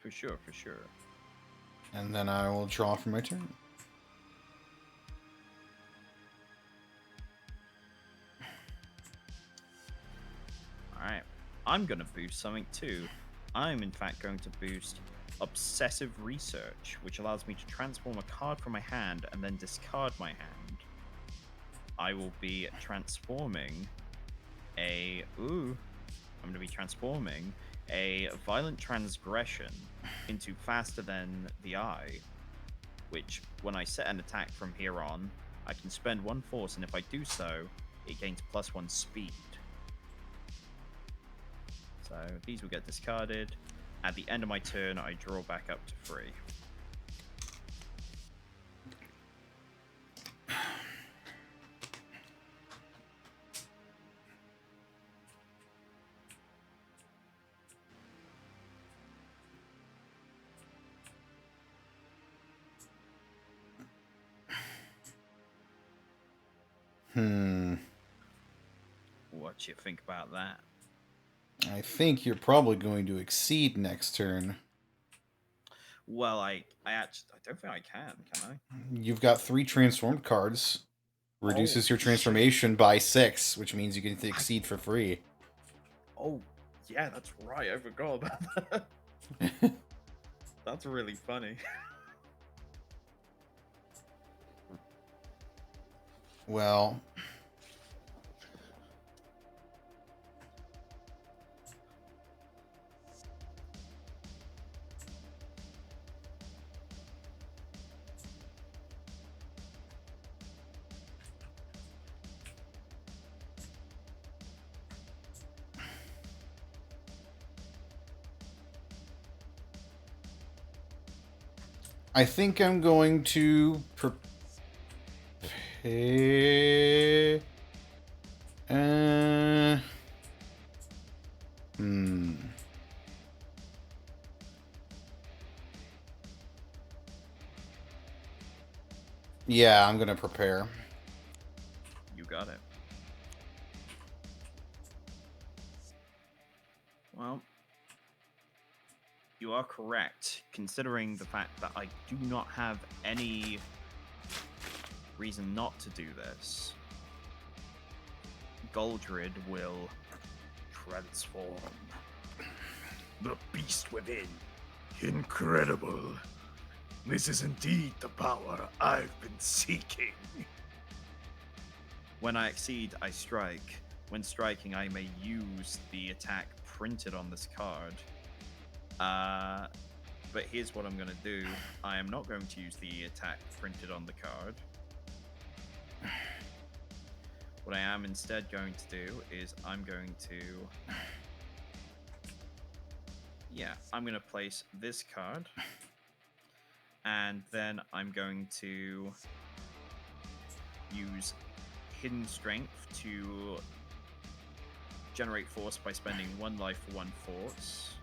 For sure, for sure. And then I will draw for my turn. Alright. I'm going to boost something too. I'm in fact going to boost Obsessive Research, which allows me to transform a card from my hand and then discard my hand. I will be transforming a... I'm going to be transforming a Violent Transgression into Faster Than the Eye, which, when I set an attack from here on, I can spend 1 force, and if I do so, it gains +1 speed. So these will get discarded. At the end of my turn, I draw back up to 3. What you think about that? I think you're probably going to exceed next turn. Well, I don't think I can I? You've got 3 transformed cards. Reduces your shit. transformation by 6, which means you can exceed for free. Oh, yeah, that's right. I forgot about that. That's really funny. Well... I think I'm going to prepare. Hmm. Yeah, I'm gonna prepare. You got it. Well, you are correct, considering the fact that I do not have any reason not to do this. Goldred will transform. The beast within. Incredible. This is indeed the power I've been seeking. When I exceed, I strike. When striking, I may use the attack printed on this card. But here's what I'm going to do. I am not going to use the attack printed on the card. What I am instead going to do is I'm going to... Yeah, I'm going to place this card. And then I'm going to use Hidden Strength to generate force by spending 1 life for 1 force.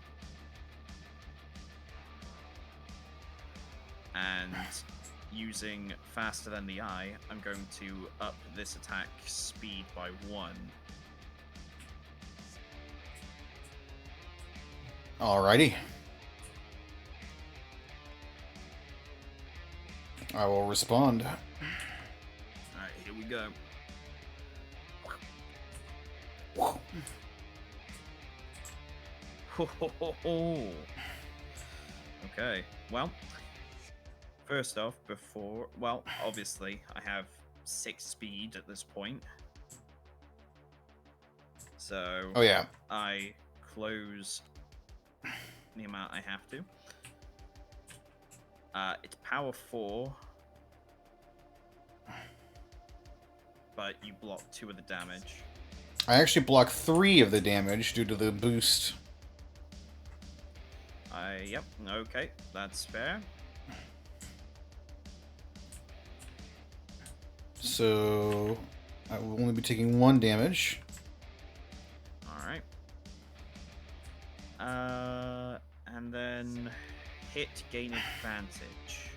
And using Faster Than the Eye, I'm going to up this attack speed by 1. Alrighty. I will respond. Alright, here we go. Okay, well, first off, obviously, I have 6 speed at this point. So, Oh, yeah. I close the amount I have to. It's power 4, but you block 2 of the damage. I actually block 3 of the damage due to the boost. Yep, okay, that's fair. So I will only be taking 1 damage. Alright. And then hit, gain advantage.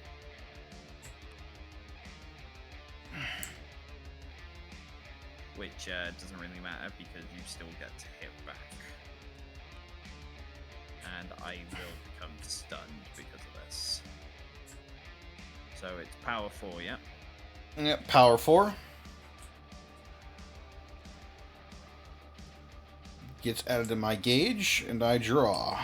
Which doesn't really matter because you still get to hit back. And I will become stunned because of this. So it's power 4, yeah? Yep, power 4. Gets added to my gauge, and I draw.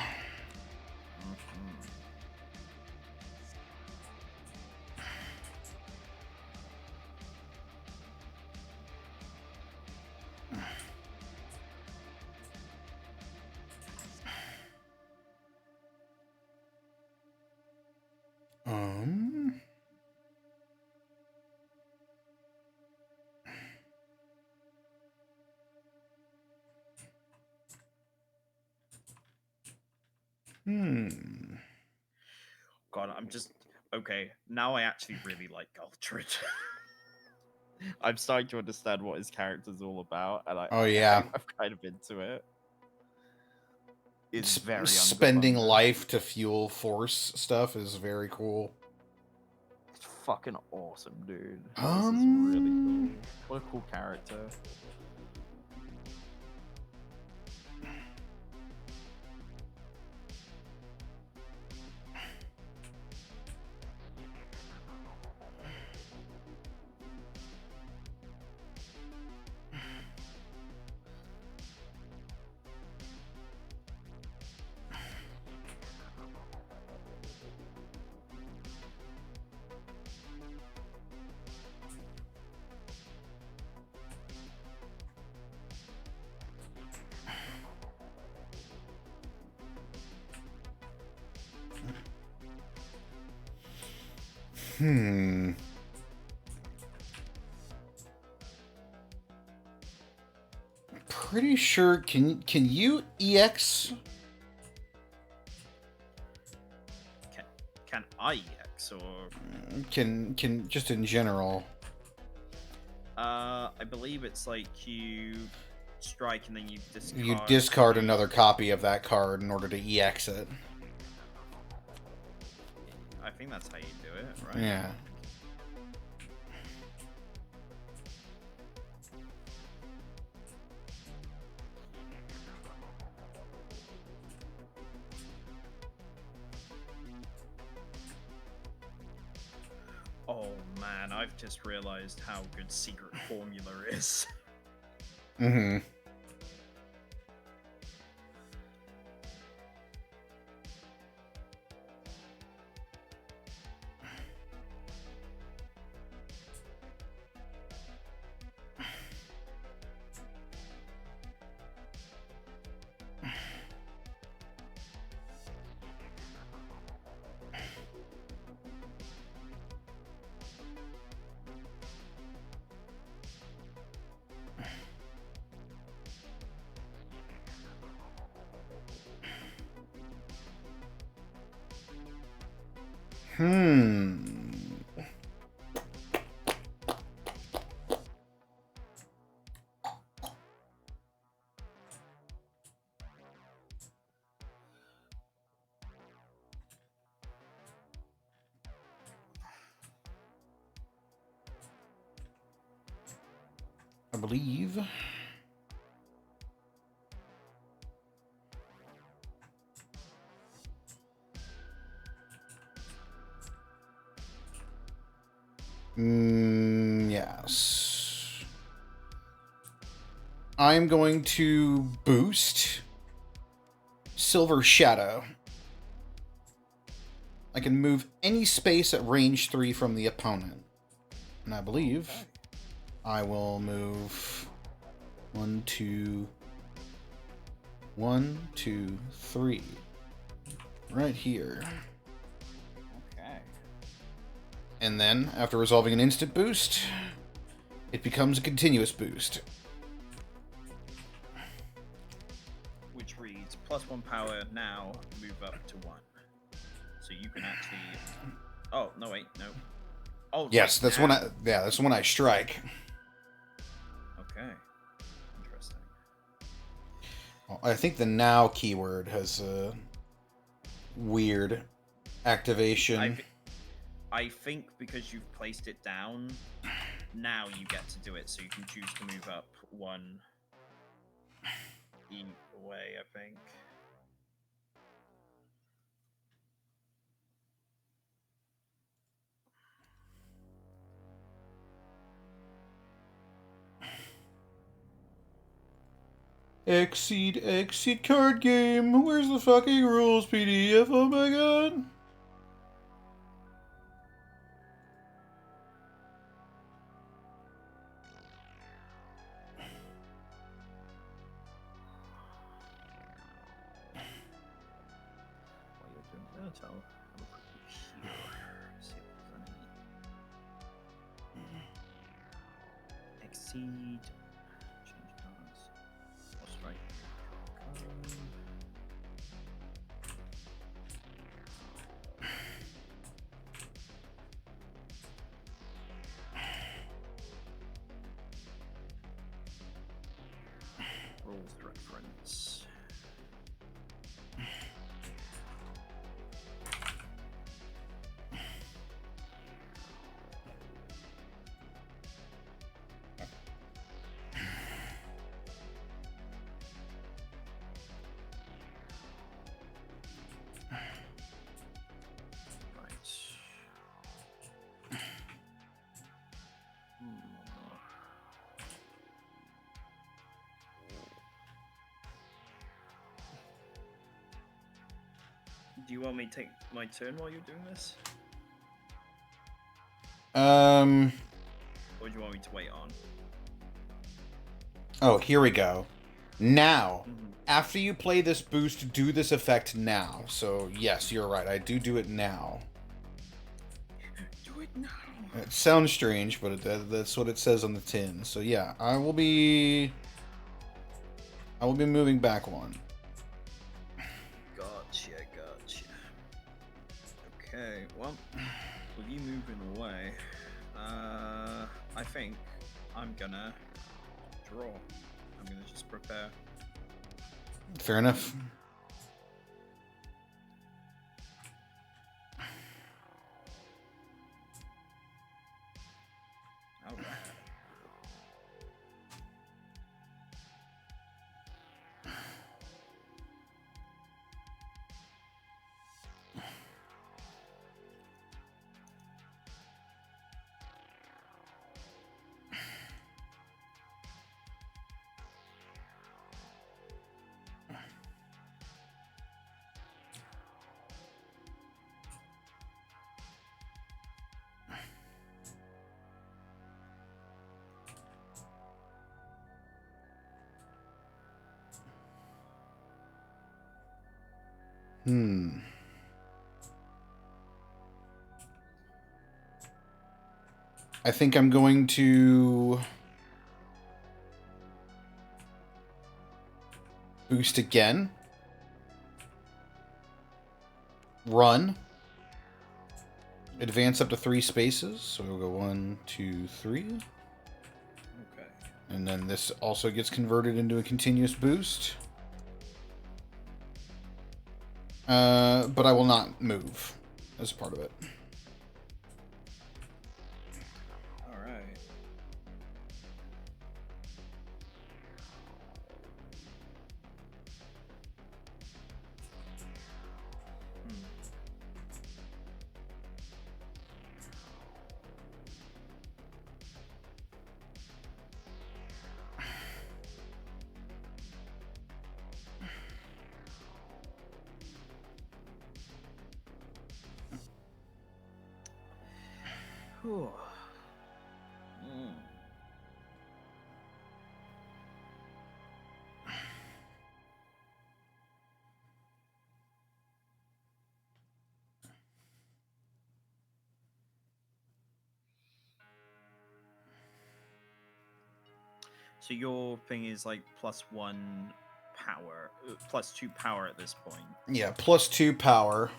God, I'm just... Okay, now I actually really like Galtrid. I'm starting to understand what his character's all about, and Oh, yeah. I'm kind of into it. It's very spending underfunded. life to fuel force stuff is very cool. It's fucking awesome, dude. This is really cool. What a cool character. Pretty sure. Can you EX? Can I EX? attacks or? Can just in general. I believe it's like you strike and then you discard. You discard another copy of that card in order to EX it. I think that's how you do it, right? Yeah. Oh man, I've just realized how good Secret Formula is. Mm-hmm. I believe. Yes. I'm going to boost Silver Shadow. I can move any space at range 3 from the opponent. And I believe I will move 1, 2, 3. Right here. Okay. And then, after resolving an instant boost, it becomes a continuous boost. Which reads +1 power now, move up to 1. So you can actually. Oh no! Wait, no. Oh Yes, right, that's now. when I. Yeah, that's when I strike. Okay. Interesting. Well, I think the now keyword has a weird activation. I think because you've placed it down, now you get to do it. So you can choose to move up 1 either way. I think. eXceed card game. Where's the fucking rules PDF? Oh my god. While you're doing that, I'll have a quick look here. See if there's any eXceed. Change cards. Or strike. Rules reference. Right. Do you want me to take my turn while you're doing this? Or do you want me to wait on? Oh, here we go. Now, after you play this boost, do this effect now. So, yes, you're right. I do it now. Do it now. It sounds strange, but that's what it says on the tin. So, yeah, I will be moving back 1. Gotcha. Okay, well, you moving away, I think I'm gonna draw. I'm gonna just prepare. Fair enough. All right. I think I'm going to boost again. Run. Advance up to 3 spaces. So we'll go 1, 2, 3. Okay. And then this also gets converted into a continuous boost. But I will not move as part of it. All right. Whew. So your thing is like +1 power, +2 power at this point. Yeah, +2 power.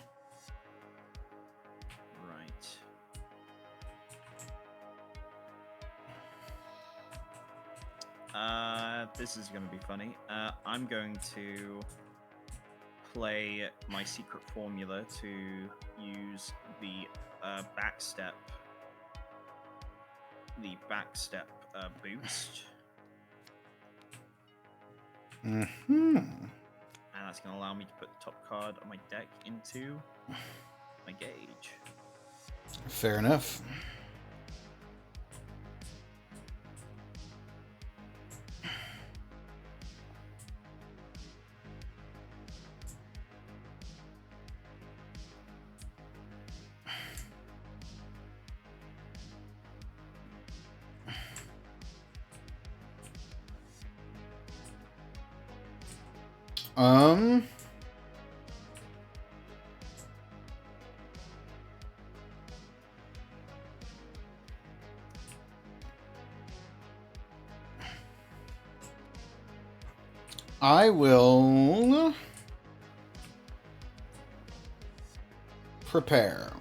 Right. This is going to be funny. I'm going to play my secret formula to use the backstep boost. Mm-hmm. And that's going to allow me to put the top card on my deck into my gauge. Fair enough. I will prepare.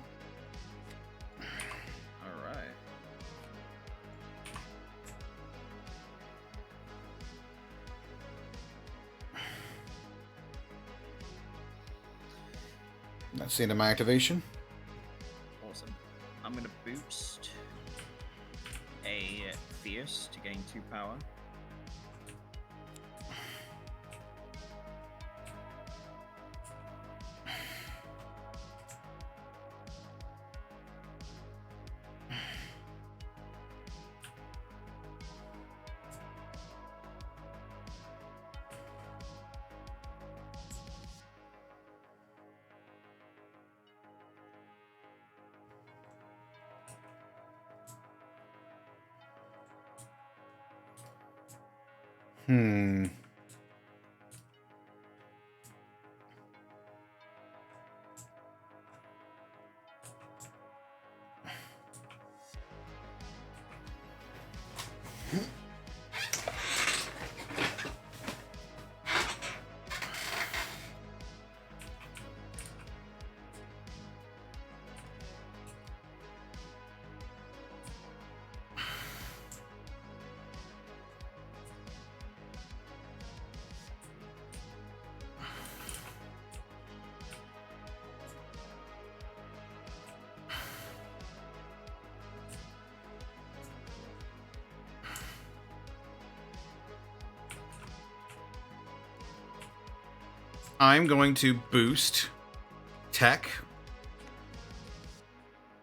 All right. That's the end of my activation. Awesome. I'm going to boost a Fierce to gain 2 power. I'm going to boost tech.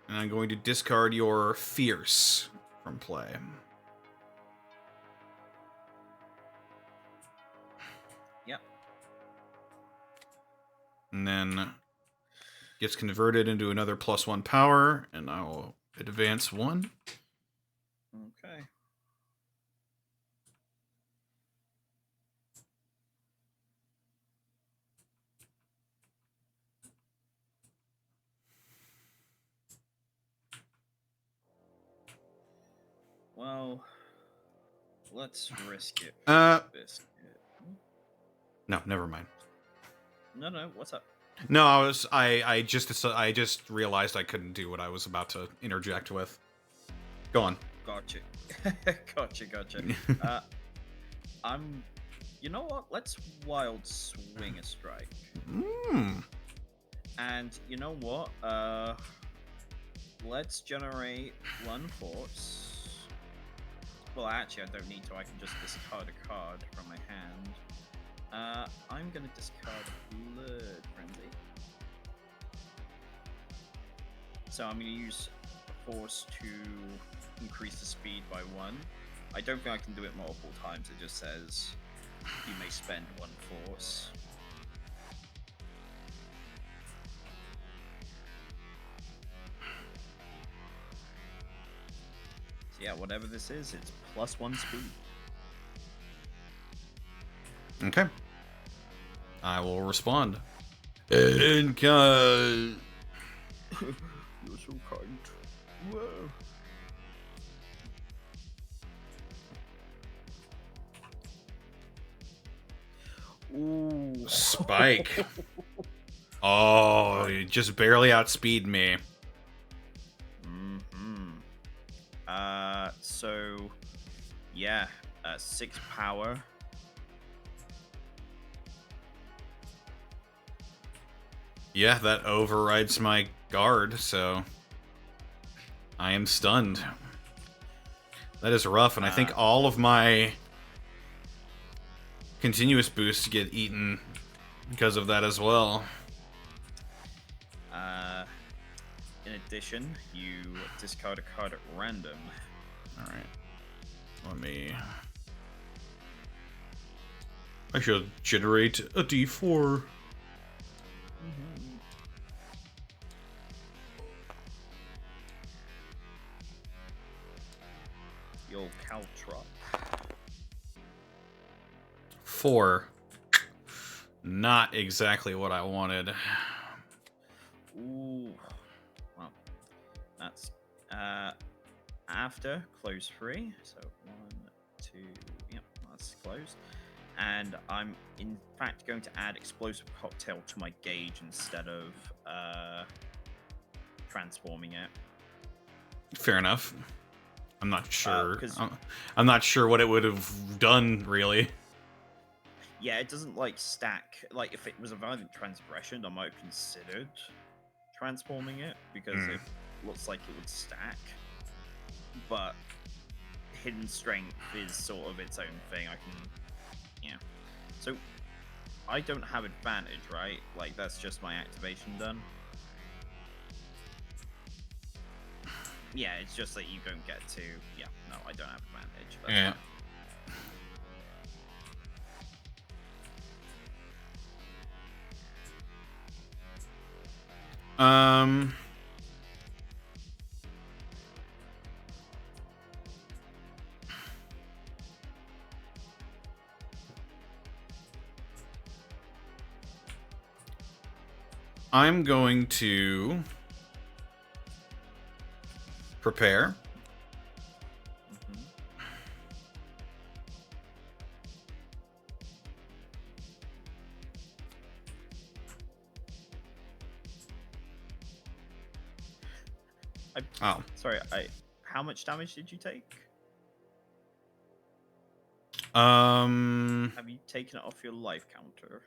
And I'm going to discard your fierce from play. Yep. And then gets converted into another +1 power, and I will advance 1. Okay. Well, let's risk it. Biscuit. No, never mind. No, what's up? No, I just realized I couldn't do what I was about to interject with. Go on. Gotcha. gotcha. You know what? Let's wild swing a strike. And you know what? Let's generate 1 force. Well, actually, I don't need to. I can just discard a card from my hand. I'm gonna discard Blood Frenzy. So I'm gonna use force to increase the speed by 1. I don't think I can do it multiple times. It just says you may spend 1 force. So yeah, whatever this is, it's +1 speed. Okay. I will respond. And You're so kind. Whoa. Ooh. Spike. Oh, you just barely outspeed me. So yeah, 6 power. Yeah, that overrides my guard, so I am stunned. That is rough, and I think all of my continuous boosts get eaten because of that as well. In addition, you discard a card at random. Alright. Let me... I should generate a d4. The old caltrop. 4. Not exactly what I wanted. Ooh. Well, that's after close 3. So 1, 2. Yep, that's closed. And I'm in fact going to add explosive cocktail to my gauge instead of transforming it. Fair enough. I'm not sure. 'Cause- I'm not sure what it would have done, really. Yeah, it doesn't like stack. Like if it was a violent transgression, I might have considered transforming it because it looks like it would stack. But hidden strength is sort of its own thing. I can, yeah. So I don't have advantage, right? Like that's just my activation done. Yeah, it's just that you don't get to. Yeah, no, I don't have advantage. That's Yeah. fine. I'm going to prepare. Sorry, how much damage did you take? Have you taken it off your life counter?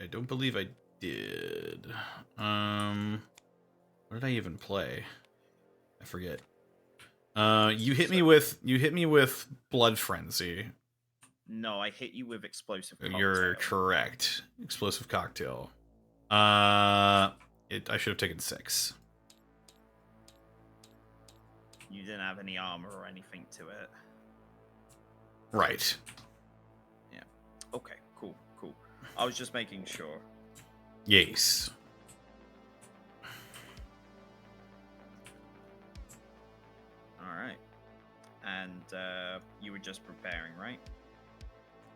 I don't believe I did. What did I even play? I forget. You hit me with Blood Frenzy. No, I hit you with explosive cocktail. You're correct. Explosive cocktail. I should have taken 6. You didn't have any armor or anything to it. Right. Yeah. Okay, cool. I was just making sure. Yes. Alright. And you were just preparing, right?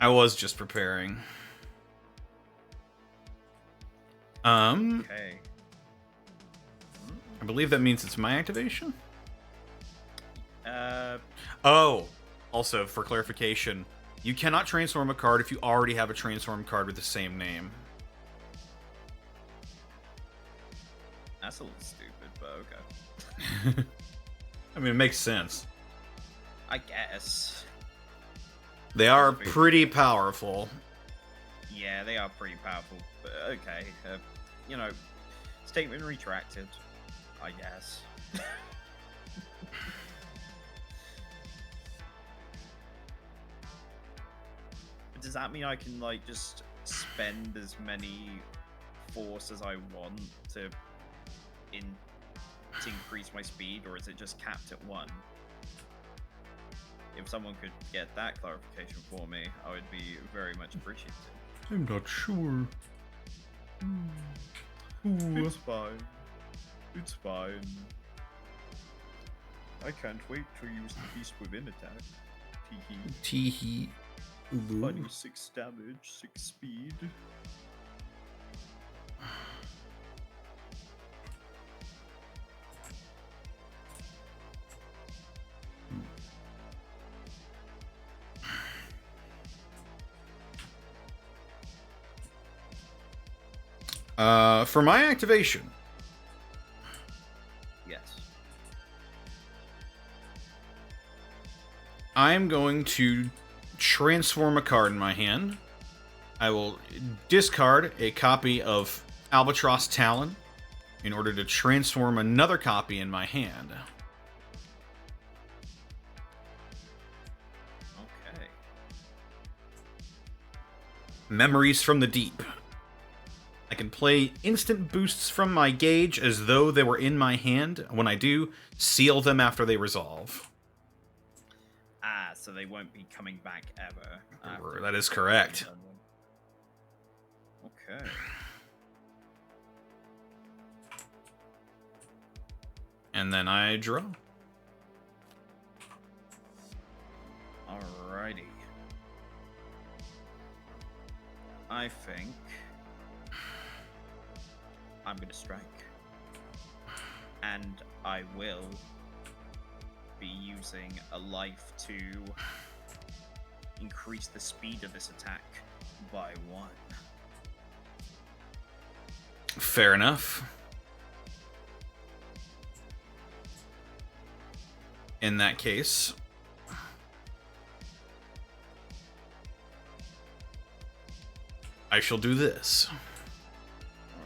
I was just preparing. Okay. I believe that means it's my activation. Uh, Oh, also for clarification, you cannot transform a card if you already have a transform card with the same name. that's a little stupid, but okay. I mean, it makes sense. I guess. They are pretty powerful. Yeah, they are pretty powerful, but okay. You know, statement retracted, I guess. But does that mean I can, like, just spend as many force as I want to increase my speed, or is it just capped at 1? If someone could get that clarification for me, I would be very much appreciative. I'm not sure. It's fine. It's fine. I can't wait to use the Beast Within attack. Teehee. Teehee. Funny 6 damage, 6 speed. For my activation, Yes. I'm going to transform a card in my hand. I will discard a copy of Albatross Talon in order to transform another copy in my hand. Okay. Memories from the Deep. I can play instant boosts from my gauge as though they were in my hand. When I do, seal them after they resolve. Ah, so they won't be coming back ever. after That is you've correct. done them. Okay. And then I draw. Alrighty. I think I'm gonna strike. And I will be using a life to increase the speed of this attack by 1. Fair enough. In that case, I shall do this.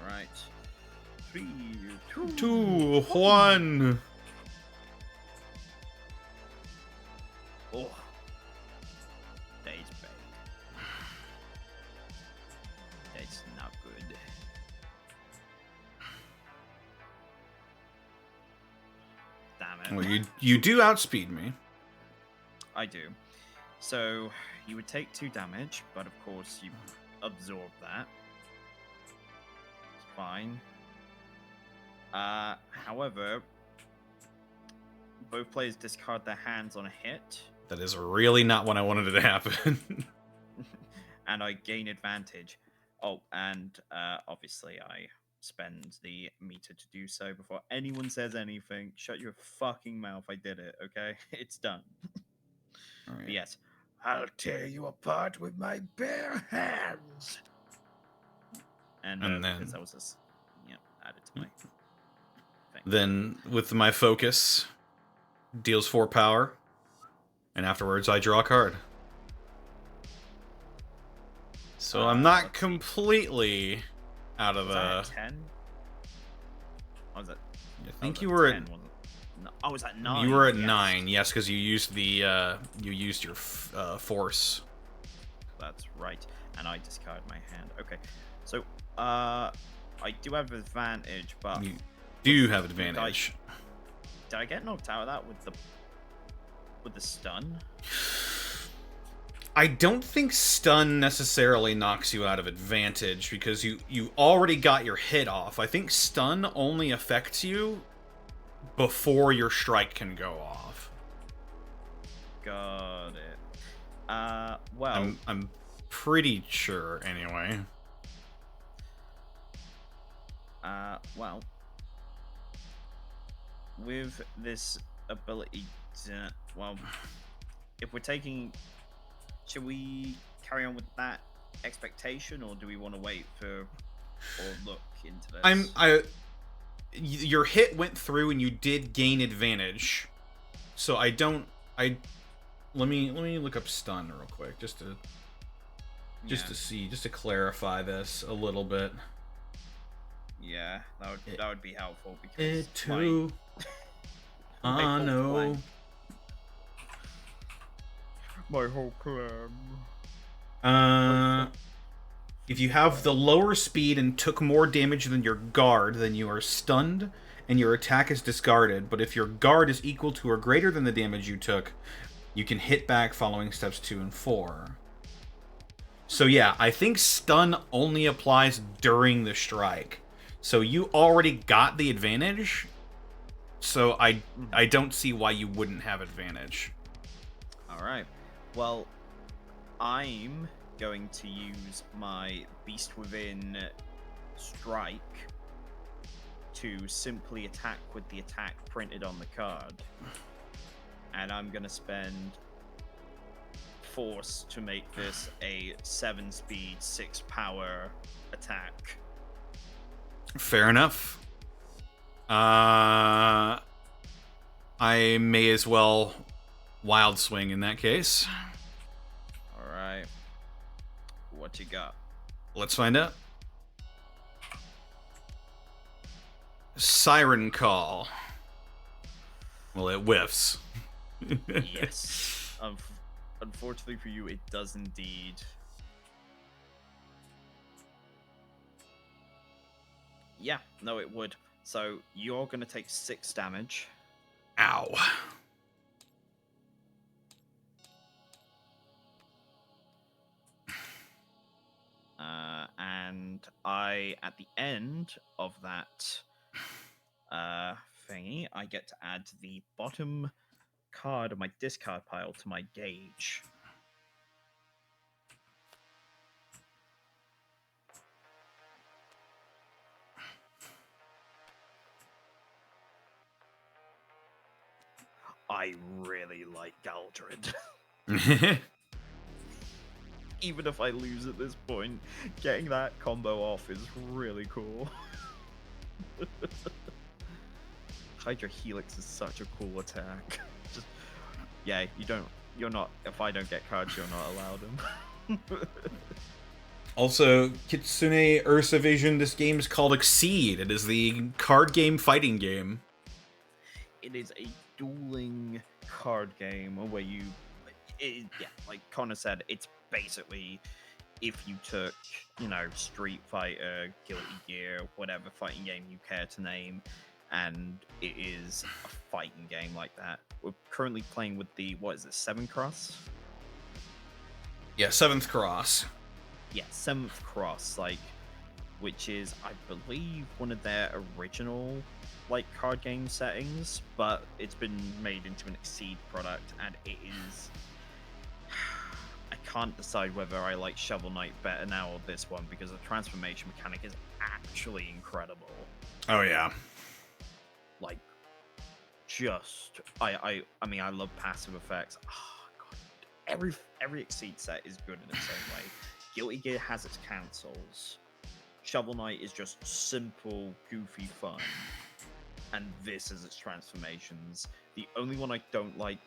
Alright. 3, 2, 2, 1. Oh. That is bad. That's not good. Damn it. Well, you do outspeed me. I do. So you would take 2 damage, but of course you absorb that. It's fine. However, both players discard their hands on a hit, That is really not what I wanted to happen. and I gain advantage. Oh, and obviously I spend the meter to do so before anyone says anything. Shut your fucking mouth. I did it, okay? It's done. All But right. yes. I'll tear you apart with my bare hands. And Because then- that was just, added to my thing. Then, with my focus, deals 4 power, and afterwards I draw a card. So I'm not let's see. completely out of Was that the. at 10? What was it? I think was you at were 10, at. wasn't it? No, I was at 9. You were at yes. 9, yes, because you used the you used your force. That's right. And I discard my hand. Okay. So, I do have advantage, but You do have advantage. did I get knocked out of that with the stun? I don't think stun necessarily knocks you out of advantage because you already got your hit off. I think stun only affects you before your strike can go off. Got it. Well, I'm pretty sure anyway. well, with this ability to, well, if we're taking, should we carry on with that expectation, or do we want to wait for, or look into this? Your hit went through and you did gain advantage. So let me look up stun real quick just to see, just to clarify this a little bit. Yeah, that would be helpful because It too. my I know. my whole clan. If you have the lower speed and took more damage than your guard, then you are stunned and your attack is discarded. But if your guard is equal to or greater than the damage you took, you can hit back following steps 2 and 4. So yeah, I think stun only applies during the strike. So you already got the advantage. So I don't see why you wouldn't have advantage. All right. Well, I'm going to use my Beast Within strike to simply attack with the attack printed on the card. And I'm going to spend force to make this a 7 speed, 6 power attack. Fair enough. I may as well wild swing in that case. All right. What you got? Let's find out. Siren Call. Well, it whiffs. Yes. Unfortunately for you, it does indeed. Yeah, no, it would. So you're going to take 6 damage. Ow. And at the end of that thingy, I get to add the bottom card of my discard pile to my gauge. I really like Galdred. Even if I lose at this point, getting that combo off is really cool. Hydra Helix is such a cool attack. Just, yeah, you're not, if I don't get cards, you're not allowed them. Also, Kitsune Ursa Vision, this game is called eXceed. It is the card game fighting game. It is a dueling card game where yeah, like Connor said, it's basically if you took, Street Fighter, Guilty Gear, whatever fighting game you care to name, and it is a fighting game like that. We're currently playing with the, 7th Cross? Yeah, 7th Cross. Yeah, 7th Cross, which is, I believe, one of their original, card game settings, but it's been made into an eXceed product, and it is... I can't decide whether I like Shovel Knight better now or this one, because the transformation mechanic is actually incredible. Oh, yeah. I mean, I love passive effects. Oh, God. Every eXceed set is good in its own way. Guilty Gear has its cancels. Shovel Knight is just simple, goofy fun. And this is its transformations. The only one I don't like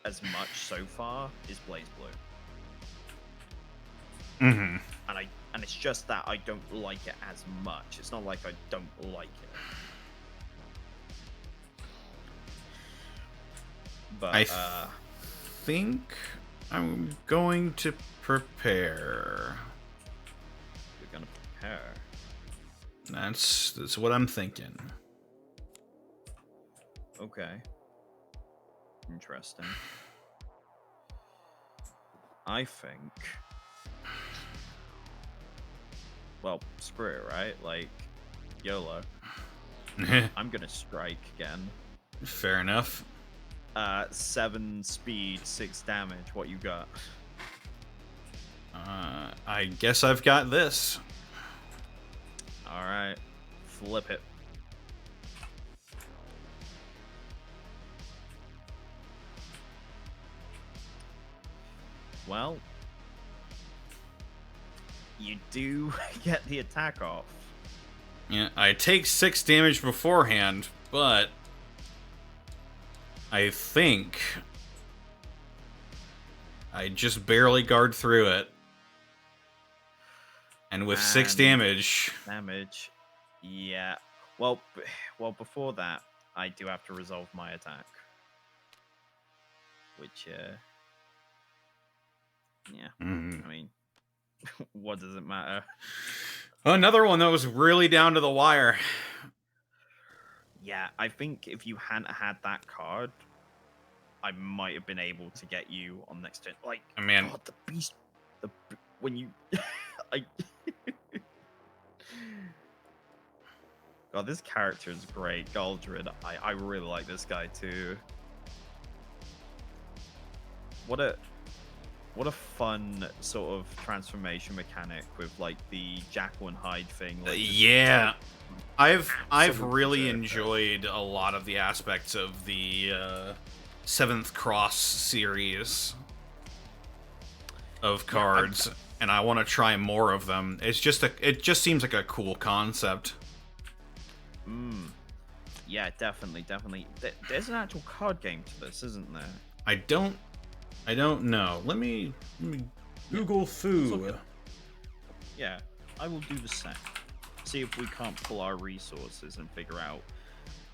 as much so far is Blaze Blue. Mm-hmm. And it's just that I don't like it as much. It's not like I don't like it. But I think I'm going to prepare. You're gonna prepare. That's what I'm thinking. Okay. Interesting. I think. Well, screw it, right? Like, YOLO. I'm gonna strike again. Fair enough. 7 speed, 6 damage. What you got? I guess I've got this. All right, flip it. Well, you do get the attack off. Yeah, I take 6 damage beforehand, but I think I just barely guard through it. And with 6 damage... Damage. Yeah. Well, before that, I do have to resolve my attack. Which, yeah. I mean, what does it matter? Another one that was really down to the wire. Yeah, I think if you hadn't had that card, I might have been able to get you on next turn. Like, Man. God, the beast, when you, I, God, this character is great, Galdred. I really like this guy too. What a fun sort of transformation mechanic with like the Jackal and Hyde thing. Like, Yeah. I've really berserker. enjoyed a lot of the aspects of the 7th Cross series of cards, and I want to try more of them. It just seems like a cool concept. Yeah, definitely. There's an actual card game to this, isn't there? I don't know. Let me Google foo. Yeah, I will do the same. See if we can't pull our resources and figure out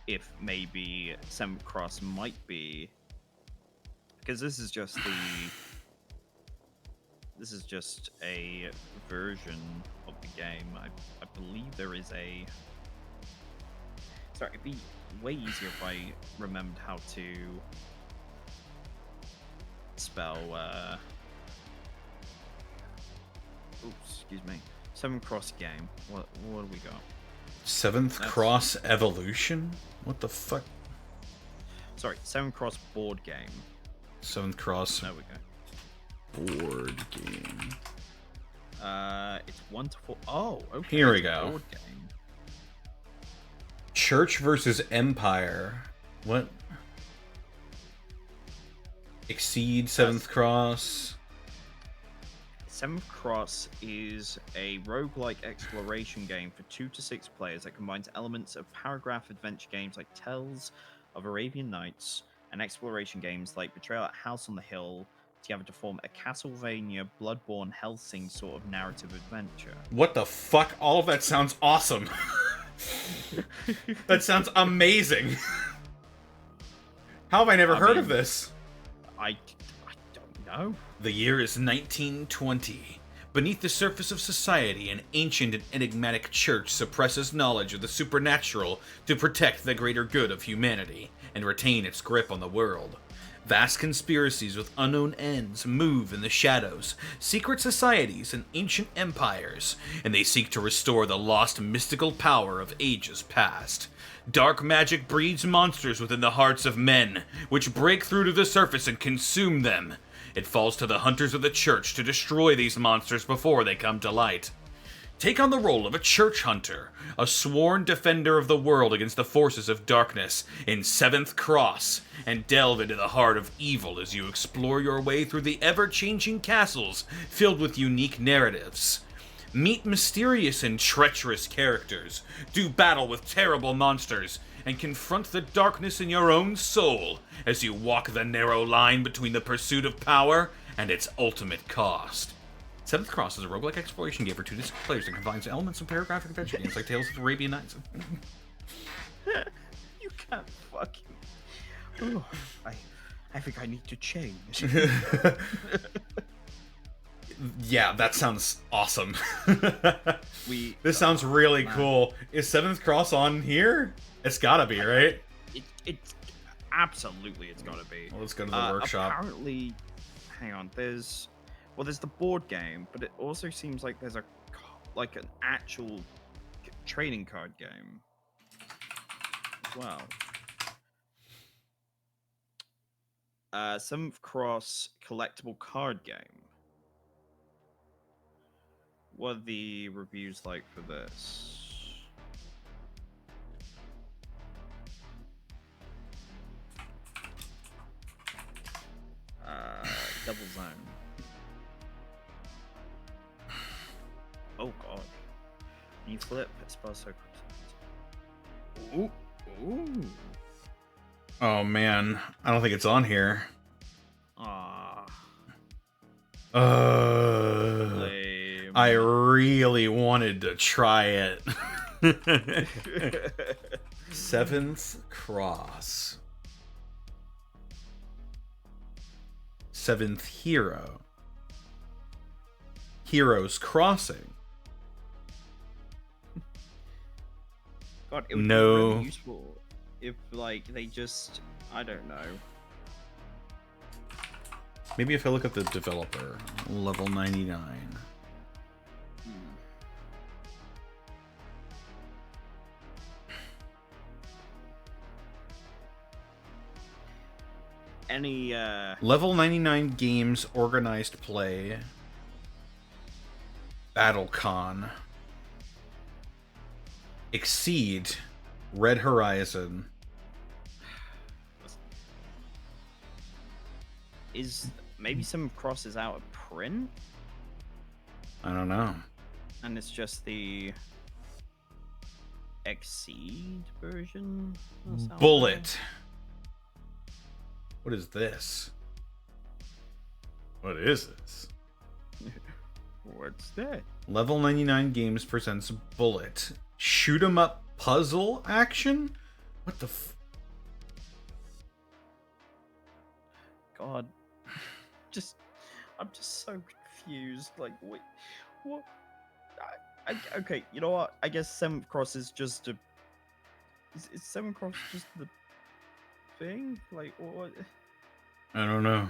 if maybe 7th Cross might be, because this is just a version of the game. I believe there is a. Sorry, it'd be way easier if I remembered how to spell. Oops, excuse me. 7th Cross game. What do we got? 7th Cross Evolution? What the fuck? Sorry, 7th Cross board game. 7th Cross There we go. board game. It's 1 to 4. Oh, okay. Here we it's a go. board game. Church versus Empire. What? eXceed 7th Cross. 7th Cross is a roguelike exploration game for 2 to 6 players that combines elements of paragraph adventure games like Tales of Arabian Nights and exploration games like Betrayal at House on the Hill together to form a Castlevania Bloodborne Hellsing sort of narrative adventure. What the fuck? All of that sounds awesome. That sounds amazing. How have I never heard of this? I don't know. The year is 1920. Beneath the surface of society, an ancient and enigmatic church suppresses knowledge of the supernatural to protect the greater good of humanity and retain its grip on the world. Vast conspiracies with unknown ends move in the shadows, secret societies and ancient empires, and they seek to restore the lost mystical power of ages past. Dark magic breeds monsters within the hearts of men, which break through to the surface and consume them. It falls to the hunters of the church to destroy these monsters before they come to light. Take on the role of a church hunter, a sworn defender of the world against the forces of darkness in 7th Cross, and delve into the heart of evil as you explore your way through the ever-changing castles filled with unique narratives. Meet mysterious and treacherous characters, do battle with terrible monsters, and confront the darkness in your own soul as you walk the narrow line between the pursuit of power and its ultimate cost. 7th Cross is a roguelike exploration game for 2 to 6 players that combines elements of paragraphic adventure games like Tales of Arabian Nights. You can't fucking. Ooh, I think I need to change. Yeah, that sounds awesome. We. This sounds really man. cool. Is Seventh Cross on here? It's gotta be, right? It's absolutely it's gotta be. Well, let's go to the workshop. Apparently, hang on. There's the board game, but it also seems like there's an actual trading card game as well. Seventh Cross collectible card game. What are the reviews like for this? Double Zone. Oh god. When you flip, it spells so quick. Ooh. Oh man, I don't think it's on here. Ah. I really wanted to try it. Seventh Cross. Seventh Hero. Heroes Crossing. God, it would be No. really useful if, like, they just, I don't know. Maybe if I look at the developer, level 99. Any, Level 99 games, organized play. BattleCon. eXceed. Red Horizon. is maybe some crosses out of print, I don't know. and it's just the eXceed version? That sounds Bullet. What is this? What is this? right. What's that? Level 99 Games presents Bullet. Shoot 'em up puzzle action? What the God, I'm just so confused. Like, wait, what? Okay, you know what? I guess Seventh Cross is just a. Is Seventh Cross just the thing? Like, what? I don't know.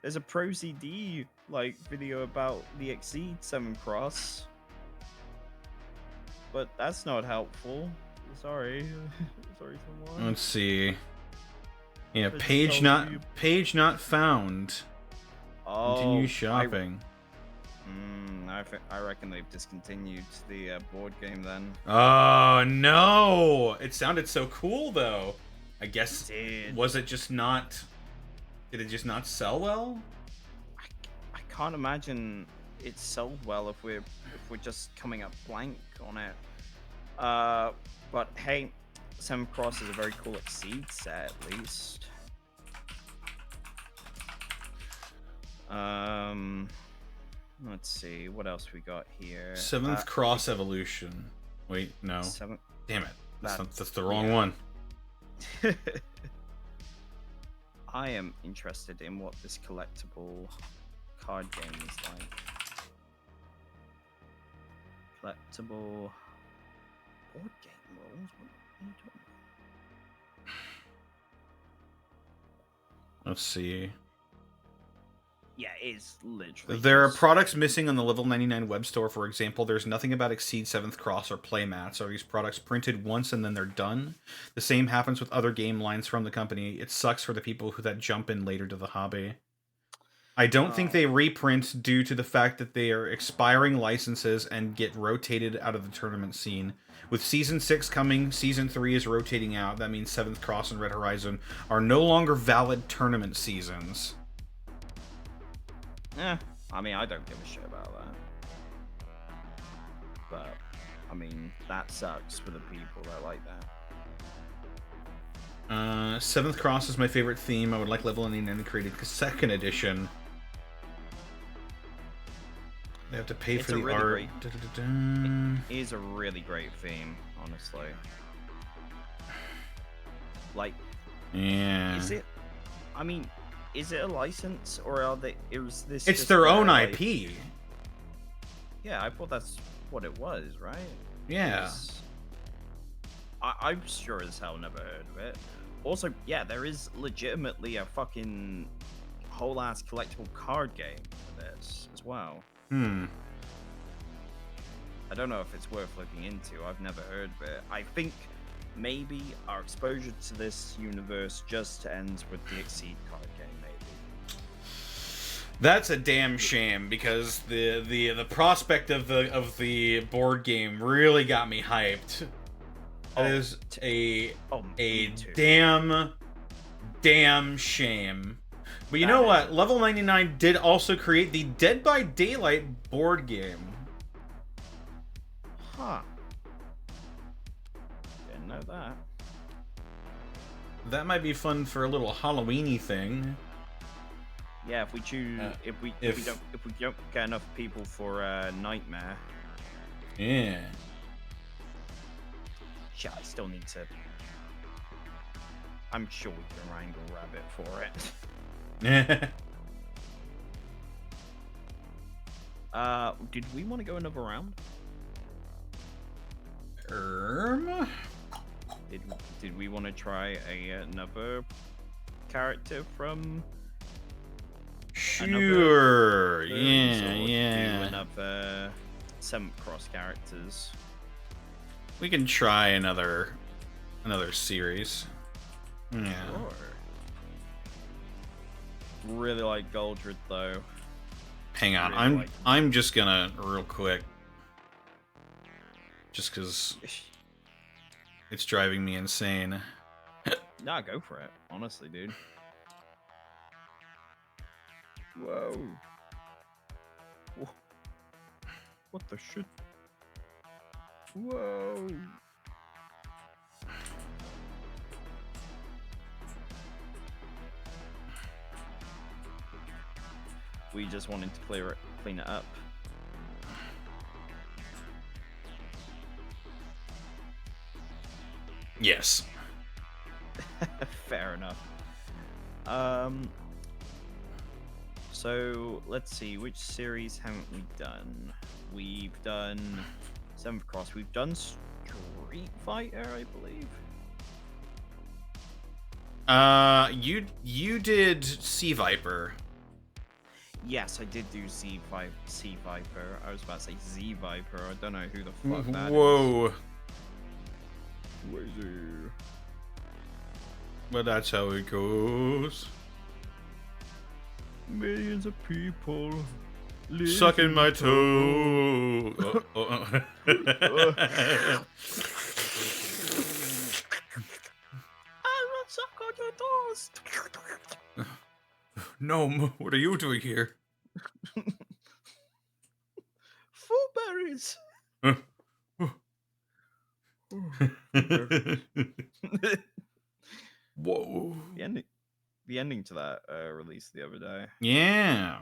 There's a Pro CD like video about the eXceed Seventh Cross, but that's not helpful. Sorry, sorry, someone. Let's see. Yeah, Doesn't page tell you. page not found. Continue shopping. I reckon they've discontinued the board game then. Oh no! It sounded so cool though. I guess Did was it just not? Did it just not sell well? I can't imagine it sold well if we're just coming up blank on it. But hey, Seventh Cross is a very cool eXceed set at least. Let's see what else we got here. Seventh Cross Evolution. Wait, no. Damn it. That's the wrong one. I am interested in what this collectible card game is like. Collectible board game rules? What are you talking about? Let's see. Yeah, it is literally. There are just- products missing on the Level 99 web store, for example. There's nothing about eXceed 7th Cross or playmats. Are these products printed once and then they're done? The same happens with other game lines from the company. It sucks for the people that jump in later to the hobby. I don't think they reprint due to the fact that they are expiring licenses and get rotated out of the tournament scene. With Season 6 coming, Season 3 is rotating out. That means 7th Cross and Red Horizon are no longer valid tournament seasons. I mean, I don't give a shit about that. But, I mean, that sucks for the people that like that. 7th Cross is my favorite theme. I would like Level 99 to create a second edition. They have to pay It's for a the really art. It is a really great theme, honestly. Like, Yeah. is it I mean, is it a license or are they? Was this? It's just their own like- IP. Yeah, I thought that's what it was, right? Yeah. 'Cause I'm sure as hell never heard of it. Also, yeah, there is legitimately a fucking whole ass collectible card game for this as well. Hmm. I don't know if it's worth looking into. I've never heard of it. I think maybe our exposure to this universe just ends with the eXceed card game, maybe. That's a damn shame because the prospect of the board game really got me hyped. That is a me too. damn shame. But you That know is what? a- Level 99 did also create the Dead by Daylight board game. Huh. Didn't know that. That might be fun for a little Halloweeny thing. Yeah, if we choose, if we don't get enough people for Nightmare, Yeah. shit, I still need to. I'm sure we can wrangle Rabbit for it. Did we want to go another round? Did we want to try another character from? Sure. Do Yeah. another 7th Cross characters. We can try another series. Yeah. Sure. Really like Goldred though. Hang on. Really I'm just gonna real quick. Just cuz it's driving me insane. Nah, go for it. Honestly, dude. Whoa. What the shit? Whoa. We just wanted to clean it up. Yes. Fair enough. So let's see, which series haven't we done? We've done 7th Cross. We've done Street Fighter, I believe. You did Sea Viper. Yes, I did do Sea Viper. I was about to say Z Viper. I don't know who the fuck that is. Whoa. Crazy. But that's how it goes. Millions of people Sucking my toe. I will suck on your toes. Gnome, what are you doing here? Food berries. Whoa. The ending to that released the other day. Yeah.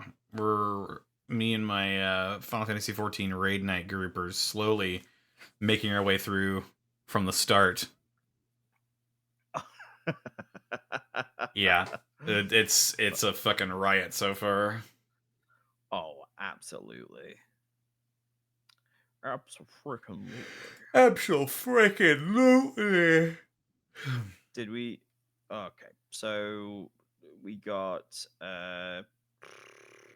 Me and my Final Fantasy XIV Raid Night groupers slowly making our way through from the start. Yeah. It's a fucking riot so far. Oh, absolutely. Absolutely. Absolutely. Did we? Okay, so we got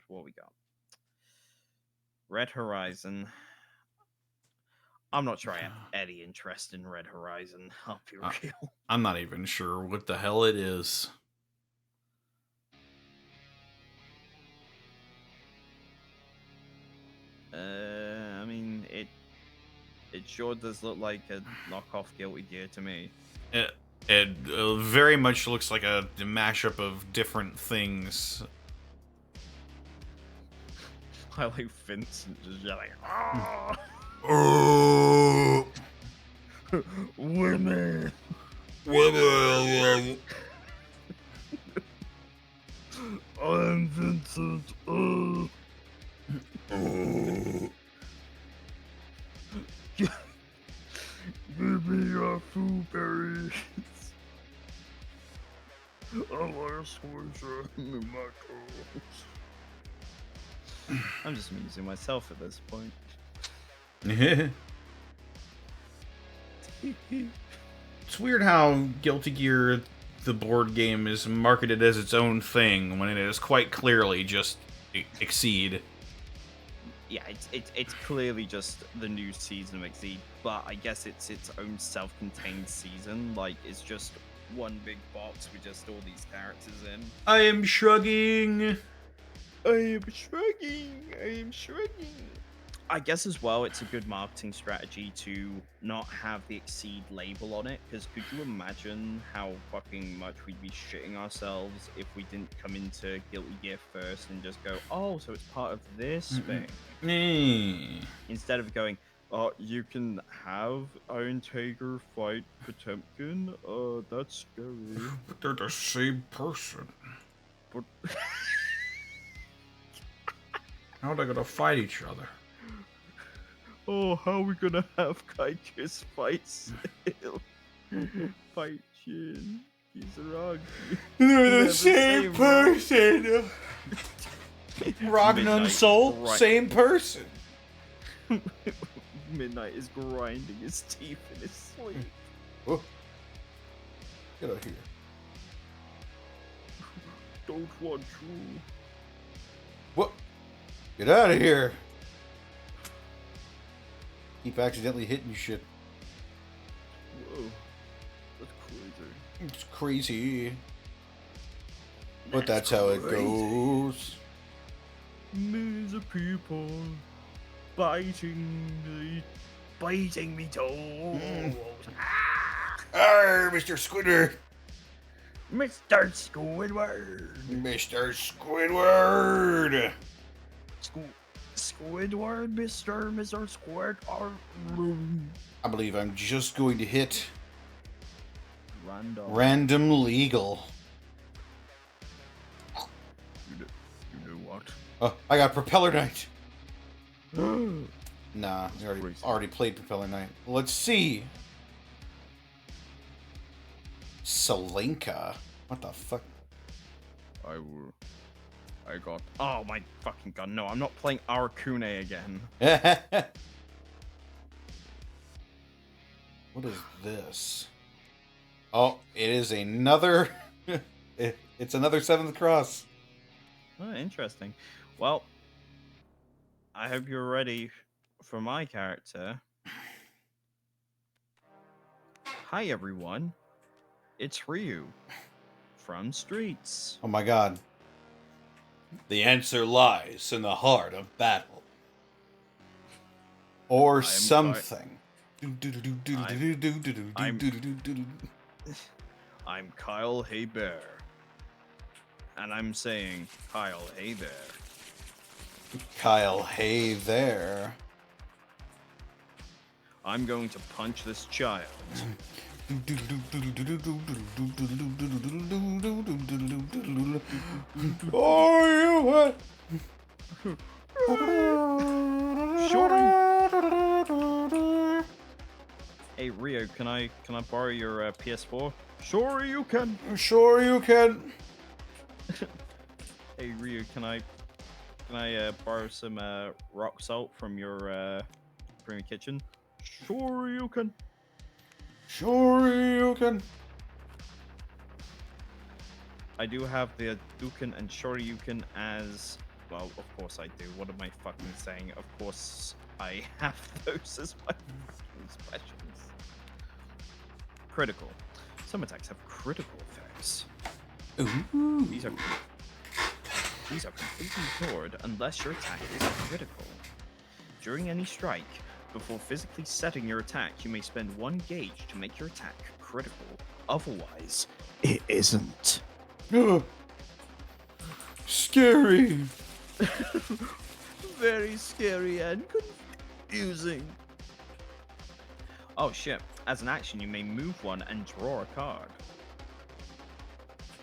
what we got? Red Horizon. I'm not sure I have any interest in Red Horizon. I'll be real. I'm not even sure what the hell it is. I mean, it sure does look like a knockoff Guilty Gear to me. It very much looks like a mashup of different things. I like Vincent just yelling, "Ah, Oh, women!" women. I'm Vincent. Oh. Give me your food berries. I want to poison in my toes. I'm just amusing myself at this point. It's weird how Guilty Gear, the board game, is marketed as its own thing when it is quite clearly just eXceed. Yeah, it's clearly just the new season of eXceed, but I guess it's its own self-contained season. Like, it's just one big box with just all these characters in. I am shrugging. I am shrugging. I am shrugging. I guess as well, it's a good marketing strategy to not have the eXceed label on it, because could you imagine how fucking much we'd be shitting ourselves if we didn't come into Guilty Gear first and just go, oh, so it's part of this thing, instead of going, oh, you can have Iron Tiger fight Potemkin. That's scary. But they're the same person. But How are they gonna fight each other? oh, how are we gonna have Kaikus fight fight Shin? He's wrong. They're the same person. Ragnan Midnight Soul, right. same person. Midnight is grinding his teeth in his sleep. Oh. Get out here. Don't want to. What? Get out of here. Keep accidentally hitting shit. Whoa. That's crazy. It's crazy. But that's how it goes. Millions of people biting me toes. Arr, Mr. Squidward. Mr. Squidward. Mr. Squidward. Squidward, Mr. Squidward. I believe I'm just going to hit Random. random legal. You know what? Oh, I got Propeller Knight. I Nah, we Crazy. already played Propeller Knight. Let's see. Salenka. What the fuck? got. Oh my fucking god! No, I'm not playing Arakune again. What is this? Oh, it is another. It's another Seventh Cross. Oh, interesting. Well, I hope you're ready for my character. Hi everyone, it's Ryu from Streets. Oh my god. The answer lies in the heart of battle. Or something. I'm Kyle Haybear. And I'm saying, Kyle, hey there. Kyle, hey there. I'm going to punch this child. Oh, Sure. Hey Rio, can I borrow your PS4? Sure you can. Sure you can. Hey Rio, can I borrow some rock salt from your kitchen? Sure you can. Sure you can. I do have the Duken and Shoryuken as well. Of course I do. What am I fucking saying? Of course I have those as my fucking specials. Critical. Some attacks have critical effects. Ooh. These are completely ignored unless your attack is critical. During any strike, before physically setting your attack, you may spend 1 gauge to make your attack critical. Otherwise, it isn't. Scary. Very scary and confusing. Oh shit. As an action, you may move one and draw a card.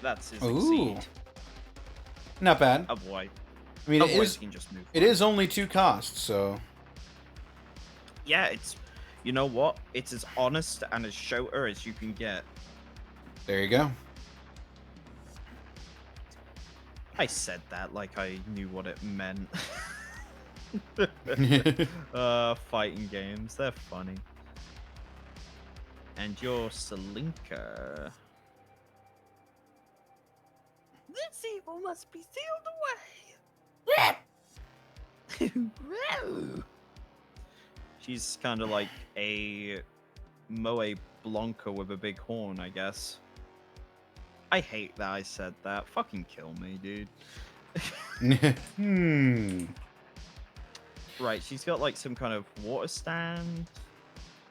That's his eXceed. Not bad. Otherwise, I mean, you can just move it one. is only 2 costs, so. Yeah, it's, you know what? It's as honest and as shorter as you can get. There you go. I said that like I knew what it meant. Fighting games, they're funny. And you're Selinka. This evil must be sealed away. She's kind of like a Moe Blanca with a big horn, I guess. I hate that I said that. Fucking kill me, dude. Right, she's got like some kind of water stand.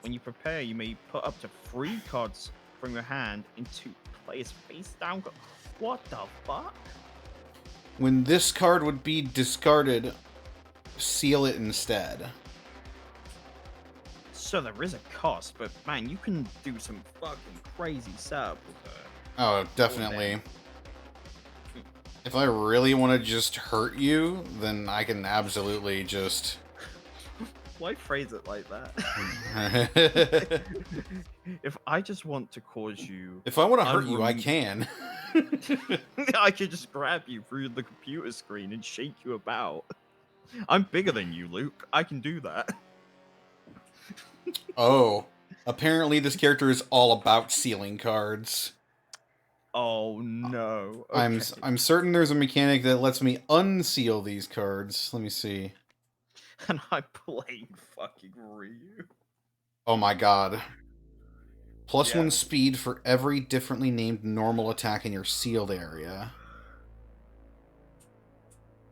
When you prepare, you may put up to 3 cards from your hand into place face down. What the fuck? When this card would be discarded, seal it instead. So there is a cost, but man, you can do some fucking crazy stuff with her. Oh, definitely. If I really want to just hurt you, then I can absolutely just... Why phrase it like that? If I just want to cause you... If I want to hurt you, I can. I could just grab you through the computer screen and shake you about. I'm bigger than you, Luke. I can do that. Oh. Apparently this character is all about sealing cards. Oh no. Okay. I'm certain there's a mechanic that lets me unseal these cards. Let me see. And I'm playing fucking Ryu. Oh my god. Plus Yeah. 1 speed for every differently named normal attack in your sealed area.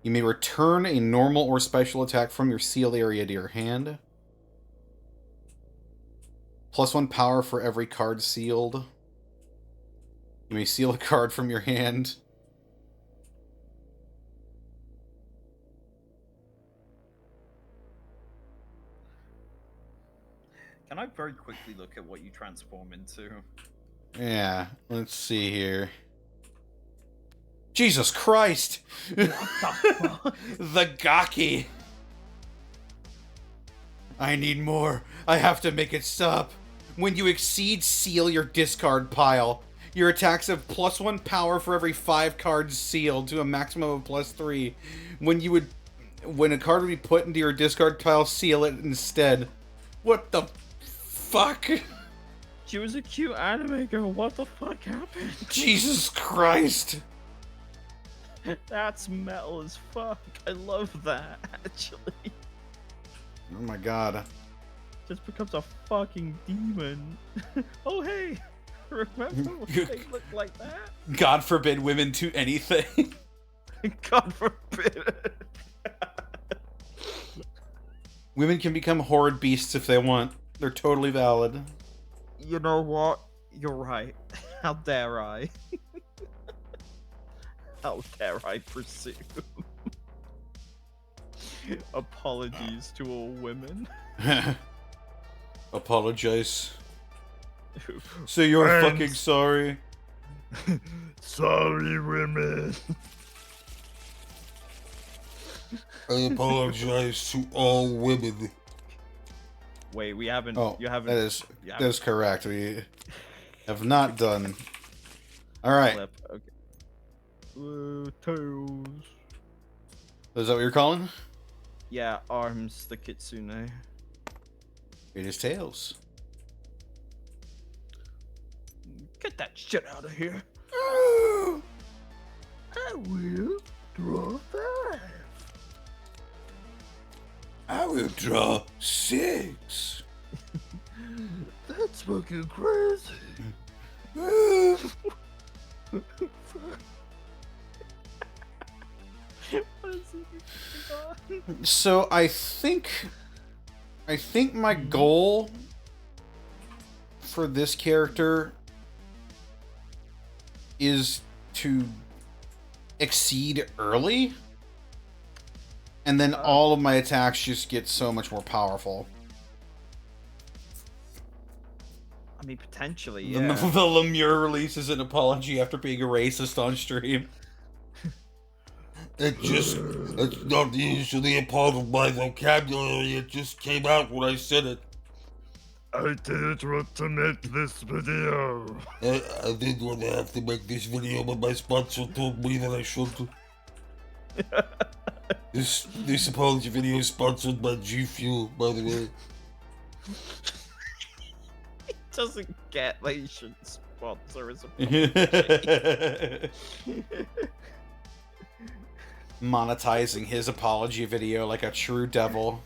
You may return a normal or special attack from your sealed area to your hand. Plus 1 power for every card sealed. You may seal a card from your hand. Can I very quickly look at what you transform into? Yeah, let's see here. Jesus Christ! The Gaki! I need more. I have to make it stop. When you exceed, seal your discard pile. Your attacks have plus 1 power for every 5 cards sealed to a maximum of plus 3. When a card would be put into your discard pile, seal it instead. What the fuck? She was a cute anime girl. What the fuck happened? Jesus Christ. That's metal as fuck. I love that, actually. Oh my god. Just becomes a fucking demon. Oh, hey. Remember when they looked like that? God forbid women do anything. God forbid. Women can become horrid beasts if they want. They're totally valid. You know what? You're right. How dare I? How dare I presume? Apologies to all women. Apologize. So you're Friends. fucking sorry. Sorry, women. I apologize to all women. Wait, we haven't. Oh, you haven't. that is correct. We have not done. All right. Flip. Okay. Toes. Is that what you're calling? Yeah, arms the kitsune. It is tails. Get that shit out of here. I will draw 5. I will draw 6. That's fucking crazy. So I think my goal for this character is to exceed early, and then all of my attacks just get so much more powerful. I mean, potentially, The, yeah. the Lemure releases an apology after being a racist on stream. It's not usually a part of my vocabulary. It just came out when I said it. I didn't want to make this video. I didn't want to have to make this video, but my sponsor told me that I should. This apology video is sponsored by G Fuel, by the way. It doesn't get that you should sponsor as a Monetizing his apology video like a true devil.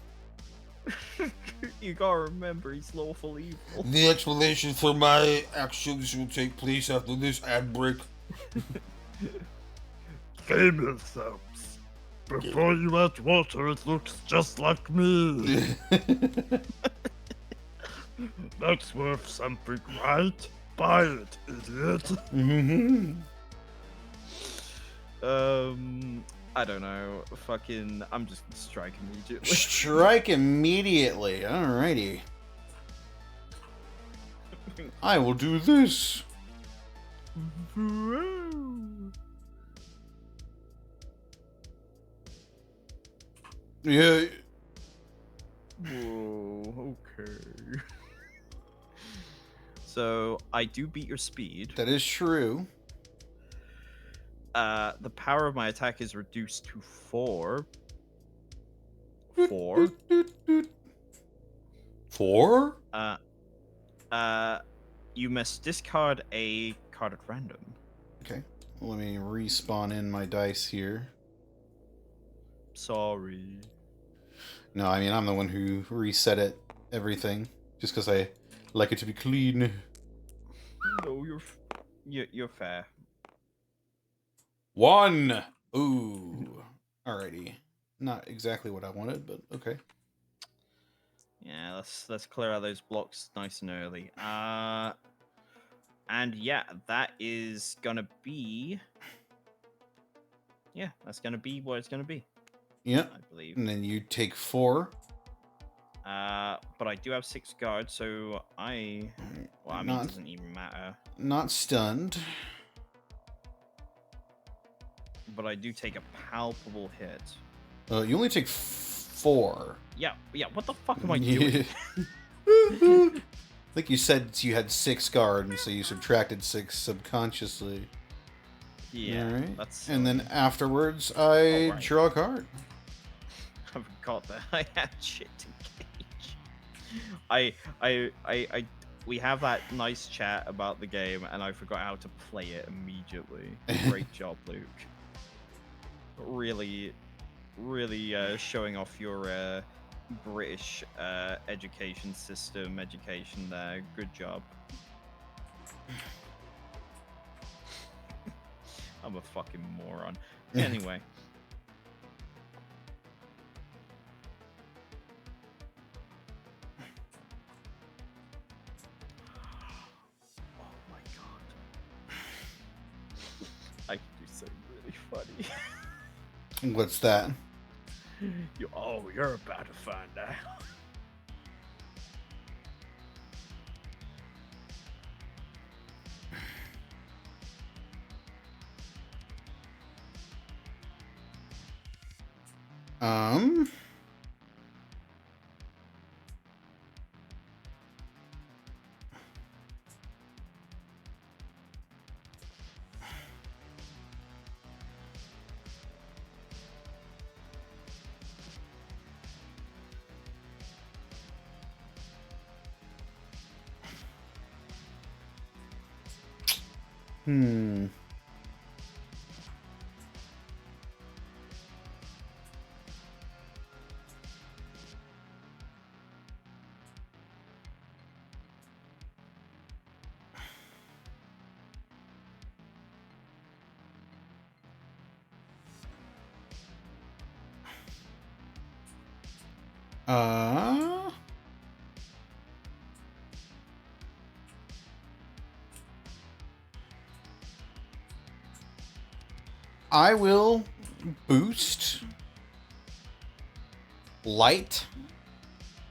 You gotta remember, he's lawful evil. The explanation for my actions will take place after this ad break. Game yourselves. Before you add water, it looks just like me. That's worth something, right? Buy it, idiot. I don't know. Fucking, I'm just gonna strike immediately. Strike immediately. Alrighty. I will do this. Yeah. Whoa, okay. So, I do beat your speed. That is true. The power of my attack is reduced to 4. 4? 4? You must discard a card at random. Okay. Let me respawn in my dice here. Sorry. No, I mean, I'm the one who reset it, everything. Just because I like it to be clean. No, you're fair. 1! Ooh. Alrighty. Not exactly what I wanted, but okay. Yeah, let's clear out those blocks nice and early. And yeah, that is gonna be. Yeah, that's gonna be what it's gonna be. Yep. I believe. And then you take 4. But I do have 6 guards, so I. Well, I mean, it doesn't even matter. Not stunned. But I do take a palpable hit. You only take 4. Yeah. What the fuck am I doing? I think you said you had 6 guards, so you subtracted 6 subconsciously. Yeah, Alright. that's. And then afterwards, I right. draw a card. I forgot that I had shit to gauge. We have that nice chat about the game, and I forgot how to play it immediately. Great job, Luke. Really showing off your British education system education there. Good job. I'm a fucking moron. Anyway. Oh my god. I can do something really funny. What's that? You're about to find out. I will boost light,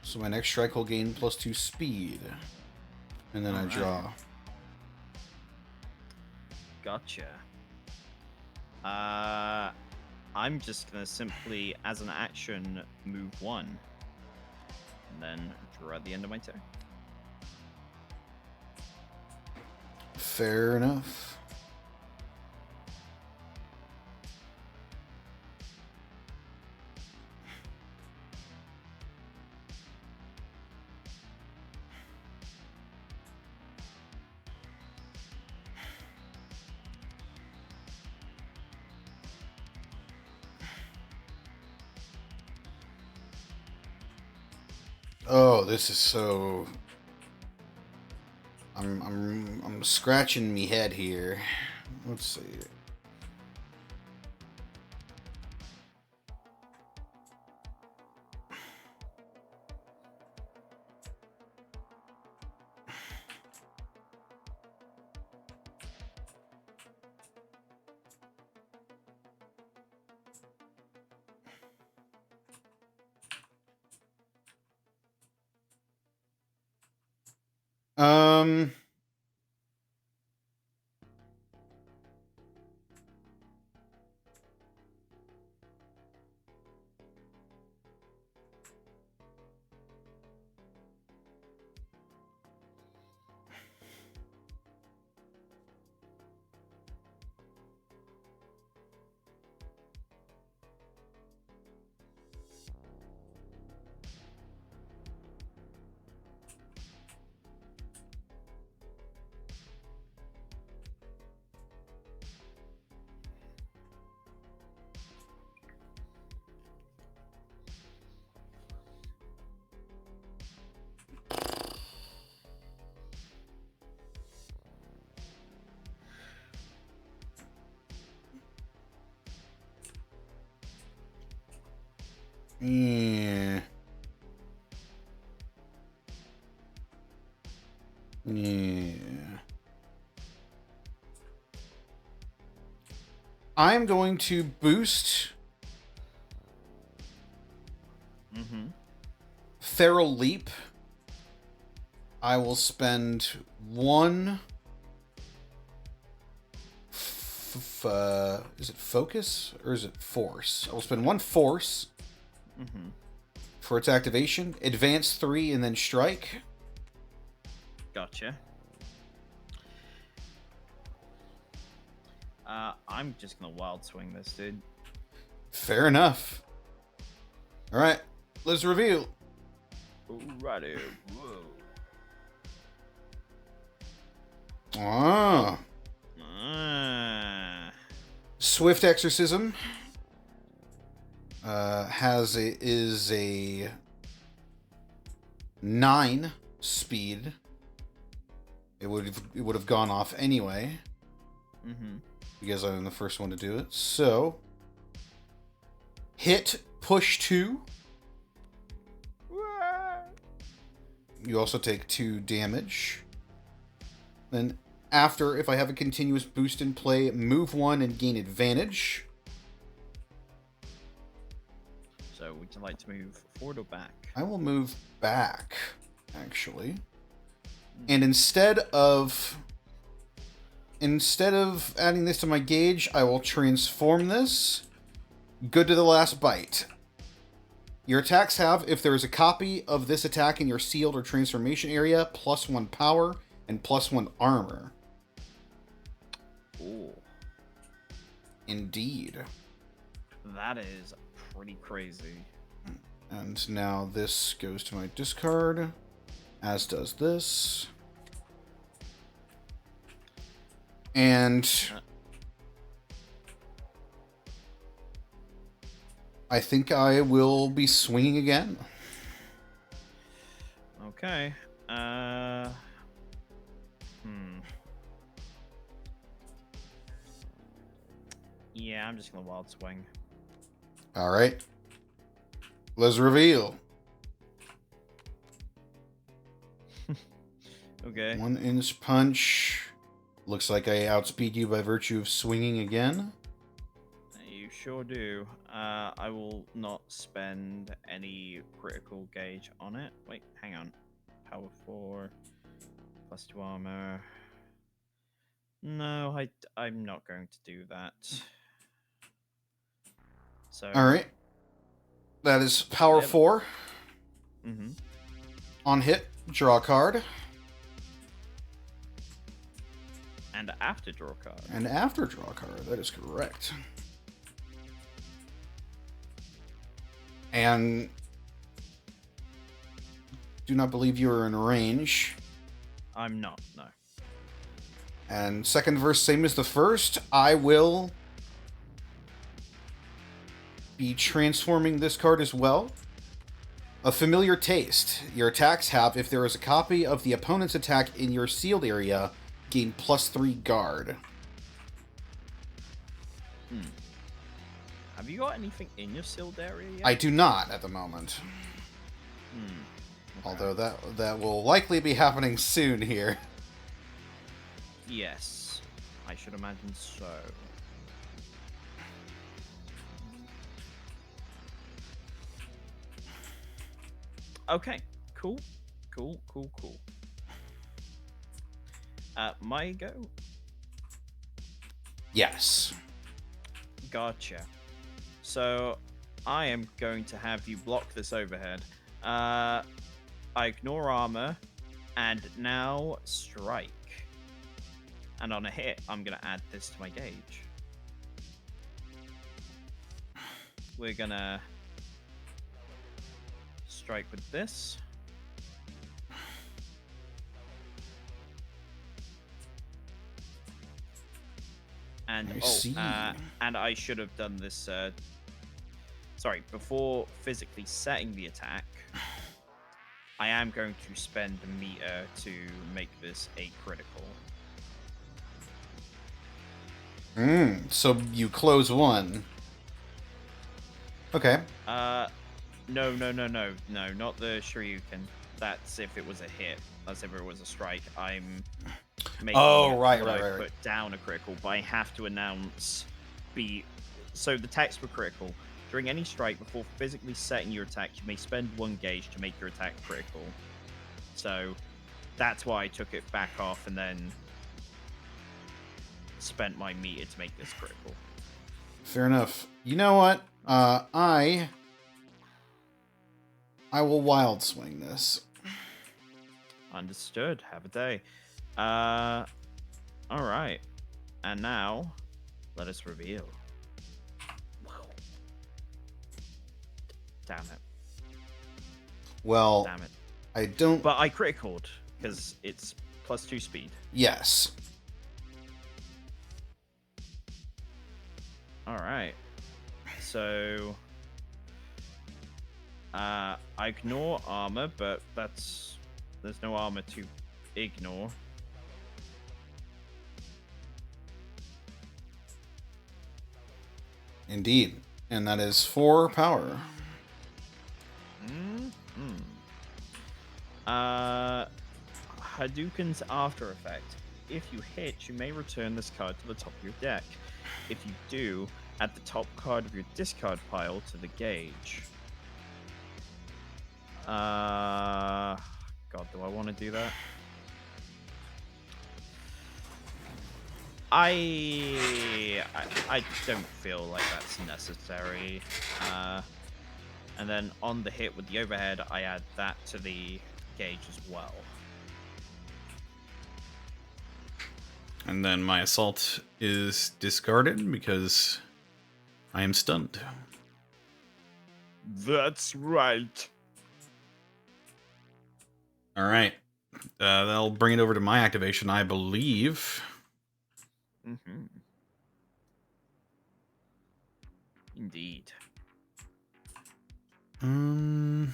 so my next strike will gain +2 speed, and then I draw. Gotcha. I'm just gonna simply, as an action, move 1, and then draw at the end of my turn. Fair enough. Oh, this is so. I'm scratching me head here. Let's see. Um. Yeah. Yeah. I'm going to boost Feral Leap. I will spend one. Is it focus or is it force? I will spend one force for its activation. Advance 3 and then strike. Gotcha. I'm just gonna wild swing this, dude. Fair enough. All right, let's reveal. Alrighty. Whoa. Ah. Swift Exorcism is a 9 speed. It would have gone off anyway. Because I'm the first one to do it. So hit, push 2. You also take 2 damage. Then after, if I have a continuous boost in play, move 1 and gain advantage. So would you like to move forward or back? I will move back, actually. And instead of adding this to my gauge, I will transform this. Good to the last bite. Your attacks have, if there is a copy of this attack in your sealed or transformation area, +1 power and +1 armor. Ooh. Indeed. That is pretty crazy. And now this goes to my discard, as does this. And I think I will be swinging again. Okay. Yeah, I'm just gonna wild swing. All right. Let's reveal. Okay. 1-inch punch. Looks like I outspeed you by virtue of swinging again. You sure do. I will not spend any critical gauge on it. Wait, hang on. Power 4, +2 armor. No, I'm not going to do that. So. All right. That is power 4. On hit, draw a card. And after draw card. And after draw card, that is correct. And do not believe you are in range. I'm not, no. And second verse, same as the first. I will be transforming this card as well. A familiar taste. Your attacks have, if there is a copy of the opponent's attack in your sealed area, gain +3 guard. Have you got anything in your sealed area yet? I do not at the moment. Okay. Although that will likely be happening soon here. Yes, I should imagine so. Okay, cool. My go? Yes. Gotcha. So, I am going to have you block this overhead. I ignore armor, and now strike. And on a hit, I'm going to add this to my gauge. We're going to strike with this. And I see. and I should have done this. Sorry, before physically setting the attack, I am going to spend a meter to make this a critical. So you close one. Okay. No, not the Shoryuken. That's if it was a hit. That's if it was a strike. I'm making right. put down a critical, but I have to announce so the text were critical. During any strike, before physically setting your attack, you may spend 1 gauge to make your attack critical. So that's why I took it back off and then spent my meter to make this critical. Fair enough. You know what? I will wild swing this. Understood. Have a day. All right. And now, let us reveal. Damn it. Well, Damn it. I don't. But I criticaled because it's +2 speed. Yes. All right. So, I ignore armor, but there's no armor to ignore. Indeed. And that is 4 power. Hadouken's after effect. If you hit, you may return this card to the top of your deck. If you do, add the top card of your discard pile to the gauge. God, do I want to do that? I don't feel like that's necessary. And then on the hit with the overhead, I add that to the gauge as well. And then my assault is discarded because I am stunned. That's right. All right. That'll bring it over to my activation, I believe. Indeed. And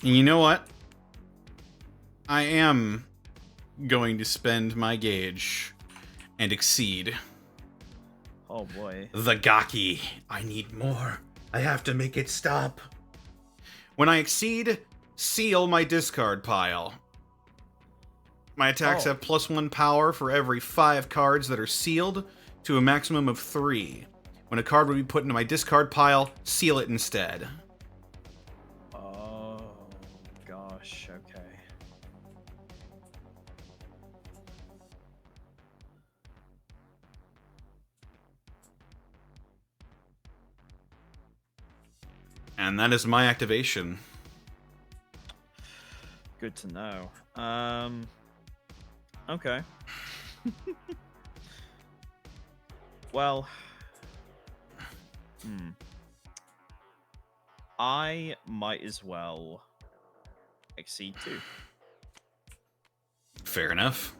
you know what? I am going to spend my gauge and exceed. Oh boy. The Gaki. I need more. I have to make it stop. When I exceed, seal my discard pile. My attacks have +1 power for every 5 cards that are sealed to a maximum of 3. When a card would be put into my discard pile, seal it instead. Oh, gosh, okay. And that is my activation. Good to know. Okay. Well, I might as well exceed too. Fair enough.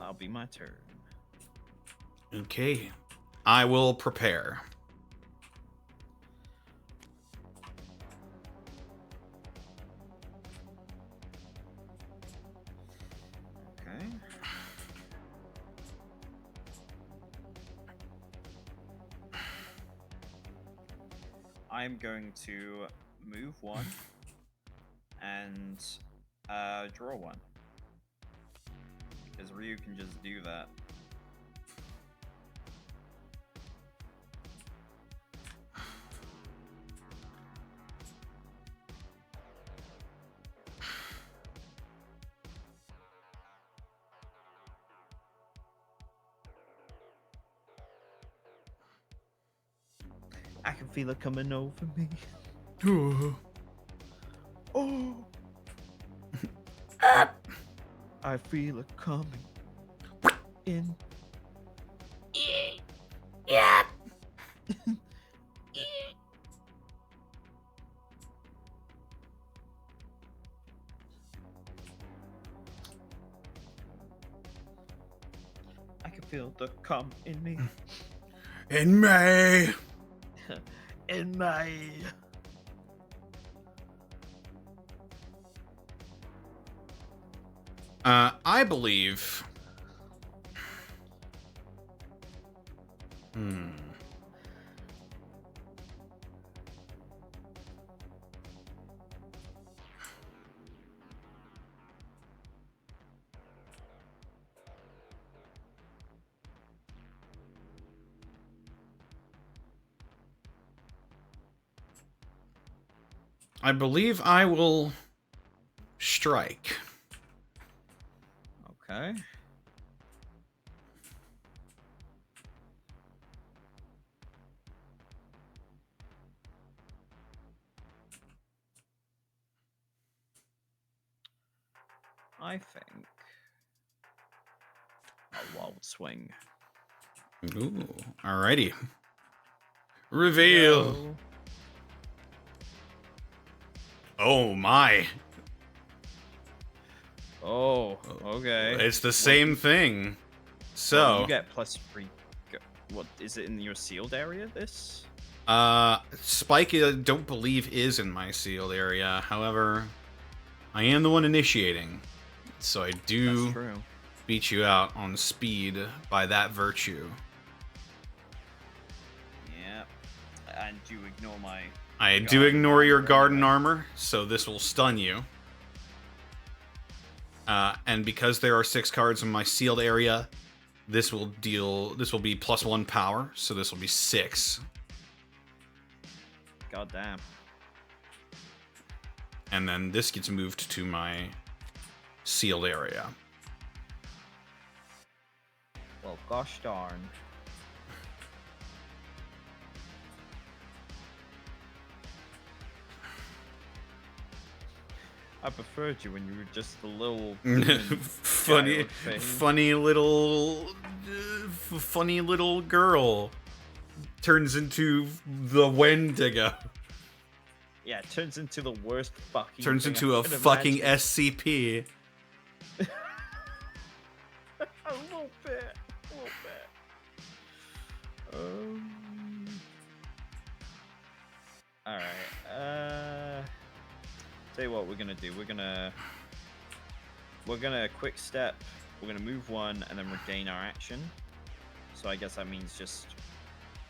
that'll be my turn. Okay. I will prepare. Okay. I'm going to move one and draw one. Because Ryu can just do that. I can feel it coming over me. Oh. I feel it coming in. Yeah. I can feel the cum in me. In May. In my. I believe. I believe I will strike. Okay. I think a wild swing. Ooh, alrighty. Reveal. Go. Oh my. Oh, okay. It's the same thing. So, Well, you get +3. What is it in your sealed area? This? Spike I don't believe is in my sealed area. However, I am the one initiating. So I That's do true. beat you out on speed by that virtue. Yeah. And you ignore my. I do Garden ignore your armor garden anyway. armor, so this will stun you. And because there are 6 cards in my sealed area, this will be +1 power, so this will be 6. God damn. And then this gets moved to my sealed area. Well, gosh darn. I preferred you when you were just a little funny little girl turns into the Wendigo. Yeah, it turns into the worst fucking. Turns thing into I a could fucking imagine. SCP. A little bit. All right. Tell you what we're gonna do. We're gonna quick step. We're gonna move one and then regain our action. So I guess that means just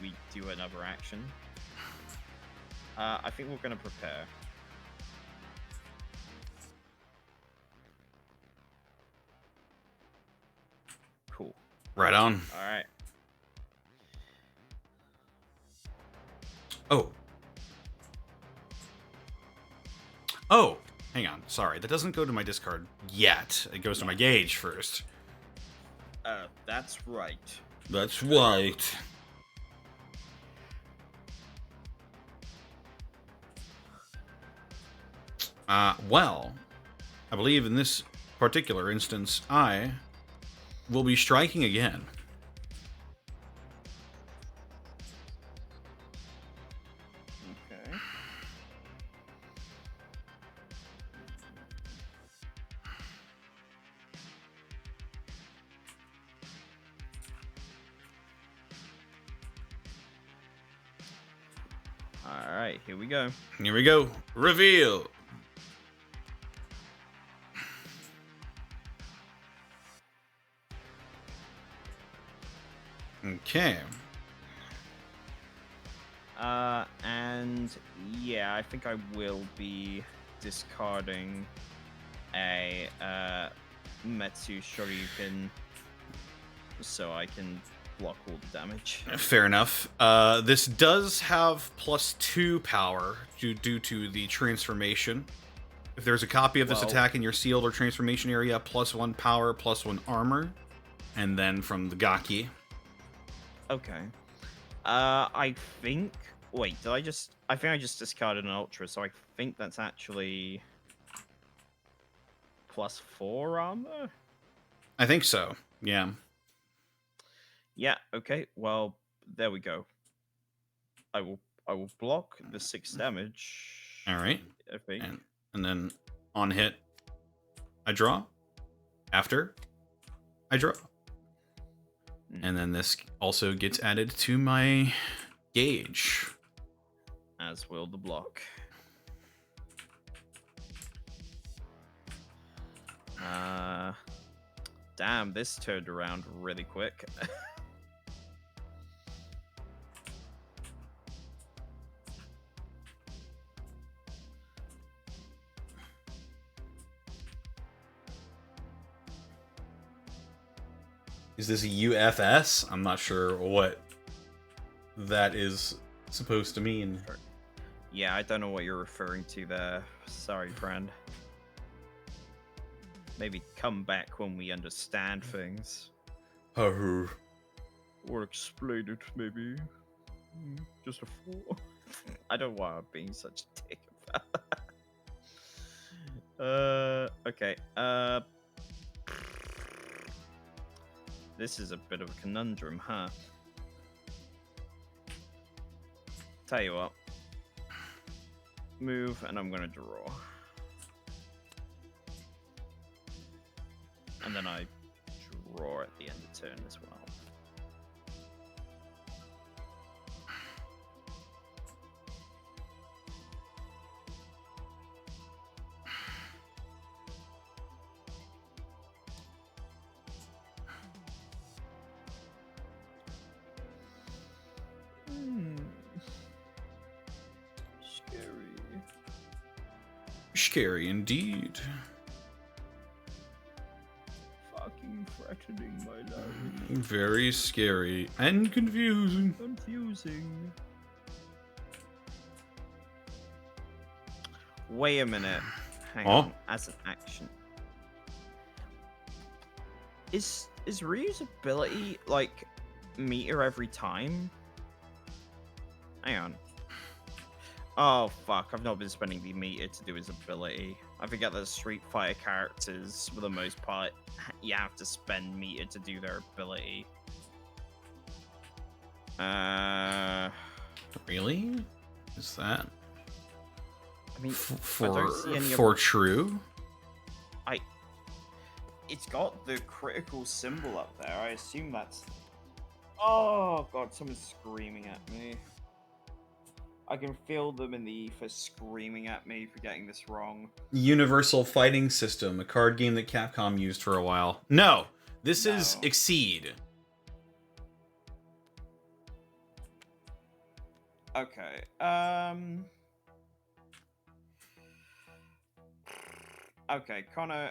we do another action. I think we're gonna prepare. Cool. Right on. All right. Oh, hang on. Sorry, that doesn't go to my discard yet. It goes to my gauge first. That's right. That's right. Well, I believe in this particular instance, I will be striking again. Okay. All right, here we go. Here we go. Reveal. Okay. And yeah, I think I will be discarding a Metsu Shoryuken so I can block all the damage. Fair enough. This does have +2 power due to the transformation. If there's a copy of this attack in your sealed or transformation area, +1 power, +1 armor, and then from the Gaki. Okay. I think. Wait, did I just? I think I just discarded an ultra, so I think that's actually +4 armor. I think so. Yeah. Yeah. Okay. Well, there we go. I will block the 6 damage. All right. I think. And then on hit, I draw. After, I draw. And then this also gets added to my gauge. As will the block. Damn, this turned around really quick. Is this a UFS? I'm not sure what that is supposed to mean. Yeah, I don't know what you're referring to there. Sorry, friend. Maybe come back when we understand things. Oh. Or explain it, maybe. Just a fool. I don't want to be such a dick about that. Okay. This is a bit of a conundrum, huh? Tell you what. Move, and I'm gonna draw. And then I draw at the end of turn as well. Scary indeed. Fucking threatening my life. Very scary and confusing. Confusing. Wait a minute. Hang on. As an action. Is Ryu's ability like meter every time? Hang on. Oh fuck, I've not been spending the meter to do his ability. I forget that Street Fighter characters, for the most part, you have to spend meter to do their ability. Really? Is that? I mean, for true? It's got the critical symbol up there. I assume that's... Oh god, someone's screaming at me. I can feel them in the ether screaming at me for getting this wrong. Universal Fighting System, a card game that Capcom used for a while. No, this is eXceed. Okay. Okay, Connor.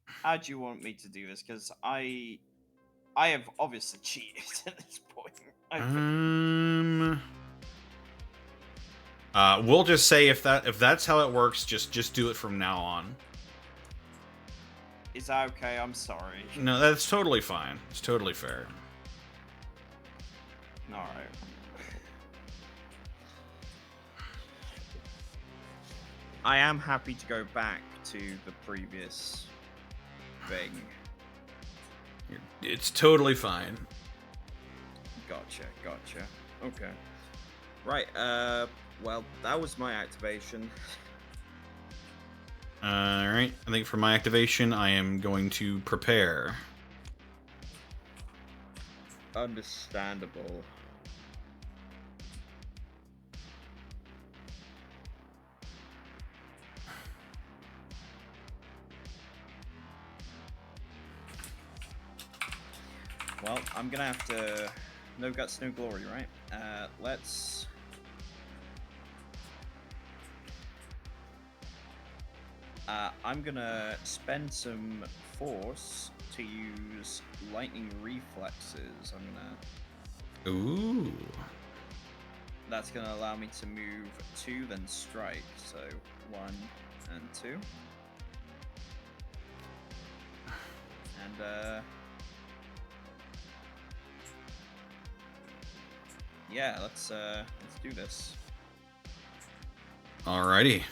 How do you want me to do this? Because I have obviously cheated at this point. We'll just say if that's how it works, just do it from now on. Is that okay? I'm sorry. No, that's totally fine. It's totally fair. All right. I am happy to go back to the previous thing. It's totally fine. Gotcha. Okay. Right, well, that was my activation. Alright, I think for my activation, I am going to prepare. Understandable. Well, I'm gonna have to. No guts, no glory, right? Let's. I'm gonna spend some force to use lightning reflexes. I'm gonna. Ooh. That's gonna allow me to move 2, then strike. So 1 and 2. And yeah, let's do this. Alrighty.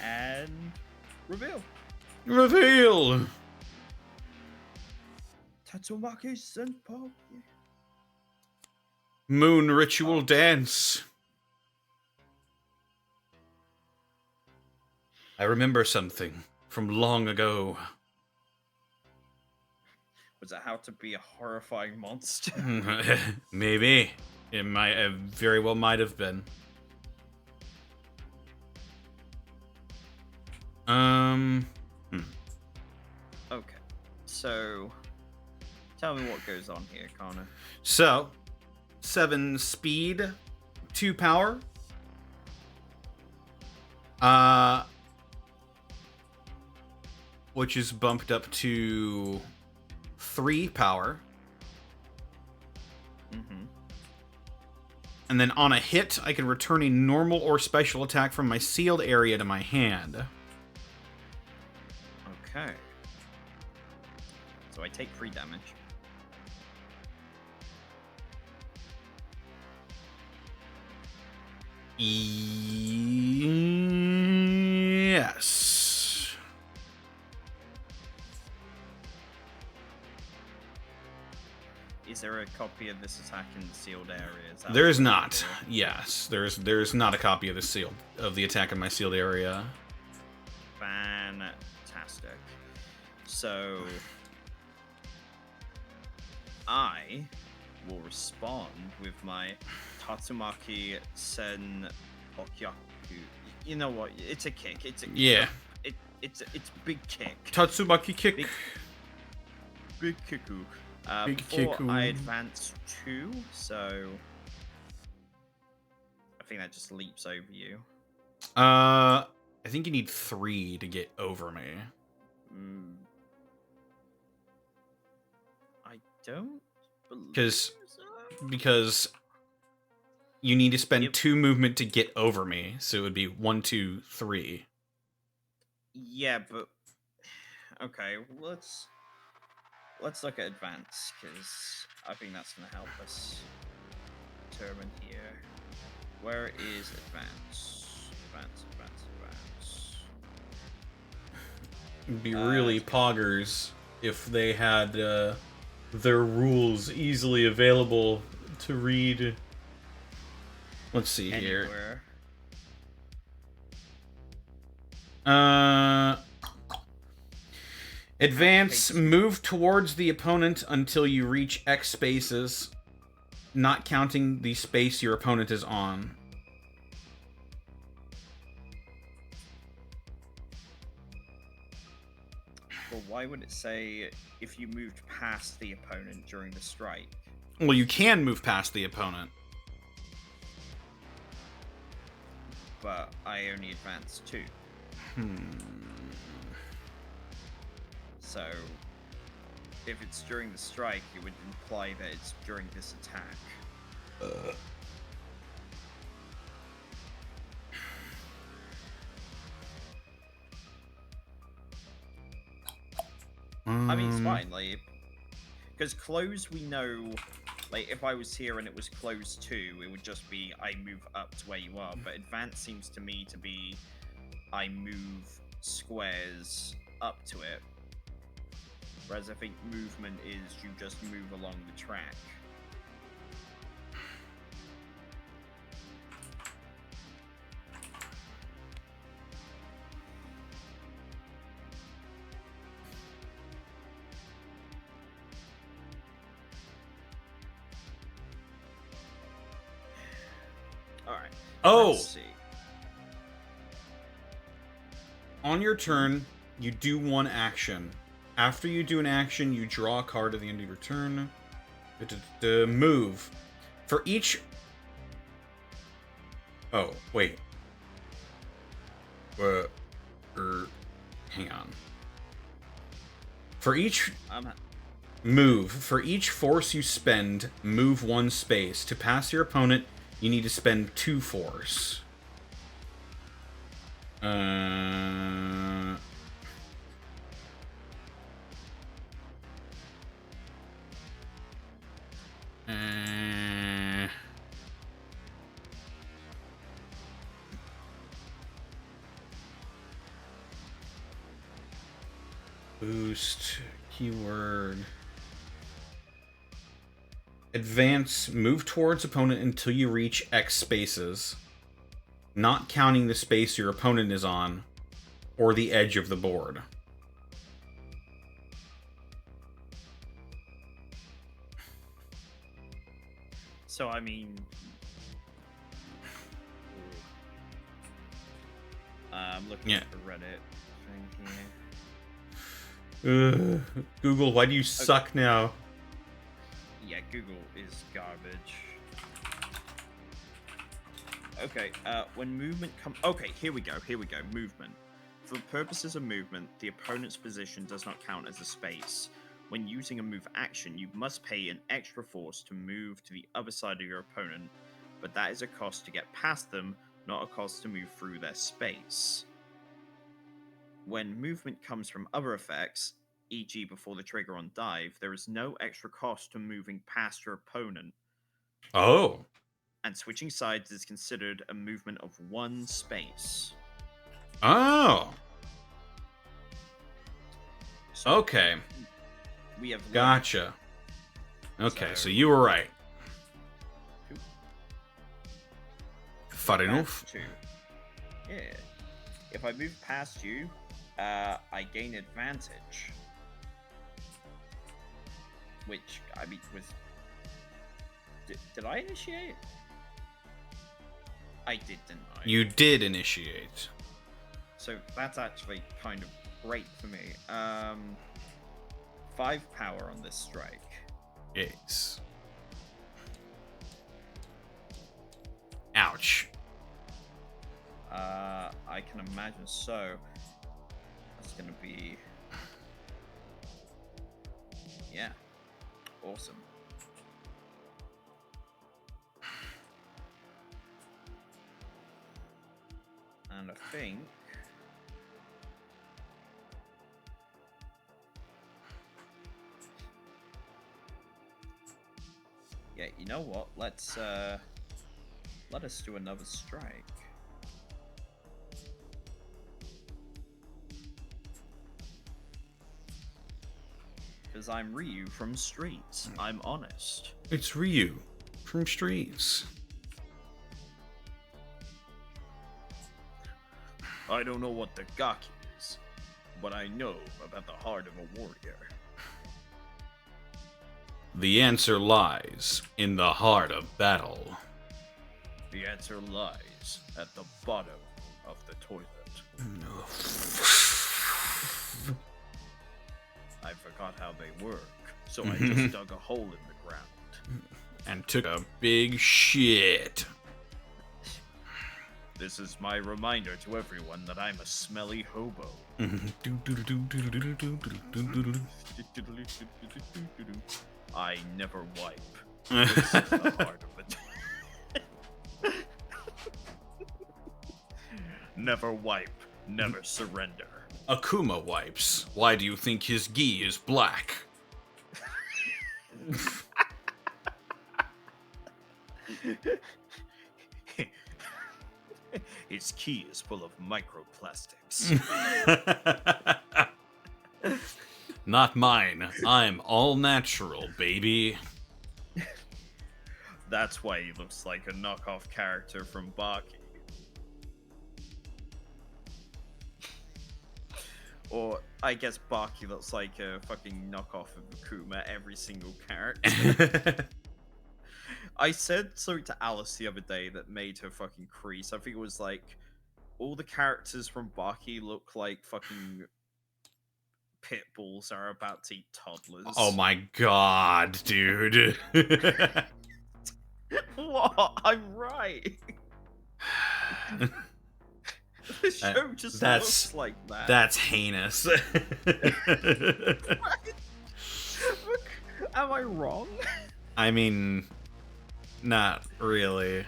And reveal. Reveal! Tatsumaki Senpai. Moon ritual dance. I remember something from long ago. Was it how to be a horrifying monster? Maybe. It might have very well might have been. Okay, so tell me what goes on here, Connor. So, 7 speed, 2 power. Which is bumped up to 3 power. Mm-hmm. And then on a hit, I can return a normal or special attack from my sealed area to my hand. Okay. So I take 3 damage. Yes. Is there a copy of this attack in the sealed area? There is not. Yes, there's not a copy of the attack in my sealed area. Fantastic. So I will respond with my Tatsumaki Sen Okyaku. You know what? It's a kick. It's a big kick. Tatsumaki kick. Big kicku. Big Before kicku. I advance 2, so I think that just leaps over you. I think you need 3 to get over me. I don't believe Because so. because you need to spend Yep. 2 movement to get over me, so it would be 1, 2, 3. Yeah, but okay, let's look at advance, because I think that's going to help us determine here. Where is advance? Advance. It'd be really poggers if they had their rules easily available to read. Let's see Anywhere. here. Advance, move towards the opponent until you reach X spaces, not counting the space your opponent is on. Well, why would it say if you moved past the opponent during the strike? Well, you can move past the opponent. But I only advanced 2. So, if it's during the strike, it would imply that it's during this attack. I mean, it's fine, like, because close we know, like, if I was here and it was close 2, it would just be I move up to where you are, but advance seems to me to be I move squares up to it, whereas I think movement is you just move along the track. Oh! Let's see. On your turn, you do one action. After you do an action, you draw a card at the end of your turn. Move. For each... Oh, wait. Hang on. For each... Move. For each force you spend, move 1 space. To pass your opponent, you need to spend 2 force. Boost. Keyword. Advance. Move towards opponent until you reach X spaces, not counting the space your opponent is on, or the edge of the board. So, I mean... I'm looking at the Reddit thing here. Google, why do you suck now? Yeah, Google is garbage. Okay, when movement comes... Okay, here we go, movement. For purposes of movement, the opponent's position does not count as a space. When using a move action, you must pay an extra force to move to the other side of your opponent, but that is a cost to get past them, not a cost to move through their space. When movement comes from other effects, e.g. before the trigger on dive, there is no extra cost to moving past your opponent. Oh. And switching sides is considered a movement of 1 space. Oh. So Okay. We have Gotcha. Okay, so you were right. Fair enough. Yeah. If I move past you, I gain advantage. Which, I mean, was... Did I initiate? I did, didn't I? You did initiate. So that's actually kind of great for me. 5 power on this strike. Yes. Ouch. I can imagine so. That's gonna be... Yeah. Awesome. And I think... Yeah, you know what? Let's, let us do another strike. Because I'm Ryu from Streets. I'm honest. It's Ryu from Streets. I don't know what the Gaki is, but I know about the heart of a warrior. The answer lies in the heart of battle. The answer lies at the bottom of the toilet. I forgot how they work, so I just dug a hole in the ground. And took a big shit. This is my reminder to everyone that I'm a smelly hobo. I never wipe. This is the heart of it. Never wipe, never surrender. Akuma wipes. Why do you think his gi is black? His key is full of microplastics. Not mine. I'm all natural, baby. That's why he looks like a knockoff character from Baki. Or, I guess Baki looks like a fucking knockoff of Akuma every single character. I said something to Alice the other day that made her fucking crease. I think it was like all the characters from Baki look like fucking pit bulls are about to eat toddlers. Oh my god, dude. What? I'm right. The show just looks like that. That's heinous. Am I wrong? I mean, not really.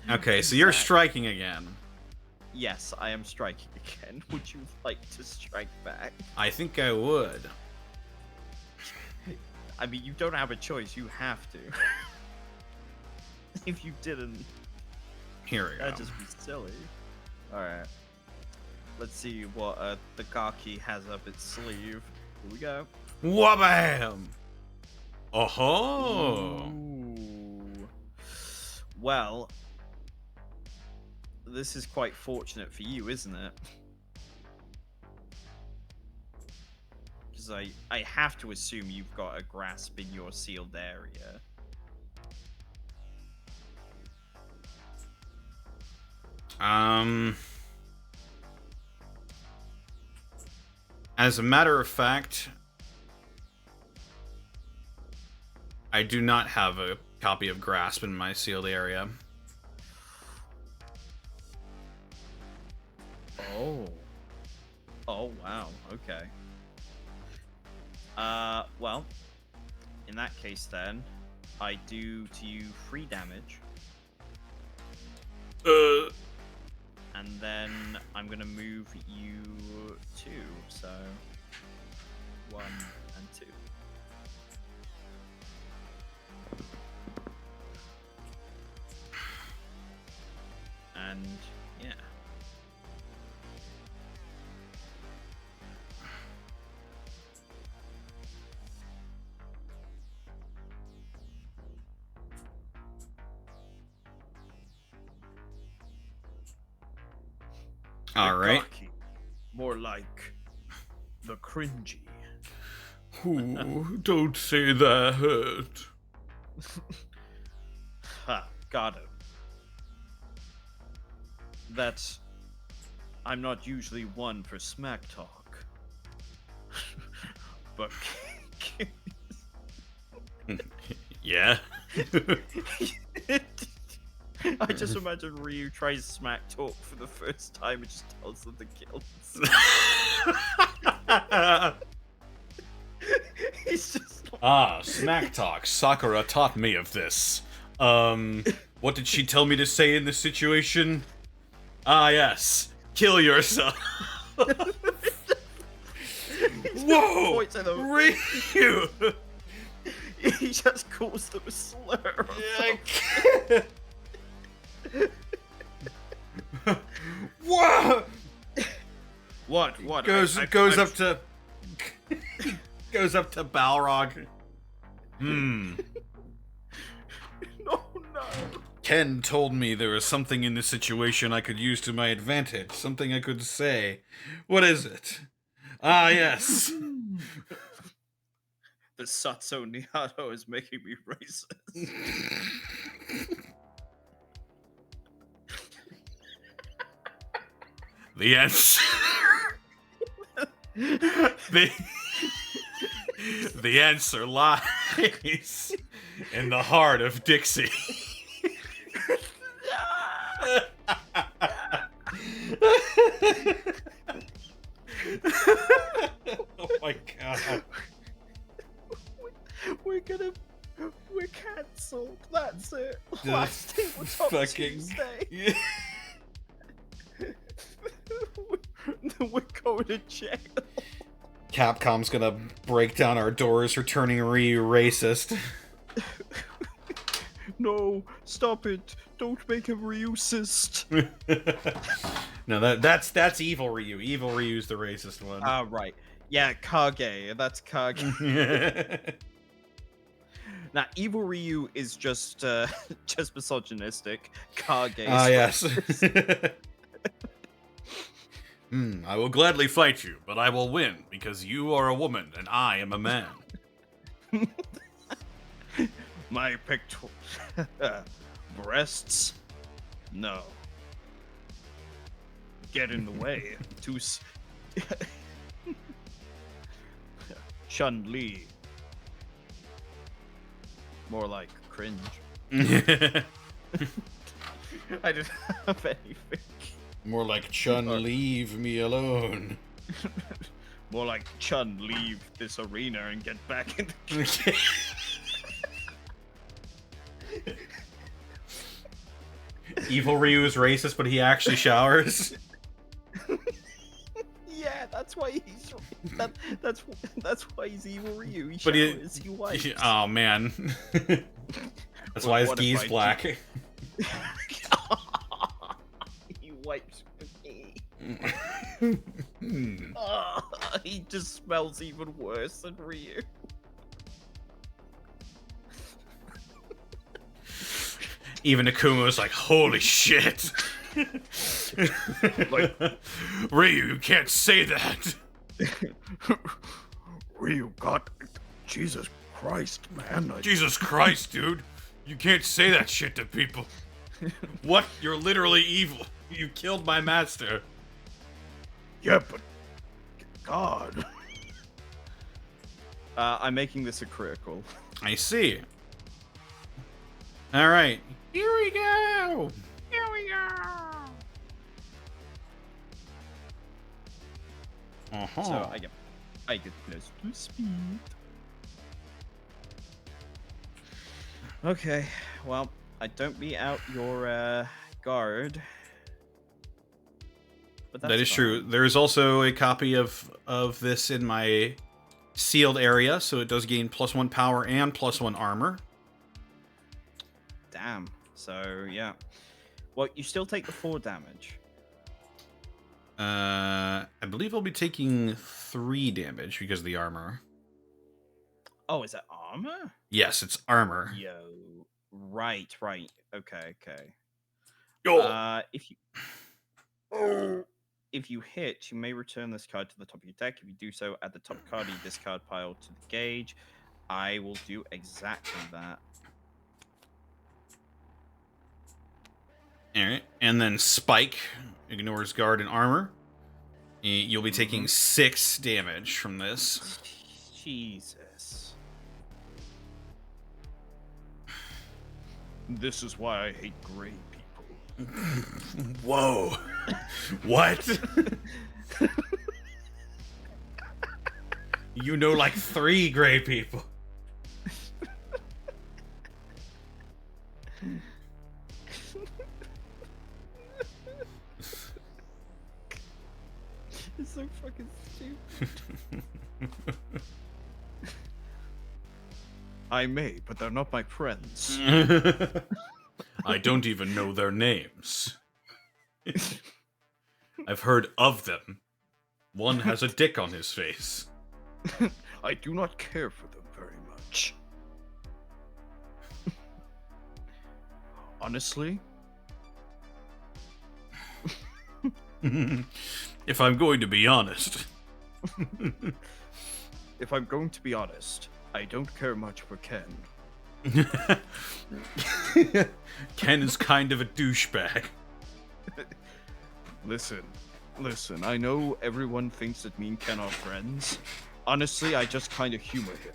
Okay, so you're striking again. Yes, I am striking again. Would you like to strike back? I think I would. I mean, you don't have a choice. You have to. If you didn't, Here we go. that'd just be silly. Alright. Let's see what the Gaki has up its sleeve. Here we go. Wabam! Oh-ho! Ooh. Well, this is quite fortunate for you, isn't it? Because I have to assume you've got a grasp in your sealed area. As a matter of fact, I do not have a copy of Grasp in my sealed area. Oh. Oh, wow. Okay. Well, in that case then, I do to you 3 damage. And then I'm gonna move you 2, so 1 and 2. And yeah. All right. Gaki. More like the cringy. Ooh, don't say that hurt. Ha, got it. That's. I'm not usually one for smack talk. But. Yeah. I just imagine Ryu tries smack talk for the first time and just tells them to kill himself. He's just like, Smack talk. Sakura taught me of this. What did she tell me to say in this situation? Ah, yes. Kill yourself. Whoa! points at them. Ryu! He just calls them a slur. or Whoa! What? Goes up to goes up to Balrog. No. Ken told me there was something in this situation I could use to my advantage, something I could say. What is it? Ah, yes. The Satsu Nihato is making me racist. The answer. The answer lies in the heart of Dixie. Oh my god. We're cancelled. That's it. The Last tabletop fucking- Tuesday. We're going to jail. Capcom's gonna break down our doors for turning Ryu racist. No, stop it. Don't make him racist. No, that's evil Ryu. Evil Ryu's the racist one. Ah, right. Yeah, Kage. That's Kage. Now, evil Ryu is just misogynistic. Kage. Ah, yes. I will gladly fight you, but I will win because you are a woman and I am a man. My pectoral breasts? No. Get in the way. Chun-Li. More like cringe. I I didn't have anything. More like Chun, leave me alone. More like Chun, leave this arena and get back in the Evil Ryu is racist, but he actually showers. Yeah, that's why he's that's why he's evil Ryu. He But he- showers, he wipes. Oh man. That's why his What if gee's I black. He wipes with me. Hmm. He just smells even worse than Ryu. Even Akuma's like, holy shit. Like- Ryu, you can't say that. Ryu, God, Jesus Christ, man. Jesus Christ, dude. You can't say that shit to people. What? You're literally evil. You killed my master. Yeah, but God. I'm making this a critical. I see. Alright. Here we go. Here we go. Uh-huh. So I get plus 2 speed. Okay, well, I don't beat out your guard. But That is true. fine. There is also a copy of this in my sealed area, so it does gain +1 power and +1 armor. Damn. So yeah. Well, you still take the 4 damage. I believe I'll be taking 3 damage because of the armor. Oh, is that armor? Yes, it's armor. Yo. Right. Okay. Oh. If you hit, you may return this card to the top of your deck. If you do so, add the top card of your discard pile to the gauge. I will do exactly that. Alright, and then Spike ignores guard and armor. You'll be taking 6 damage from this. Jesus. This is why I hate gray people. Whoa. What? You know like 3 gray people. It's so fucking stupid. I may, but they're not my friends. I don't even know their names. I've heard of them. One has a dick on his face. I do not care for them very much. Honestly, If I'm going to be honest. if I'm going to be honest, I don't care much for Ken. Ken is kind of a douchebag. Listen, I know everyone thinks that me and Ken are friends. Honestly, I just kind of humor him.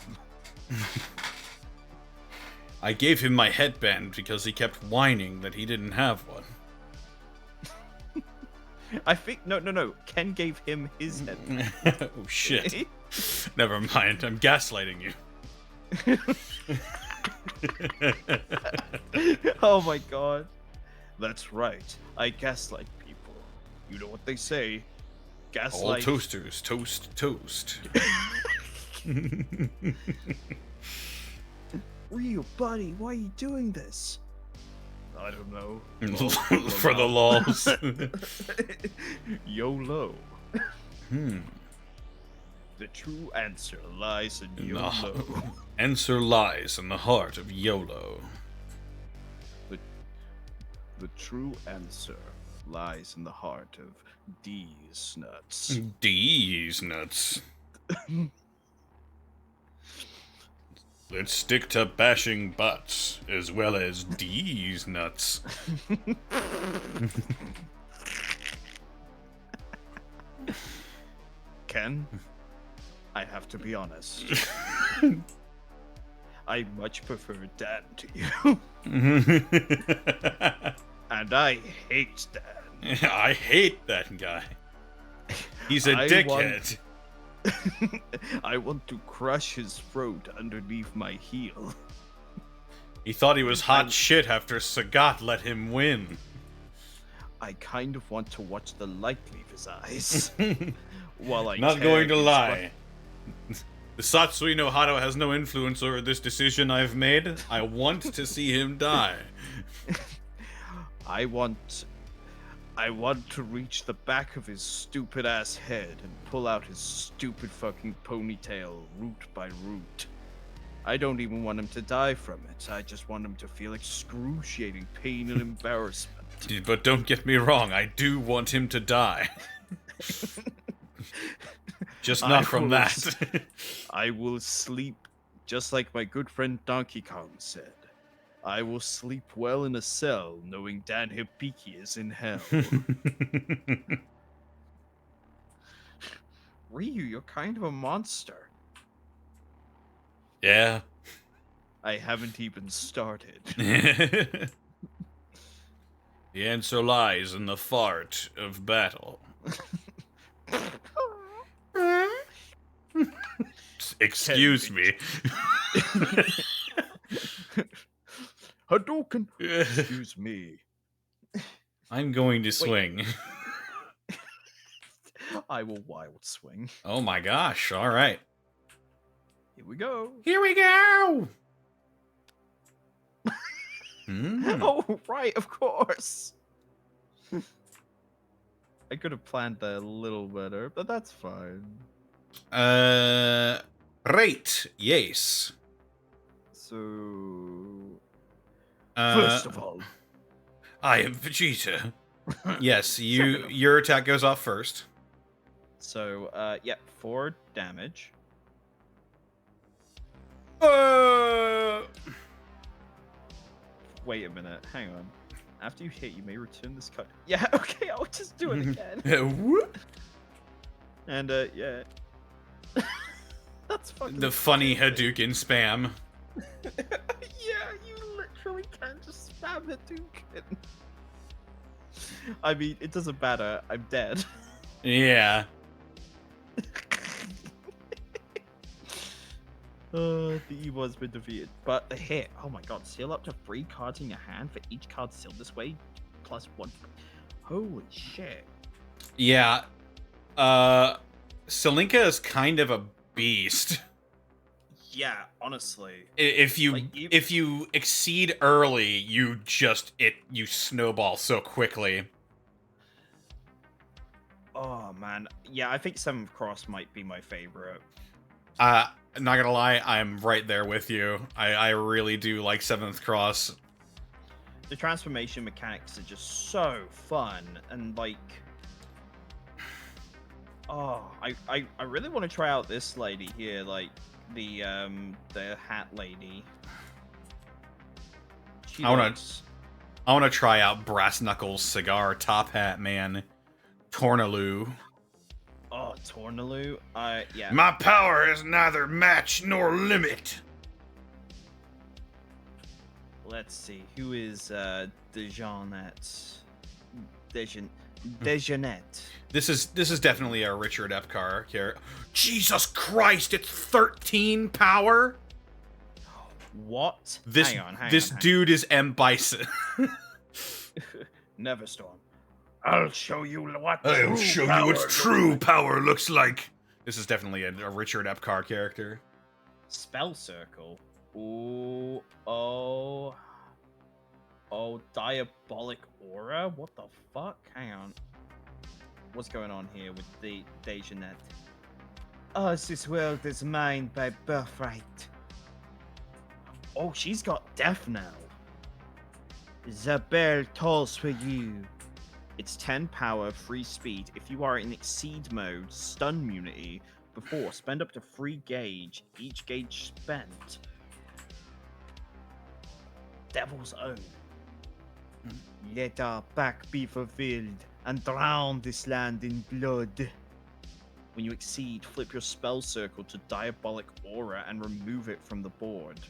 I gave him my headband because he kept whining that he didn't have one. I think no. Ken gave him his head. Oh shit. Never mind, I'm gaslighting you. Oh my god. That's right. I gaslight people. You know what they say. All Gaslight. toasters toast toast. Ryu, buddy, why are you doing this? I don't know. For the lols. YOLO. Hmm. The true answer lies in No. YOLO. Answer lies in the heart of YOLO. The true answer lies in the heart of D's nuts. These nuts. Let's stick to bashing butts as well as D's nuts. Ken, I have to be honest. I much prefer Dan to you. And I hate Dan. I hate that guy. He's a dickhead. I want to crush his throat underneath my heel. He thought he was hot shit after Sagat let him win. I kind of want to watch the light leave his eyes. While I Not tear going to his lie. The Satsui no Hado has no influence over this decision I've made. I want to see him die. I want to reach the back of his stupid ass head and pull out his stupid fucking ponytail root by root. I don't even want him to die from it. I just want him to feel excruciating pain and embarrassment. But don't get me wrong, I do want him to die. Just not from that. I will sleep just like my good friend Donkey Kong said. I will sleep well in a cell knowing Dan Hibiki is in hell. Ryu, you're kind of a monster. Yeah. I haven't even started. The answer lies in the fart of battle. Excuse me. Hadouken! Excuse me. I'm going to swing. I will wild swing. Oh my gosh, alright. Here we go. Here we go! Oh, right, of course. I could have planned that a little better, but that's fine. Right, yes. So, First first of all, I am Vegeta. Yes, your attack goes off first. so, yeah, 4 damage. Wait a minute, hang on. After you hit, you may return this card. Yeah, okay, I'll just do it again. Whoop. And, yeah. That's fucking The funny stupid. Hadouken spam. Yeah, you literally can't just spam Hadouken. I mean, it doesn't matter. I'm dead. Yeah. The evil has been defeated. But the hit, oh my god, seal up to 3 cards in your hand for each card sealed this way, plus 1. Holy shit. Yeah. Selinka is kind of a beast. Yeah, honestly. If you Like, if you exceed early, you snowball so quickly. Oh man. Yeah, I think 7th Cross might be my favorite. Not gonna lie, I'm right there with you. I really do like 7th Cross. The transformation mechanics are just so fun and like I really want to try out this lady here, like the hat lady. I wanna try out Brass Knuckles Cigar Top Hat Man. Tornaloo. Oh, Tornaloo. Yeah. My power has neither match nor limit. Let's see. Who is Dejanette? Dejanette. This is definitely a Richard Epcar character. Jesus Christ, it's 13 power? What? This Hang on. dude is M. Bison. Neverstorm. I'll show you what I'll show you what true power looks like. This is definitely a Richard Epcar character. Spell Circle. Ooh. Oh, Diabolic Aura? What the fuck? Hang on. What's going on here with the Dejanette? Oh, this world is mine by birthright. Oh, she's got Death Knell. The bell tolls for you. It's 10 power, 3 speed. If you are in eXceed mode, stun immunity. Before, spend up to 3 gauge. Each gauge spent devil's own. Let our pact be fulfilled and drown this land in blood. When you exceed, flip your spell circle to Diabolic Aura and remove it from the board.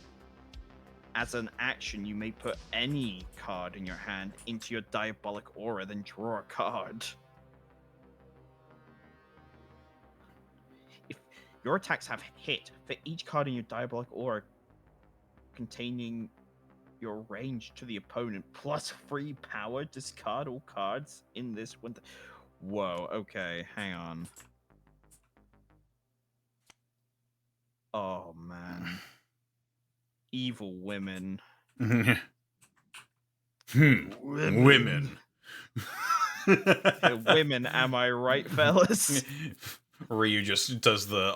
As an action, you may put any card in your hand into your Diabolic Aura, then draw a card. If your attacks have hit, for each card in your Diabolic Aura containing your range to the opponent plus 3 power, discard all cards in this winter. Whoa, okay, hang on. Oh, man. Evil women. Women. Women, am I right, fellas? Ryu just does the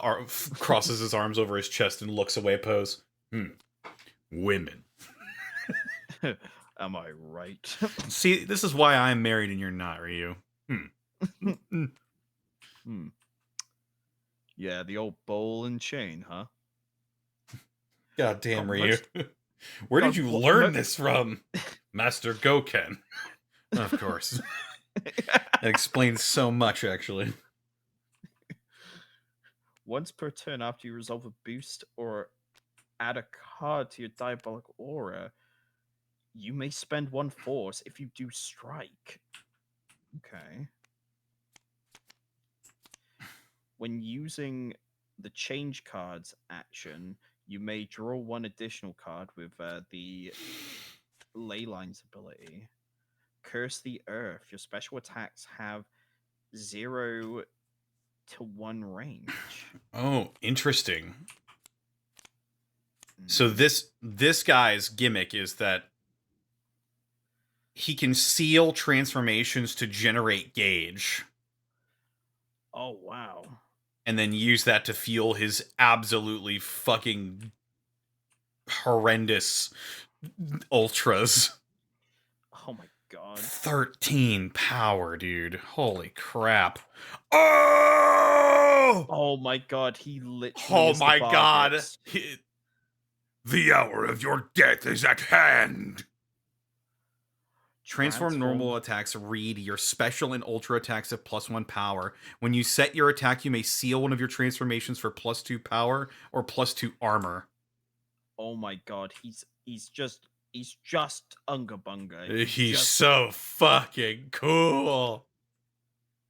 crosses his arms over his chest and looks away pose. Women. Am I right? See, this is why I'm married and you're not, Ryu. Yeah, the old ball and chain, huh? God damn, God, Ryu. Where did God, you what- learn this from? Master Goken. Of course. That explains so much, actually. Once per turn after you resolve a boost or add a card to your Diabolic Aura, you may spend 1 force if you do strike. Okay. When using the change cards action, you may draw 1 additional card with the Ley Lines ability. Curse the Earth. Your special attacks have 0 to 1 range. Oh, interesting. So this guy's gimmick is that he can seal transformations to generate gauge Oh, wow. and then use that to fuel his absolutely fucking horrendous ultras. Oh my god. 13 power, dude. Holy crap. Oh! Oh my god, he literally Oh is the my god. Bargix. The hour of your death is at hand. Transform normal attacks read your special and ultra attacks at +1 power. When you set your attack, you may seal one of your transformations for +2 power or +2 armor. Oh my god, he's just Unga Bunga. He's just- so fucking cool.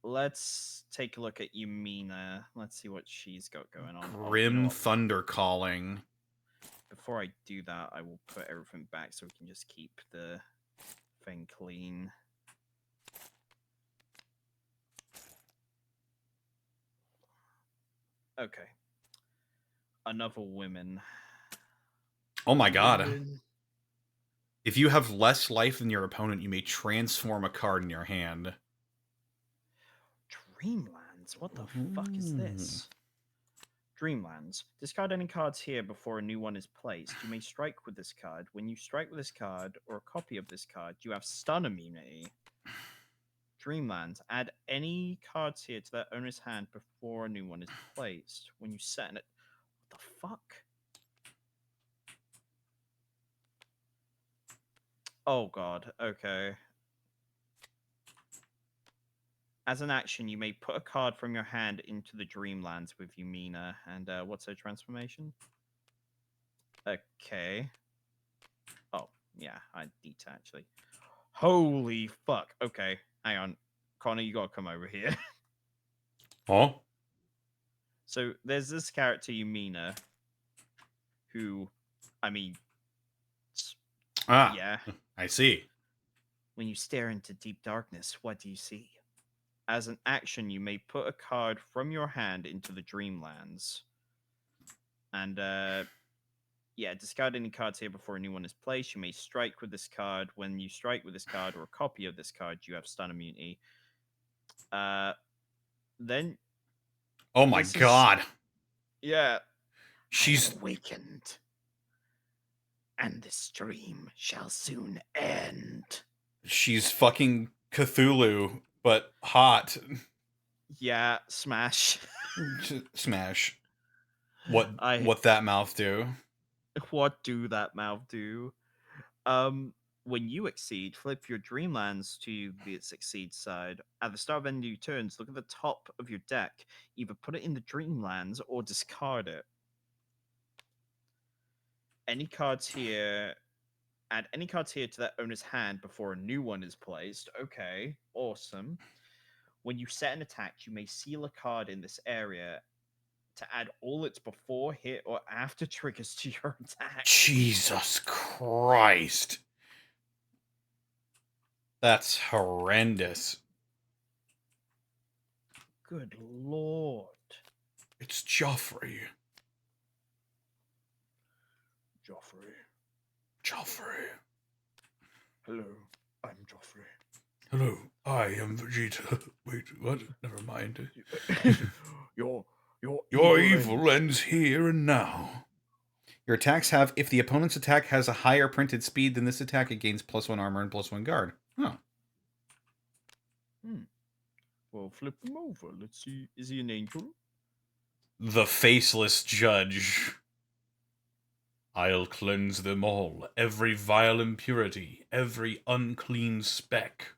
Let's take a look at Yumina. Let's see what she's got going on. Oh, you know Grim what? Thunder Calling. Before I do that, I will put everything back so we can just keep the thing clean. Okay. Another women. Oh my god. Women. If you have less life than your opponent, you may transform a card in your hand. Dreamlands? What the fuck is this? Dreamlands. Discard any cards here before a new one is placed. You may strike with this card. When you strike with this card or a copy of this card, you have stun immunity. Dreamlands. Add any cards here to their owner's hand before a new one is placed. When you set it. What the fuck? Oh god. Okay. As an action, you may put a card from your hand into the Dreamlands with Yumina. And what's her transformation? Okay. Oh, yeah, I need to actually. Holy fuck. Okay, hang on. Connor, you gotta come over here. Oh? So there's this character, Yumina, who, I mean, Ah, yeah. I see. When you stare into deep darkness, what do you see? As an action, you may put a card from your hand into the Dreamlands. And, yeah, discard any cards here before a new one is placed. You may strike with this card. When you strike with this card or a copy of this card, you have stun immunity. Then... Oh my This is- god. Yeah. She's... awakened. And this dream shall soon end. She's fucking Cthulhu, but hot. Yeah, smash. Smash. What I- that mouth do? What do that mouth do? When you exceed, flip your Dreamlands to the Exceed side. At the start of any new turns, look at the top of your deck. Either put it in the Dreamlands or discard it. Any cards here Add any cards here to that owner's hand before a new one is placed. Okay, awesome. When you set an attack, you may seal a card in this area to add all its before, hit, or after triggers to your attack. Jesus Christ. That's horrendous. Good lord. It's Joffrey. Joffrey. Hello, I'm Joffrey. Hello, I am Vegeta. Wait, what? Never mind. Your Your evil ends here and now. Your attacks have, if the opponent's attack has a higher printed speed than this attack, it gains +1 armor and +1 guard. Huh. Well, flip him over. Let's see. Is he an angel? The Faceless Judge. I'll cleanse them all, every vile impurity, every unclean speck.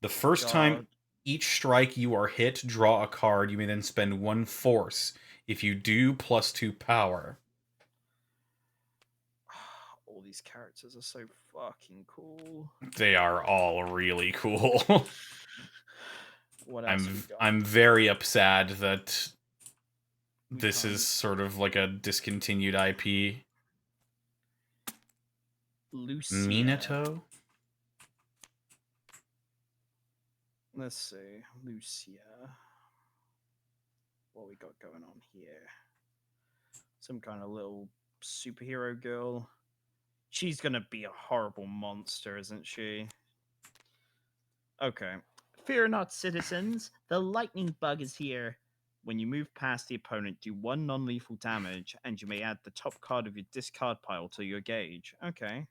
The first time each strike you are hit, draw a card. You may then spend 1 force. If you do, +2 power. All these characters are so fucking cool. They are all really cool. What else we got? I'm very upset that this can't- is sort of like a discontinued IP. Lucia. Minato? Let's see. Lucia. What we got going on here? Some kind of little superhero girl. She's gonna be a horrible monster, isn't she? Okay. Fear not, citizens. The lightning bug is here. When you move past the opponent, do 1 non-lethal damage, and you may add the top card of your discard pile to your gauge. Okay.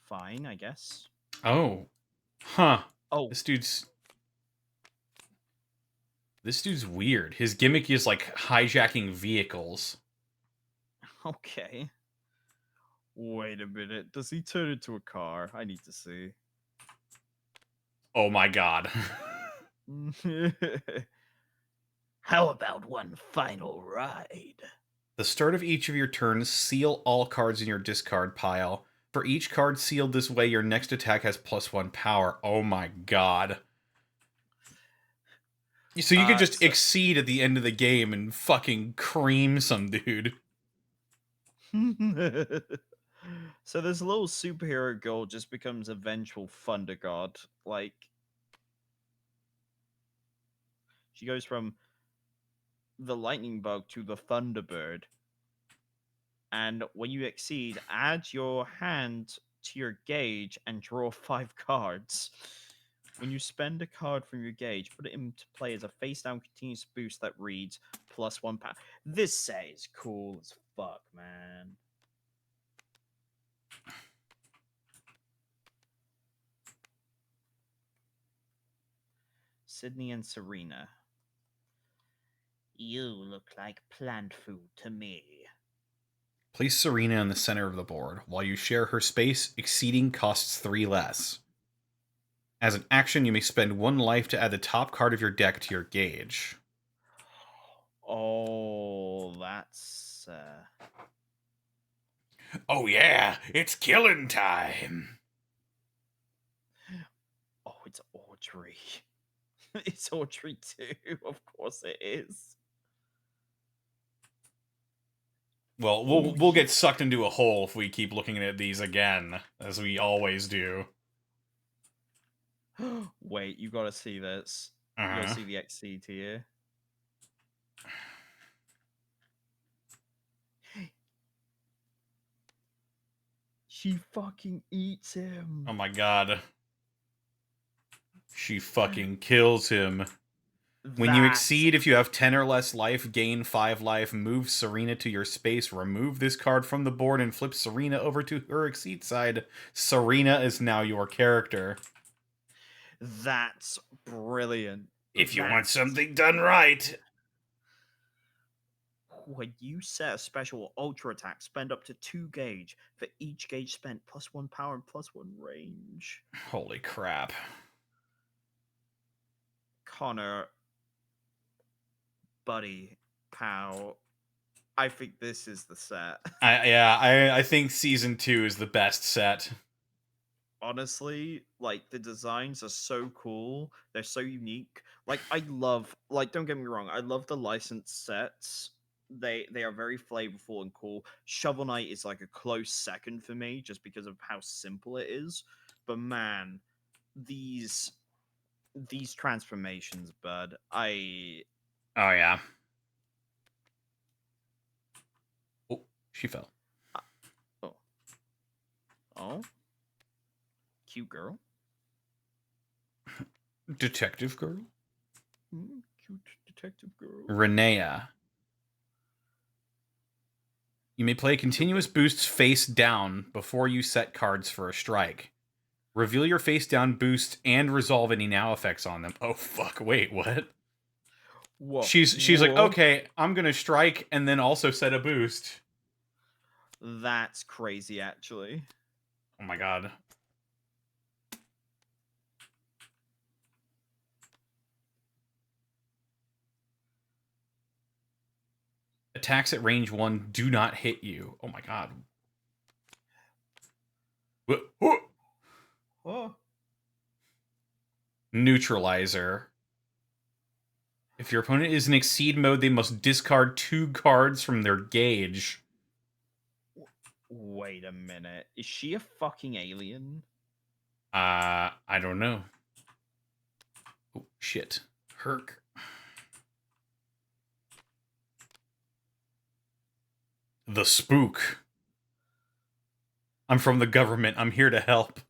Fine, I guess. Oh. Huh. Oh, This dude's weird. His gimmick is like hijacking vehicles. okay. Wait a minute. Does he turn into a car? I need to see. Oh my god. How about one final ride? The start of each of your turns, seal all cards in your discard pile. For each card sealed this way, your next attack has +1 power. Oh my god. So you could just exceed at the end of the game and fucking cream some dude. So this little superhero girl just becomes a vengeful thunder god. Like, she goes from the lightning bug to the thunderbird. And when you exceed, add your hand to your gauge and draw 5 cards. When you spend a card from your gauge, put it into play as a face-down continuous boost that reads +1 power. This set is cool as fuck, man. Sydney and Serena. You look like plant food to me. Place Serena in the center of the board. While you share her space, exceeding costs 3 less. As an action, you may spend 1 life to add the top card of your deck to your gauge. Oh, that's... Oh yeah, it's killing time! Oh, it's Audrey. It's Audrey too. Of course it is. Well, we'll get sucked into a hole if we keep looking at these again, as we always do. Wait, you gotta see this. You gotta see the eXceed here. She fucking eats him. Oh my god. She fucking kills him. When you exceed, if you have 10 or less life, gain 5 life, move Serena to your space, remove this card from the board, and flip Serena over to her exceed side. Serena is now your character. That's brilliant. If you want something done right. when you set a special ultra attack, spend up to 2 gauge for each gauge spent, +1 power and +1 range. Holy crap. Connor, buddy, pal, I think this is the set. I think season 2 is the best set. Honestly, like the designs are so cool. They're so unique. Like I love, like don't get me wrong, I love the licensed sets. They are very flavorful and cool. Shovel Knight is like a close second for me just because of how simple it is. But man, these these transformations, bud. Oh yeah. Oh, she fell. Oh. Oh. Cute girl. Detective girl? Cute detective girl. Renea. You may play continuous boosts face down before you set cards for a strike. Reveal your face down boost and resolve any now effects on them. Oh fuck, wait, what? Whoa. She's like, Whoa. okay, I'm gonna strike and then also set a boost. That's crazy, actually. Oh my god. Attacks at range 1 do not hit you. Oh my god. Oh. Neutralizer. If your opponent is in eXceed mode, they must discard 2 cards from their gauge. Wait a minute. Is she a fucking alien? I don't know. Oh, shit. Herc. The spook. I'm from the government. I'm here to help.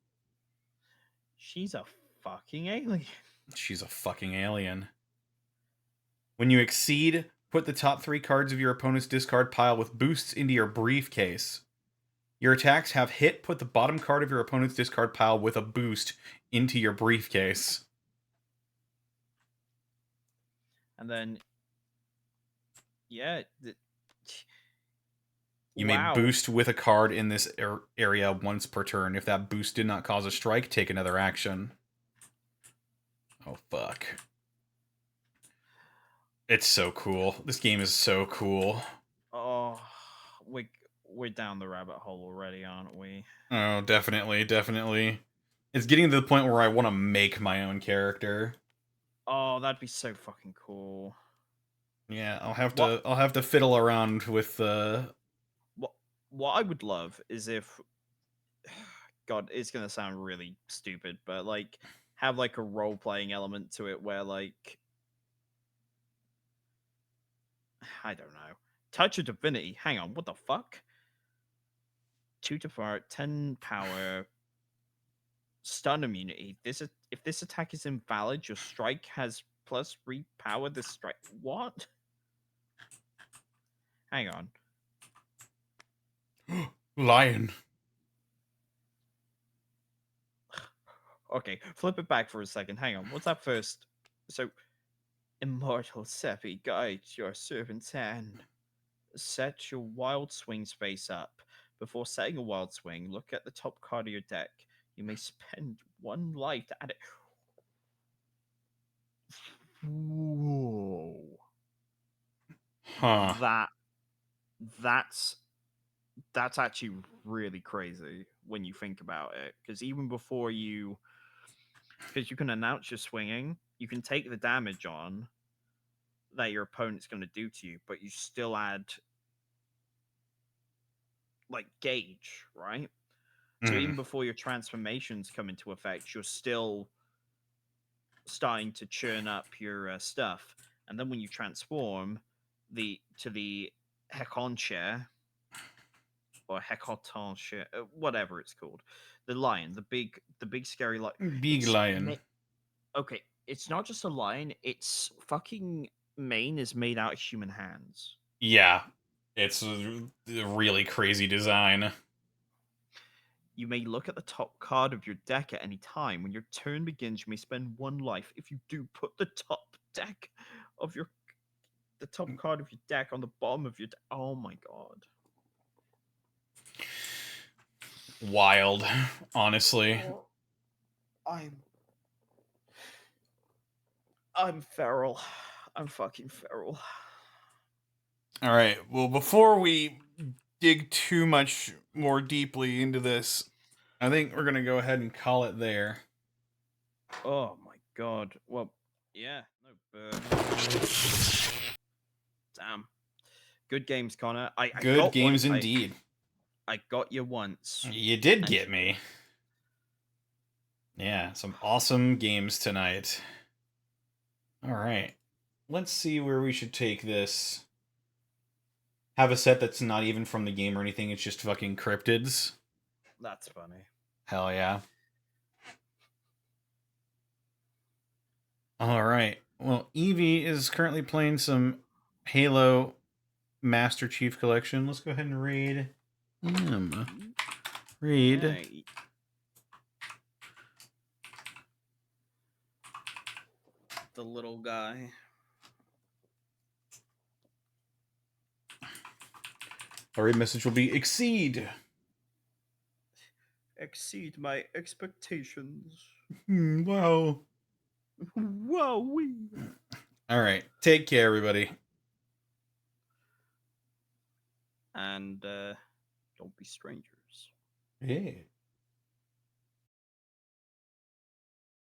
She's a fucking alien. She's a fucking alien. When you eXceed, put the top 3 cards of your opponent's discard pile with boosts into your briefcase. Your attacks have hit, put the bottom card of your opponent's discard pile with a boost into your briefcase. And then, yeah. You Wow. may boost with a card in this area once per turn. If that boost did not cause a strike, take another action. Oh, fuck. It's so cool. This game is so cool. Oh, we're down the rabbit hole already, aren't we? Oh, definitely, definitely. It's getting to the point where I want to make my own character. Oh, that'd be so fucking cool. Yeah, I'll have to fiddle around with What I would love is if, God, it's gonna sound really stupid, but like have like a role playing element to it where like I don't know. Touch of Divinity. Hang on, what the fuck? 2 to fire, 10 power, stun immunity. If this attack is invalid, your strike has +3 power. This strike. What? Hang on. lion. Okay, flip it back for a second. Hang on. What's that first? So, Immortal Seppi guides your servant's hand. Set your wild swing space up. Before setting a wild swing, look at the top card of your deck. You may spend 1 life to add it. Whoa. Huh. That's actually really crazy when you think about it. Because even before because you can announce you're swinging, you can take the damage on that your opponent's going to do to you, but you still add like gauge, right? So even before your transformations come into effect, you're still starting to churn up your stuff, and then when you transform to the Hekonche or Hekotonche, whatever it's called, the lion, the big scary lion, Big lion. Okay, it's not just a lion; its fucking mane is made out of human hands. Yeah. It's a really crazy design. You may look at the top card of your deck at any time. When your turn begins, you may spend 1 life. If you do, put the top deck of your the top card of your deck on the bottom of your deck. Oh my god. Wild, honestly. I'm feral. I'm fucking feral. All right. Well, before we dig too much more deeply into this, I think we're gonna go ahead and call it there. Oh my god. Well, yeah. No, damn. Good games, Connor. I Good got games one. indeed. I got you once. You did And- get me. Yeah, some awesome games tonight. All right. Let's see where we should take this. Have a set that's not even from the game or anything. It's just fucking cryptids. That's funny. Hell yeah. All right. Well, Evie is currently playing some Halo Master Chief Collection. Let's go ahead and raid him. Raid. Yeah, the little guy. Our raid message will be eXceed. Exceed my expectations. Wow. Whoa. All right. Take care, everybody. And don't be strangers. Yeah.